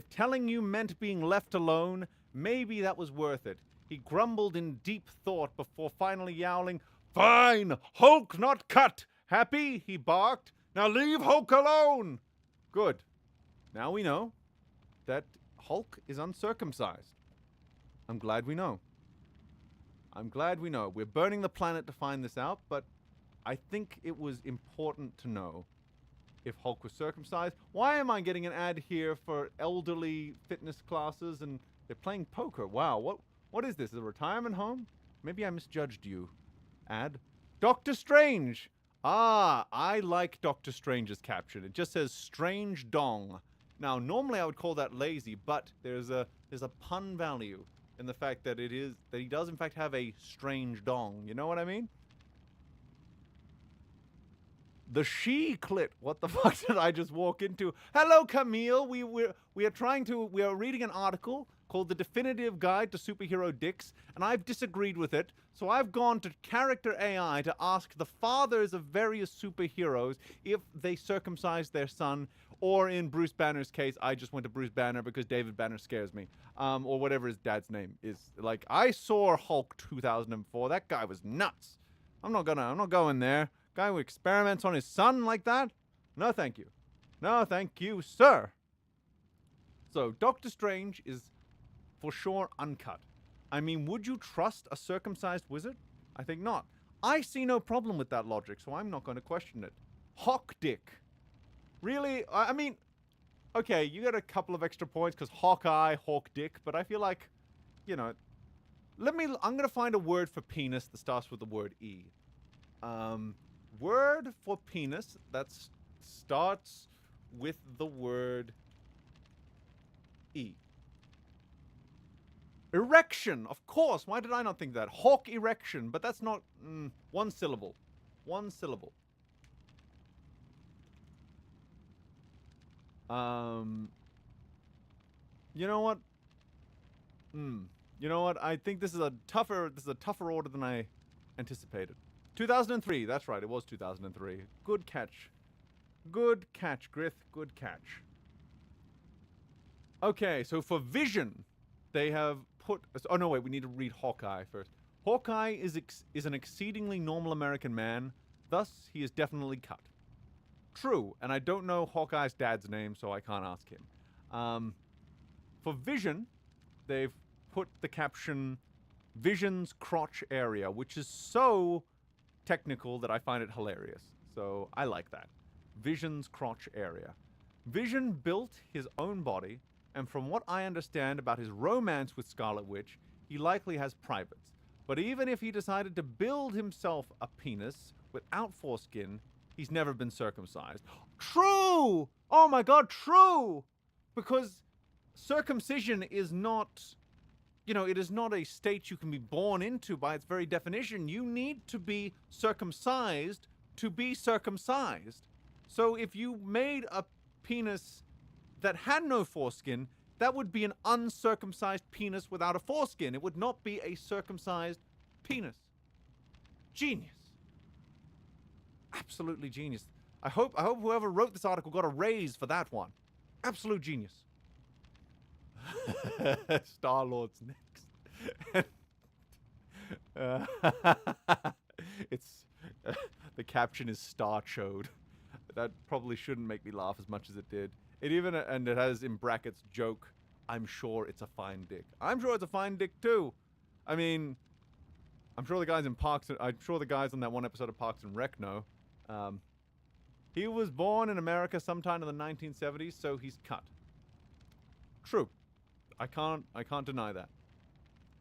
telling you meant being left alone, maybe that was worth it. He grumbled in deep thought before finally yowling, "Fine! Hulk not cut! Happy?" he barked. "Now leave Hulk alone!" Good. Now we know that Hulk is uncircumcised. I'm glad we know. I'm glad we know. We're burning the planet to find this out, but I think it was important to know if Hulk was circumcised. Why am I getting an ad here for elderly fitness classes and they're playing poker? Wow, what is this? Is it a retirement home? Maybe I misjudged you. Ad. Doctor Strange! Ah, I like Doctor Strange's caption. It just says strange dong. Now, normally I would call that lazy, but there's a pun value in the fact that he does in fact have a strange dong. You know what I mean? The she clit. What the fuck did I just walk into? Hello, Camille. We are reading an article called The Definitive Guide to Superhero Dicks, and I've disagreed with it. So I've gone to character AI to ask the fathers of various superheroes if they circumcised their son, or in Bruce Banner's case, I just went to Bruce Banner because David Banner scares me. Or whatever his dad's name is. Like, I saw Hulk 2004. That guy was nuts. I'm not going there. Guy who experiments on his son like that? No, thank you. No, thank you, sir. So, Doctor Strange is for sure uncut. I mean, would you trust a circumcised wizard? I think not. I see no problem with that logic, so I'm not going to question it. Hawk dick. Really? I mean, okay, you get a couple of extra points because Hawkeye, Hawk dick, but I feel like, you know, I'm going to find a word for penis that starts with the word E. Word for penis that starts with the word E. Erection, of course. Why did I not think that? Hawk erection, but that's not one syllable. One syllable. You know what? You know what? I think this is a tougher order than I anticipated. 2003. That's right. It was 2003. Good catch. Good catch, Grith. Good catch. Okay, so for Vision, they have put... Oh, no, wait. We need to read Hawkeye first. Hawkeye is an exceedingly normal American man. Thus, he is definitely cut. True, and I don't know Hawkeye's dad's name, so I can't ask him. For Vision, they've put the caption, Vision's crotch area, which is so technical that I find it hilarious. So I like that. Vision's crotch area. Vision built his own body, and from what I understand about his romance with Scarlet Witch, he likely has privates. But even if he decided to build himself a penis without foreskin, he's never been circumcised. True! Oh my god, true! Because circumcision is not, you know, it is not a state you can be born into by its very definition. You need to be circumcised to be circumcised. So if you made a penis that had no foreskin, that would be an uncircumcised penis without a foreskin. It would not be a circumcised penis. Genius. Absolutely genius. I hope whoever wrote this article got a raise for that one. Absolute genius. Star-Lord's next. It's the caption is Star-Chode. That probably shouldn't make me laugh as much as it did. It even, and it has in brackets, joke, I'm sure it's a fine dick. I'm sure it's a fine dick too. I mean, I'm sure the guys on that one episode of Parks and Rec know. He was born in America sometime in the 1970s, so he's cut. True. I can't deny that.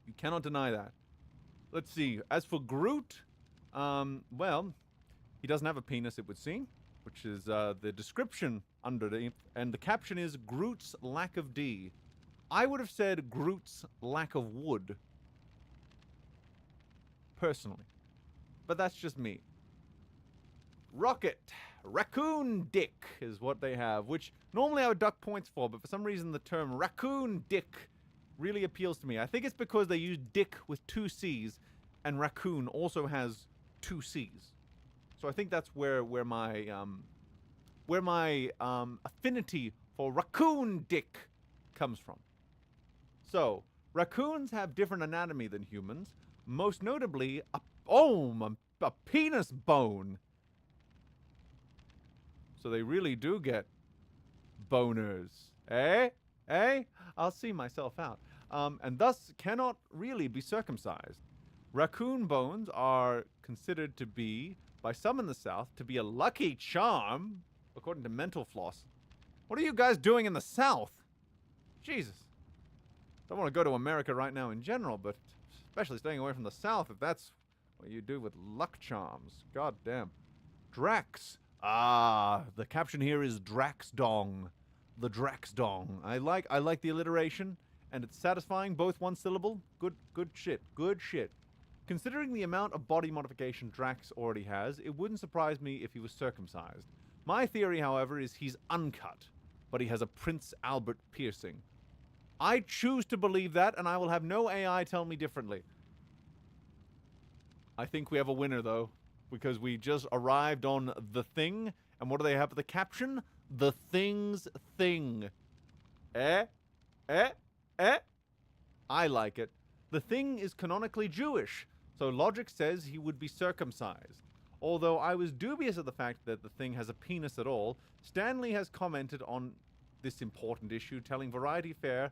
You cannot deny that. Let's see. As for Groot, well, he doesn't have a penis, it would seem, which is the description underneath, and the caption is Groot's lack of D. I would have said Groot's lack of wood. Personally. But that's just me. Rocket. Raccoon dick is what they have, which normally I would duck points for, but for some reason the term raccoon dick really appeals to me. I think it's because they use dick with 2 C's, and raccoon also has 2 C's. So I think that's where my affinity for raccoon dick comes from. So raccoons have different anatomy than humans, most notably a penis bone. So they really do get boners. Eh? Eh? I'll see myself out. And thus cannot really be circumcised. Raccoon bones are considered to be, by some in the South, to be a lucky charm, according to Mental Floss. What are you guys doing in the South? Jesus. Don't want to go to America right now in general, but especially staying away from the South if that's what you do with luck charms. God damn. Drax. Ah, the caption here is Drax Dong. The Drax Dong. I like the alliteration, and it's satisfying, both one syllable. Good shit. Good shit. Considering the amount of body modification Drax already has, it wouldn't surprise me if he was circumcised. My theory, however, is he's uncut, but he has a Prince Albert piercing. I choose to believe that, and I will have no AI tell me differently. I think we have a winner, though, because we just arrived on The Thing, and what do they have for the caption? The Thing's Thing. Eh? Eh? Eh? I like it. The Thing is canonically Jewish, so logic says he would be circumcised. Although I was dubious of the fact that the Thing has a penis at all, Stanley has commented on this important issue, telling Variety Fair,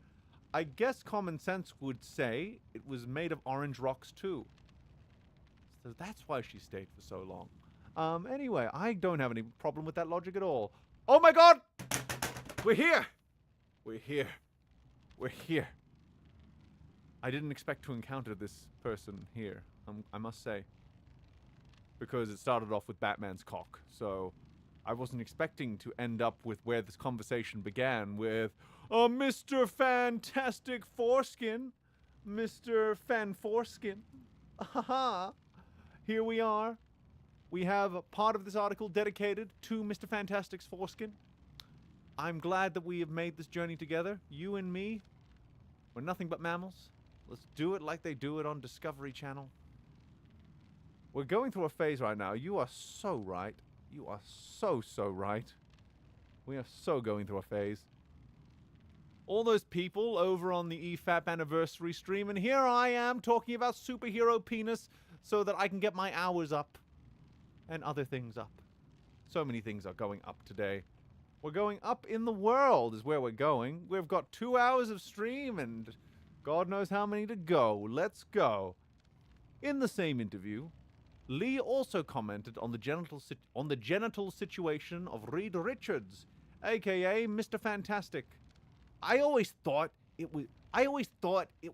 I guess common sense would say it was made of orange rocks too. So that's why she stayed for so long. Anyway, I don't have any problem with that logic at all. Oh my god! We're here! We're here. We're here. I didn't expect to encounter this person here, I must say. Because it started off with Batman's cock, so I wasn't expecting to end up with where this conversation began with, Mr. Fantastic Foreskin. Mr. Fan Foreskin. Haha. Here we are. We have a part of this article dedicated to Mr. Fantastic's foreskin. I'm glad that we have made this journey together. You and me. We're nothing but mammals. Let's do it like they do it on Discovery Channel. We're going through a phase right now. You are so right. You are so right. We are so going through a phase. All those people over on the EFAP anniversary stream, and here I am talking about superhero penis so that I can get my hours up. And other things up. So many things are going up today. We're going up in the world is where we're going. We've got 2 hours of stream and God knows how many to go. Let's go. In the same interview, Lee also commented on the genital situation of Reed Richards, aka Mr. Fantastic. I always thought it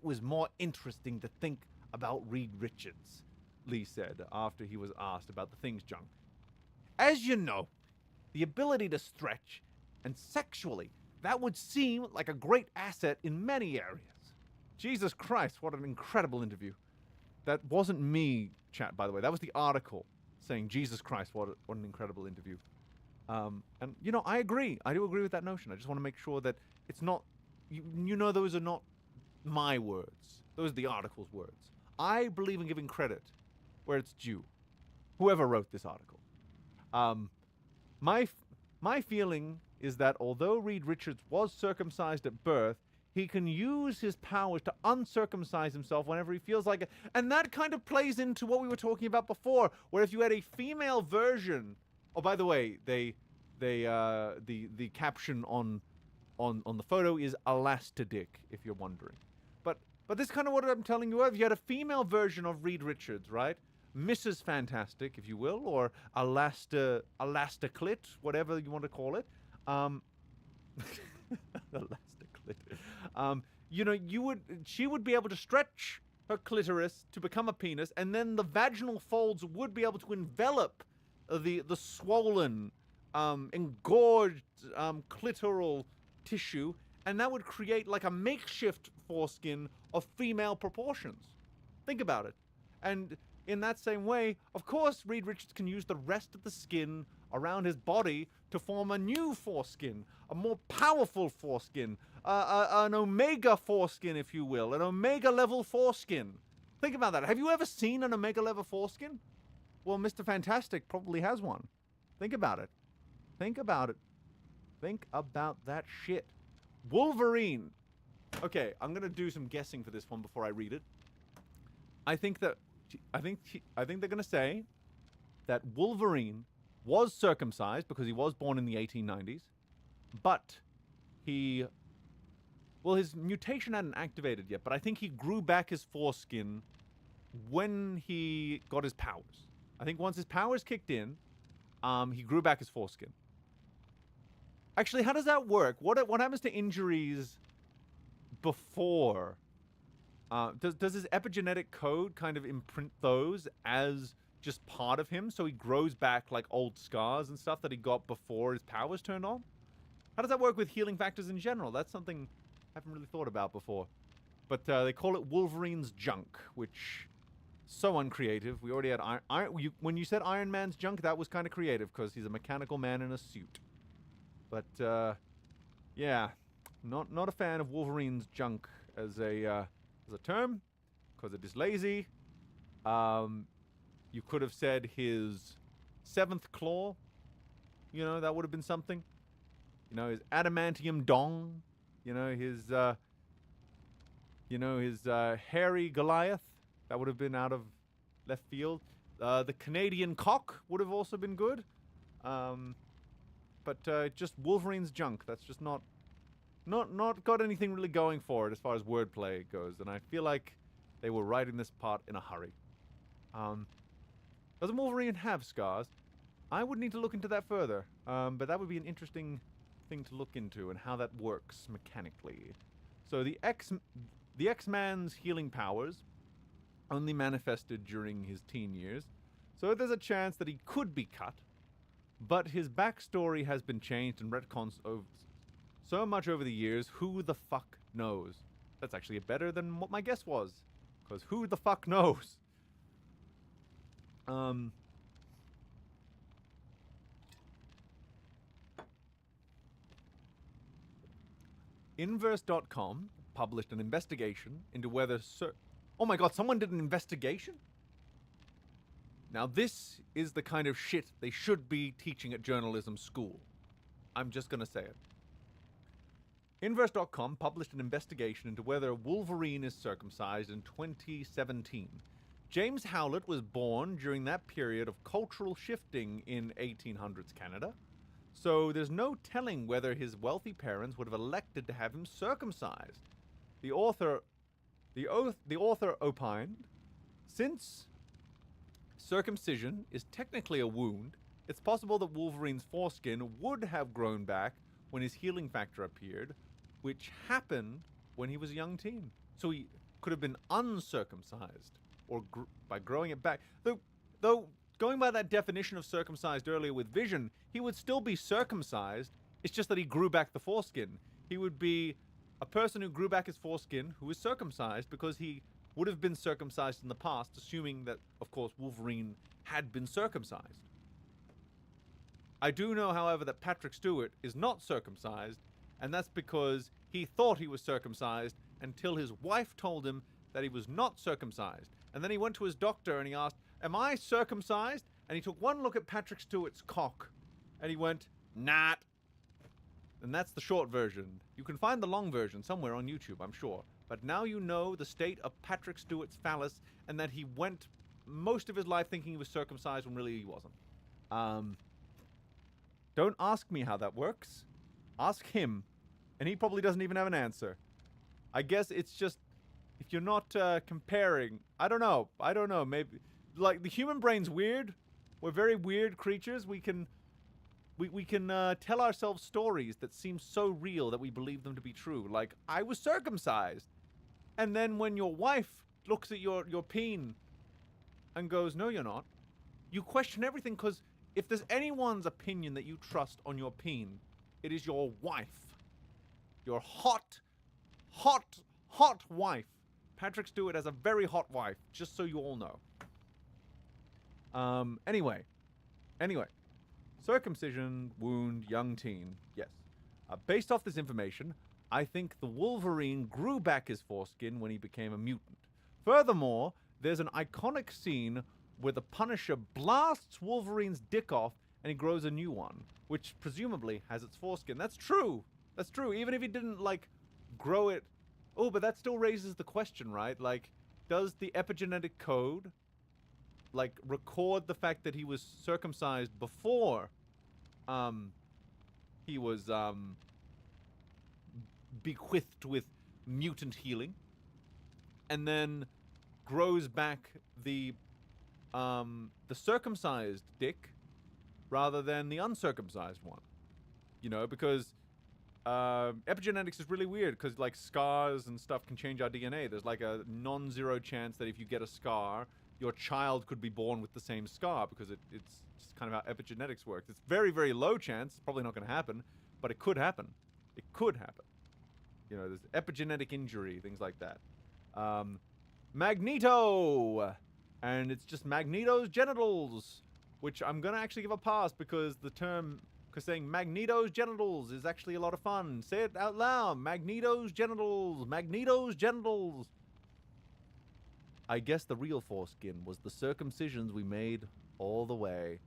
was more interesting to think about Reed Richards, Lee said after he was asked about the Thing's junk. As you know, the ability to stretch, and sexually, that would seem like a great asset in many areas. Jesus Christ, what an incredible interview. That wasn't me, chat, by the way. That was the article saying, Jesus Christ, what an incredible interview. And, you know, I agree. I do agree with that notion. I just want to make sure that it's not, you know, those are not my words. Those are the article's words. I believe in giving credit where it's due. Whoever wrote this article. My feeling is that although Reed Richards was circumcised at birth, he can use his powers to uncircumcise himself whenever he feels like it. And that kind of plays into what we were talking about before, where if you had a female version. Oh, by the way, the caption on the photo is Elastadick, if you're wondering. But this is kind of what I'm telling you of. You had a female version of Reed Richards, right? Mrs. Fantastic, if you will, or Elasticlit, whatever you want to call it. Elasticlit. You know, she would be able to stretch her clitoris to become a penis, and then the vaginal folds would be able to envelop the swollen, engorged clitoral tissue, and that would create like a makeshift foreskin of female proportions. Think about it. And In that same way, of course, Reed Richards can use the rest of the skin around his body to form a new foreskin, a more powerful foreskin, an omega foreskin, if you will, an omega level foreskin. Think about that. Have you ever seen an omega level foreskin? Well, Mr. Fantastic probably has one. Think about it. Think about it. Think about that shit. Wolverine. Okay, I'm gonna do some guessing for this one before I read it. I think they're gonna say that Wolverine was circumcised because he was born in the 1890s, but his mutation hadn't activated yet, but I think he grew back his foreskin when he got his powers. I think once his powers kicked in, he grew back his foreskin. Actually, how does that work? What happens to injuries before? Does his epigenetic code kind of imprint those as just part of him, so he grows back like old scars and stuff that he got before his powers turned on? How does that work with healing factors in general? That's something I haven't really thought about before. But they call it Wolverine's junk, which so uncreative. We already had when you said Iron Man's junk, that was kind of creative because he's a mechanical man in a suit. But yeah, not a fan of Wolverine's junk as a term because it is lazy. You could have said his seventh claw. You know, that would have been something. You know, his adamantium dong. You know, his hairy Goliath. That would have been out of left field. The Canadian cock would have also been good. But just Wolverine's junk. That's just not got anything really going for it as far as wordplay goes. And I feel like they were writing this part in a hurry. Doesn't Wolverine have scars? I would need to look into that further. But that would be an interesting thing to look into and how that works mechanically. So the X-Man's healing powers only manifested during his teen years. So there's a chance that he could be cut. But his backstory has been changed and retcons so much over the years, who the fuck knows? That's actually better than what my guess was. Because who the fuck knows? Inverse.com published an investigation into whether oh my god, someone did an investigation? Now this is the kind of shit they should be teaching at journalism school. I'm just gonna say it. Inverse.com published an investigation into whether Wolverine is circumcised in 2017. James Howlett was born during that period of cultural shifting in 1800s Canada, so there's no telling whether his wealthy parents would have elected to have him circumcised. The author opined, since circumcision is technically a wound, it's possible that Wolverine's foreskin would have grown back when his healing factor appeared, which happened when he was a young teen. So he could have been uncircumcised, or by growing it back. Though, going by that definition of circumcised earlier with Vision, he would still be circumcised, it's just that he grew back the foreskin. He would be a person who grew back his foreskin who was circumcised because he would have been circumcised in the past, assuming that, of course, Wolverine had been circumcised. I do know, however, that Patrick Stewart is not circumcised, and that's because he thought he was circumcised until his wife told him that he was not circumcised. And then he went to his doctor and he asked, "Am I circumcised?" And he took one look at Patrick Stewart's cock, and he went, "Not." And that's the short version. You can find the long version somewhere on YouTube, I'm sure. But now you know the state of Patrick Stewart's phallus, and that he went most of his life thinking he was circumcised when really he wasn't. Don't ask me how that works. Ask him. And he probably doesn't even have an answer. I guess it's just, if you're not comparing, I don't know, maybe, like, the human brain's weird. We're very weird creatures. We can tell ourselves stories that seem so real that we believe them to be true. Like, I was circumcised. And then when your wife looks at your peen and goes, "No, you're not," you question everything, because if there's anyone's opinion that you trust on your peen, it is your wife. Your hot wife. Patrick Stewart has a very hot wife, just so you all know. Anyway. Circumcision, wound, young teen. Yes. Based off this information, I think the Wolverine grew back his foreskin when he became a mutant. Furthermore, there's an iconic scene where the Punisher blasts Wolverine's dick off and he grows a new one, which presumably has its foreskin. That's true. That's true. Even if he didn't, like, grow it. Oh, but that still raises the question, right? Like, does the epigenetic code, like, record the fact that he was circumcised before he was bequeathed with mutant healing, and then grows back the circumcised dick rather than the uncircumcised one? You know, because epigenetics is really weird, because like scars and stuff can change our DNA. There's like a non-zero chance that if you get a scar, your child could be born with the same scar, because it's just kind of how epigenetics works. It's very, very low chance. It's probably not going to happen, but it could happen. It could happen. You know, there's epigenetic injury, things like that. Magneto! And it's just Magneto's genitals, which I'm going to actually give a pass, because saying Magneto's genitals is actually a lot of fun. Say it out loud. Magneto's genitals. Magneto's genitals. I guess the real foreskin was the circumcisions we made all the way.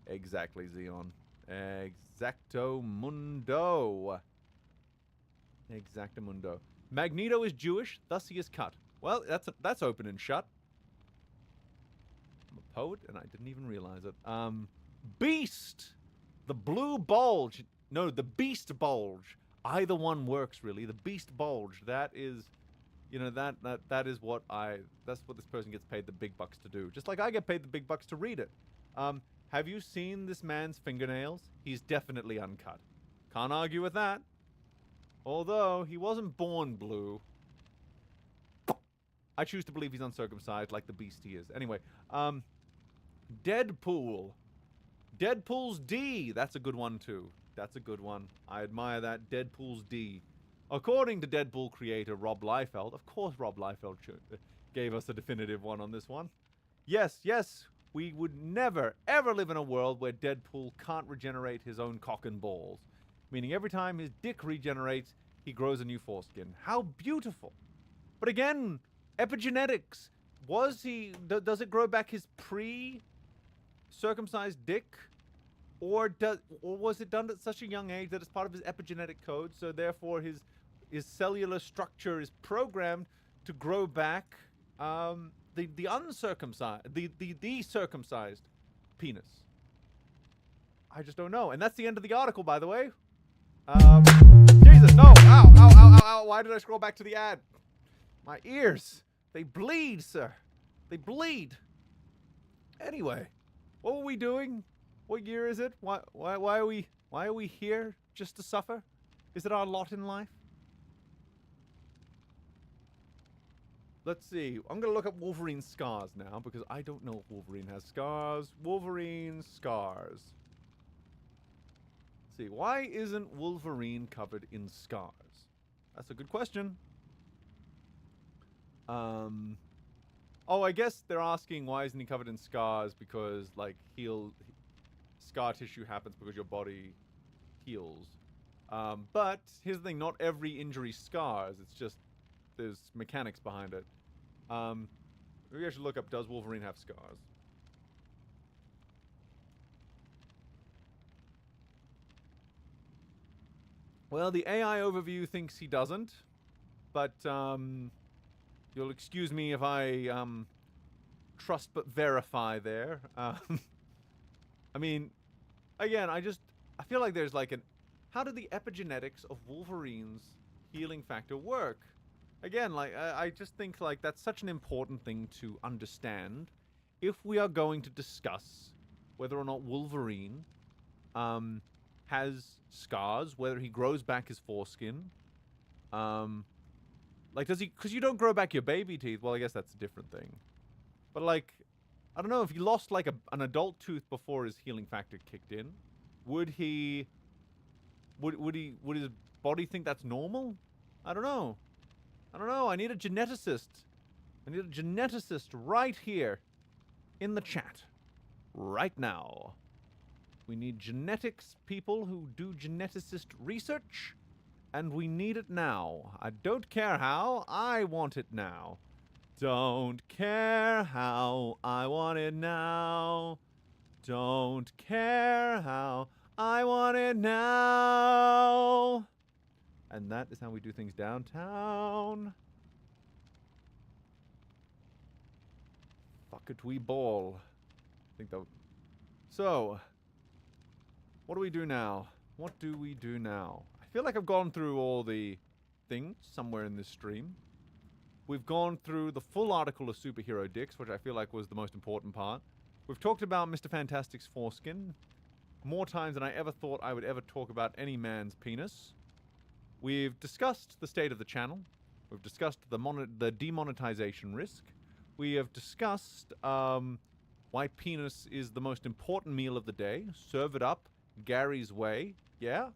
Exactly, Xeon. Exactamundo. Exactamundo. Magneto is Jewish, thus he is cut. Well, that's open and shut. I'm a poet, and I didn't even realize it. Beast! The blue bulge. No, the beast bulge. Either one works, really. The beast bulge. That is... You know, that is what that's what this person gets paid the big bucks to do. Just like I get paid the big bucks to read it. Have you seen this man's fingernails? He's definitely uncut. Can't argue with that. Although, he wasn't born blue. I choose to believe he's uncircumcised like the beast he is. Anyway, Deadpool. Deadpool's D. That's a good one, too. That's a good one. I admire that. Deadpool's D. According to Deadpool creator Rob Liefeld, of course Rob Liefeld gave us a definitive one on this one. Yes, we would never, ever live in a world where Deadpool can't regenerate his own cock and balls. Meaning every time his dick regenerates, he grows a new foreskin. How beautiful. But again, epigenetics. Does it grow back his pre-circumcised dick? Or was it done at such a young age that it's part of his epigenetic code, so therefore his cellular structure is programmed to grow back the uncircumcised, the circumcised penis? I just don't know. And that's the end of the article, by the way. Jesus, no! Ow, ow, ow, ow, ow! Why did I scroll back to the ad? My ears, they bleed, sir. They bleed. Anyway, what were we doing? What year is it? Why are we here just to suffer? Is it our lot in life? Let's see. I'm gonna look up Wolverine's scars now, because I don't know if Wolverine has scars. Wolverine's scars. Let's see. Why isn't Wolverine covered in scars? That's a good question. Oh, I guess they're asking why isn't he covered in scars, because like scar tissue happens because your body heals. But here's the thing, not every injury scars. It's just there's mechanics behind it. Maybe I should look up, does Wolverine have scars? Well, the AI overview thinks he doesn't, but you'll excuse me if I trust but verify there. I mean, again, I feel like there's like how did the epigenetics of Wolverine's healing factor work? Again, like, I just think like that's such an important thing to understand if we are going to discuss whether or not Wolverine has scars, whether he grows back his foreskin. Like, does he, because you don't grow back your baby teeth. Well, I guess that's a different thing. But like, I don't know, if he lost like an adult tooth before his healing factor kicked in, would his body think that's normal? I don't know. I need a geneticist. I need a geneticist right here in the chat. right now. We need genetics people who do geneticist research, and we need it now. I don't care how, I want it now. Don't care how, I want it now. Don't care how, I want it now. And that is how we do things downtown. Fuck it, we ball. I think that. So, what do we do now? What do we do now? I feel like I've gone through all the things somewhere in this stream. We've gone through the full article of superhero dicks, which I feel like was the most important part. We've talked about Mr. Fantastic's foreskin more times than I ever thought I would ever talk about any man's penis. We've discussed the state of the channel. We've discussed the demonetization risk. We have discussed why penis is the most important meal of the day. Serve it up Gary's way. Yeah.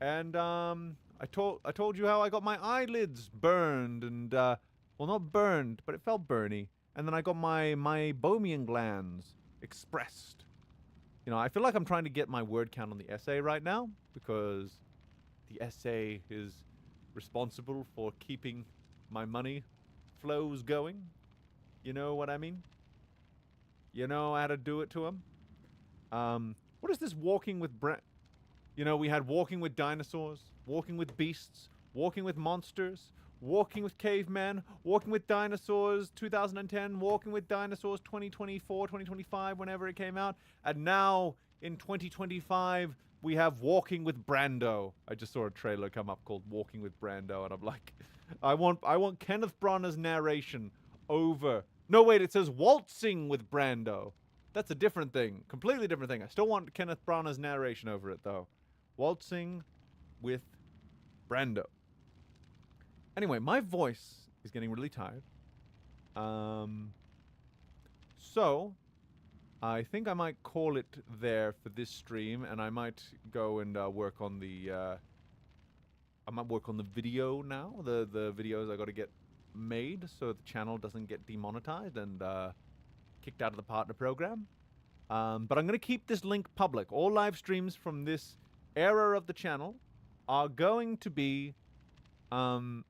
And I told you how I got my eyelids burned and well, not burned, but it felt burny. And then I got my meibomian glands expressed. You know, I feel like I'm trying to get my word count on the essay right now because the essay is responsible for keeping my money flows going. You know what I mean? You know how to do it to him? What is this walking with You know, we had walking with dinosaurs, walking with beasts, walking with monsters, walking with cavemen, walking with dinosaurs 2010, walking with dinosaurs 2024, 2025, whenever it came out. And now, in 2025, we have Walking with Brando. I just saw a trailer come up called Walking with Brando, and I'm like, I want Kenneth Branagh's narration over... No, wait, it says Waltzing with Brando. That's a different thing. Completely different thing. I still want Kenneth Branagh's narration over it, though. Waltzing with Brando. Anyway, my voice is getting really tired. So, I think I might call it there for this stream, and I might go and work on the... I might work on the video now. The videos I got to get made so the channel doesn't get demonetized and kicked out of the partner program. But I'm going to keep this link public. All live streams from this era of the channel are going to be, how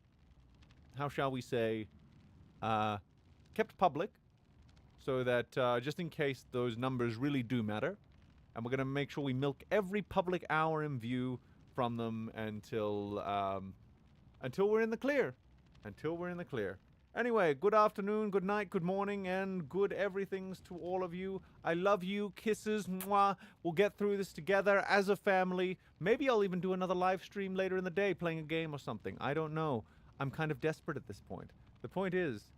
shall we say, kept public so that just in case those numbers really do matter. And we're going to make sure we milk every public hour in view from them until we're in the clear. Until we're in the clear. Anyway, good afternoon, good night, good morning, and good everythings to all of you. I love you. Kisses. Mwah. We'll get through this together as a family. Maybe I'll even do another live stream later in the day playing a game or something. I don't know. I'm kind of desperate at this point. The point is,